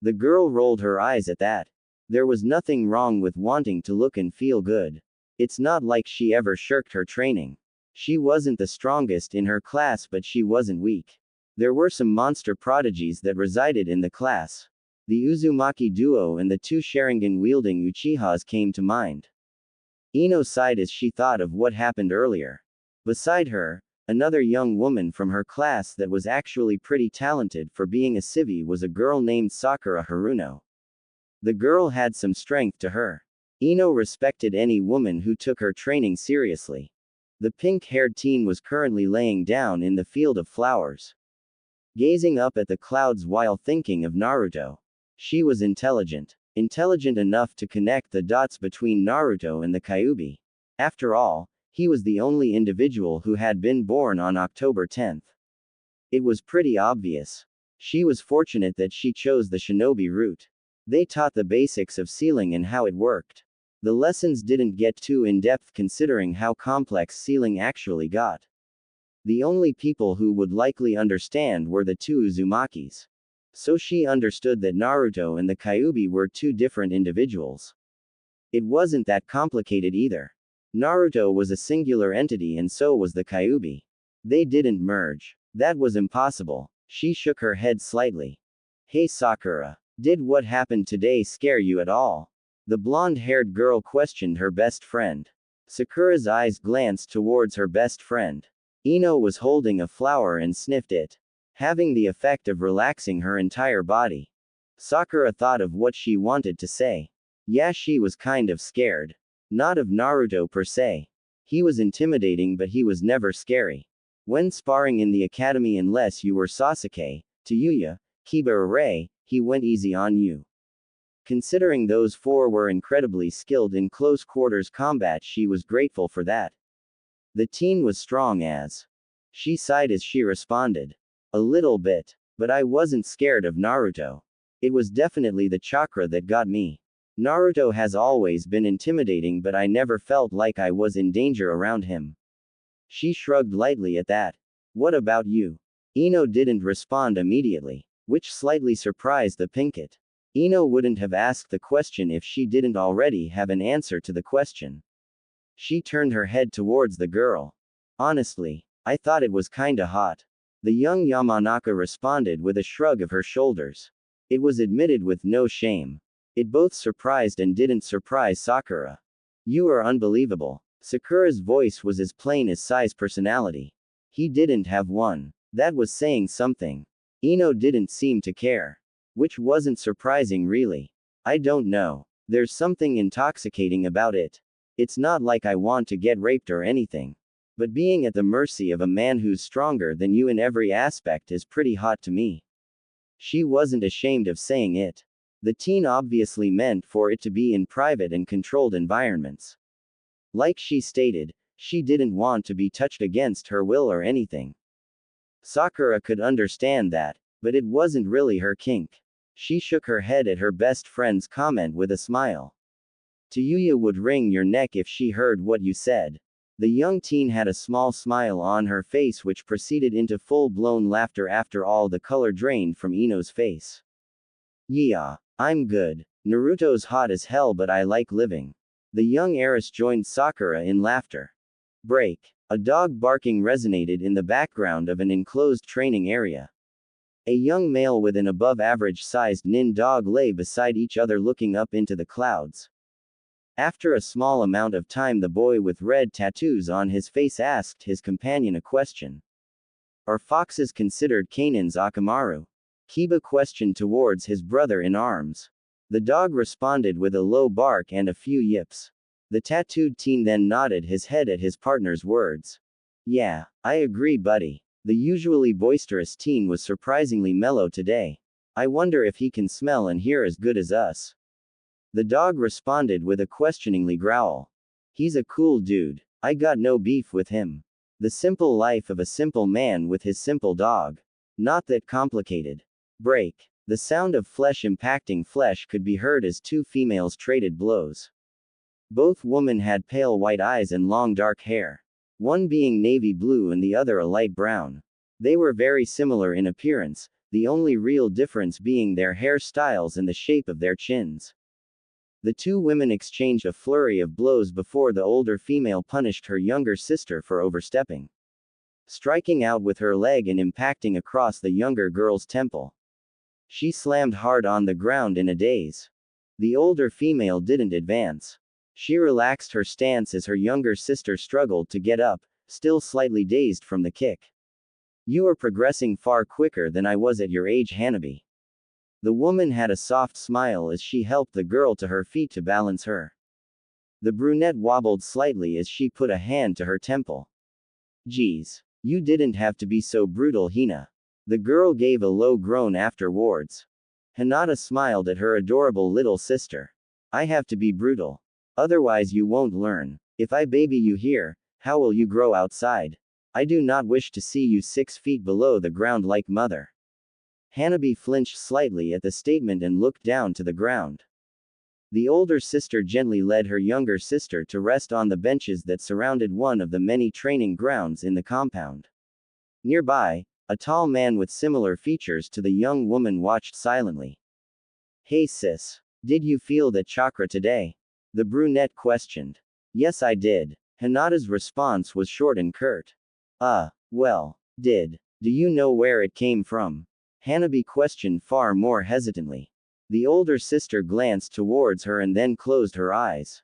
The girl rolled her eyes at that. There was nothing wrong with wanting to look and feel good. It's not like she ever shirked her training. She wasn't the strongest in her class, but she wasn't weak. There were some monster prodigies that resided in the class. The Uzumaki duo and the two Sharingan-wielding Uchihas came to mind. Ino sighed as she thought of what happened earlier. Beside her, another young woman from her class that was actually pretty talented for being a civvy was a girl named Sakura Haruno. The girl had some strength to her. Ino respected any woman who took her training seriously. The pink-haired teen was currently laying down in the field of flowers, gazing up at the clouds while thinking of Naruto. She was intelligent. Intelligent enough to connect the dots between Naruto and the Kyuubi. After all, he was the only individual who had been born on October 10th. It was pretty obvious. She was fortunate that she chose the shinobi route. They taught the basics of sealing and how it worked. The lessons didn't get too in-depth considering how complex sealing actually got. The only people who would likely understand were the two Uzumakis. So she understood that Naruto and the Kyuubi were two different individuals. It wasn't that complicated either. Naruto was a singular entity and so was the Kyuubi. They didn't merge. That was impossible. She shook her head slightly. Hey Sakura. Did what happened today scare you at all? The blonde-haired girl questioned her best friend. Sakura's eyes glanced towards her best friend. Ino was holding a flower and sniffed it, having the effect of relaxing her entire body. Sakura thought of what she wanted to say. Yeah, she was kind of scared. Not of Naruto per se. He was intimidating but he was never scary. When sparring in the academy unless you were Sasuke, Tayuya, Kiba or Rei, he went easy on you. Considering those four were incredibly skilled in close quarters combat, she was grateful for that. The teen was strong as. She sighed as she responded. A little bit. But I wasn't scared of Naruto. It was definitely the chakra that got me. Naruto has always been intimidating but I never felt like I was in danger around him. She shrugged lightly at that. What about you? Ino didn't respond immediately, which slightly surprised the Pinkett. Ino wouldn't have asked the question if she didn't already have an answer to the question. She turned her head towards the girl. Honestly, I thought it was kinda hot. The young Yamanaka responded with a shrug of her shoulders. It was admitted with no shame. It both surprised and didn't surprise Sakura. You are unbelievable. Sakura's voice was as plain as Sai's personality. He didn't have one. That was saying something. Ino didn't seem to care. Which wasn't surprising really. I don't know. There's something intoxicating about it. It's not like I want to get raped or anything. But being at the mercy of a man who's stronger than you in every aspect is pretty hot to me. She wasn't ashamed of saying it. The teen obviously meant for it to be in private and controlled environments. Like she stated, she didn't want to be touched against her will or anything. Sakura could understand that, but it wasn't really her kink. She shook her head at her best friend's comment with a smile. Tayuya would wring your neck if she heard what you said. The young teen had a small smile on her face which proceeded into full-blown laughter after all the color drained from Ino's face. Yeah, I'm good. Naruto's hot as hell but I like living. The young heiress joined Sakura in laughter. Break. A dog barking resonated in the background of an enclosed training area. A young male with an above-average-sized nin dog lay beside each other looking up into the clouds. After a small amount of time the boy with red tattoos on his face asked his companion a question. Are foxes considered canin's Akamaru? Kiba questioned towards his brother in arms. The dog responded with a low bark and a few yips. The tattooed teen then nodded his head at his partner's words. Yeah, I agree buddy. The usually boisterous teen was surprisingly mellow today. I wonder if he can smell and hear as good as us. The dog responded with a questioningly growl. He's a cool dude. I got no beef with him. The simple life of a simple man with his simple dog. Not that complicated. Break. The sound of flesh impacting flesh could be heard as two females traded blows. Both women had pale white eyes and long dark hair. One being navy blue and the other a light brown. They were very similar in appearance, the only real difference being their hairstyles and the shape of their chins. The two women exchanged a flurry of blows before the older female punished her younger sister for overstepping. striking out with her leg and impacting across the younger girl's temple. She slammed hard on the ground in a daze. The older female didn't advance. She relaxed her stance as her younger sister struggled to get up, still slightly dazed from the kick. You are progressing far quicker than I was at your age, Hanabi. The woman had a soft smile as she helped the girl to her feet to balance her. The brunette wobbled slightly as she put a hand to her temple. Geez. You didn't have to be so brutal, Hina. The girl gave a low groan afterwards. Hinata smiled at her adorable little sister. I have to be brutal. Otherwise you won't learn. If I baby you here, how will you grow outside? I do not wish to see you 6 feet below the ground like mother. Hanabi flinched slightly at the statement and looked down to the ground. The older sister gently led her younger sister to rest on the benches that surrounded one of the many training grounds in the compound. Nearby, a tall man with similar features to the young woman watched silently. Hey sis. Did you feel that chakra today? The brunette questioned. Yes, I did. Hinata's response was short and curt. Well, do you know where it came from? Hanabi questioned far more hesitantly. The older sister glanced towards her and then closed her eyes.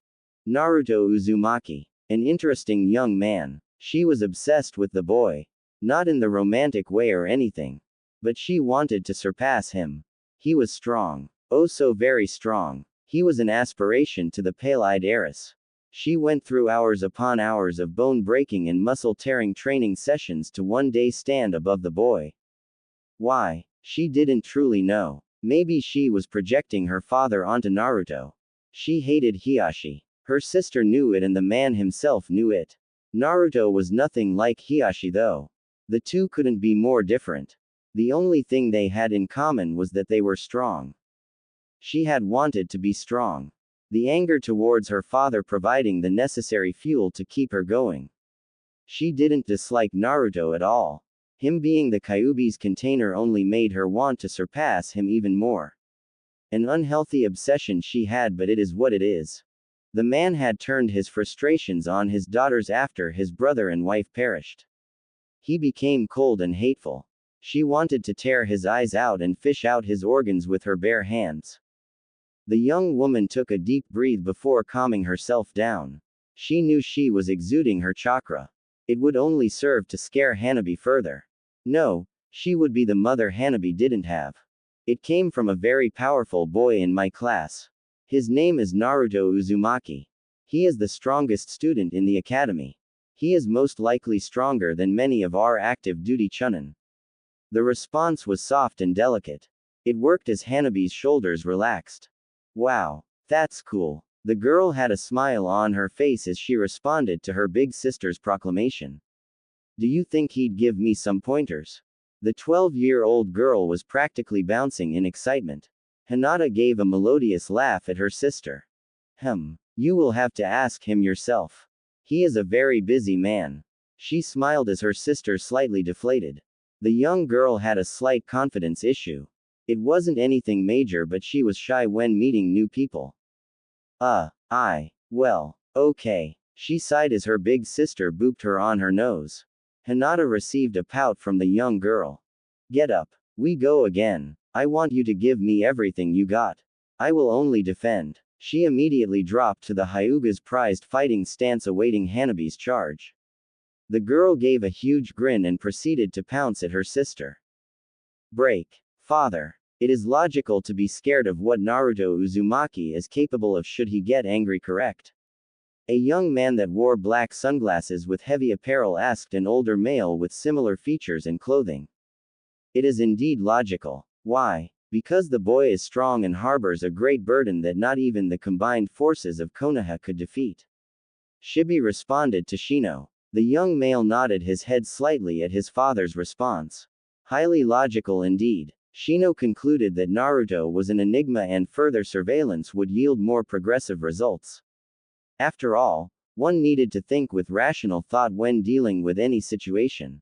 Naruto Uzumaki. An interesting young man. She was obsessed with the boy. Not in the romantic way or anything. But she wanted to surpass him. He was strong. Oh, so very strong. He was an aspiration to the pale-eyed heiress. She went through hours upon hours of bone-breaking and muscle-tearing training sessions to one day stand above the boy. Why? She didn't truly know. Maybe she was projecting her father onto Naruto. She hated Hiashi. Her sister knew it and the man himself knew it. Naruto was nothing like Hiashi though. The two couldn't be more different. The only thing they had in common was that they were strong. She had wanted to be strong. The anger towards her father providing the necessary fuel to keep her going. She didn't dislike Naruto at all. Him being the Kyuubi's container only made her want to surpass him even more. An unhealthy obsession she had, but it is what it is. The man had turned his frustrations on his daughters after his brother and wife perished. He became cold and hateful. She wanted to tear his eyes out and fish out his organs with her bare hands. The young woman took a deep breath before calming herself down. She knew she was exuding her chakra. It would only serve to scare Hanabi further. No, she would be the mother Hanabi didn't have. It came from a very powerful boy in my class. His name is Naruto Uzumaki. He is the strongest student in the academy. He is most likely stronger than many of our active duty chunin. The response was soft and delicate. It worked as Hanabi's shoulders relaxed. Wow, that's cool. The girl had a smile on her face as she responded to her big sister's proclamation. Do you think he'd give me some pointers? The 12-year-old girl was practically bouncing in excitement. Hinata gave a melodious laugh at her sister. You will have to ask him yourself. He is a very busy man. She smiled as her sister slightly deflated. The young girl had a slight confidence issue. It wasn't anything major, but she was shy when meeting new people. Well, okay. She sighed as her big sister booped her on her nose. Hinata received a pout from the young girl. Get up. We go again. I want you to give me everything you got. I will only defend. She immediately dropped to the Hyuga's prized fighting stance awaiting Hanabi's charge. The girl gave a huge grin and proceeded to pounce at her sister. Break. Father. It is logical to be scared of what Naruto Uzumaki is capable of should he get angry, correct? A young man that wore black sunglasses with heavy apparel asked an older male with similar features and clothing. It is indeed logical. Why? Because the boy is strong and harbors a great burden that not even the combined forces of Konoha could defeat. Shibi responded to Shino. The young male nodded his head slightly at his father's response. Highly logical indeed. Shino concluded that Naruto was an enigma and further surveillance would yield more progressive results. After all, one needed to think with rational thought when dealing with any situation.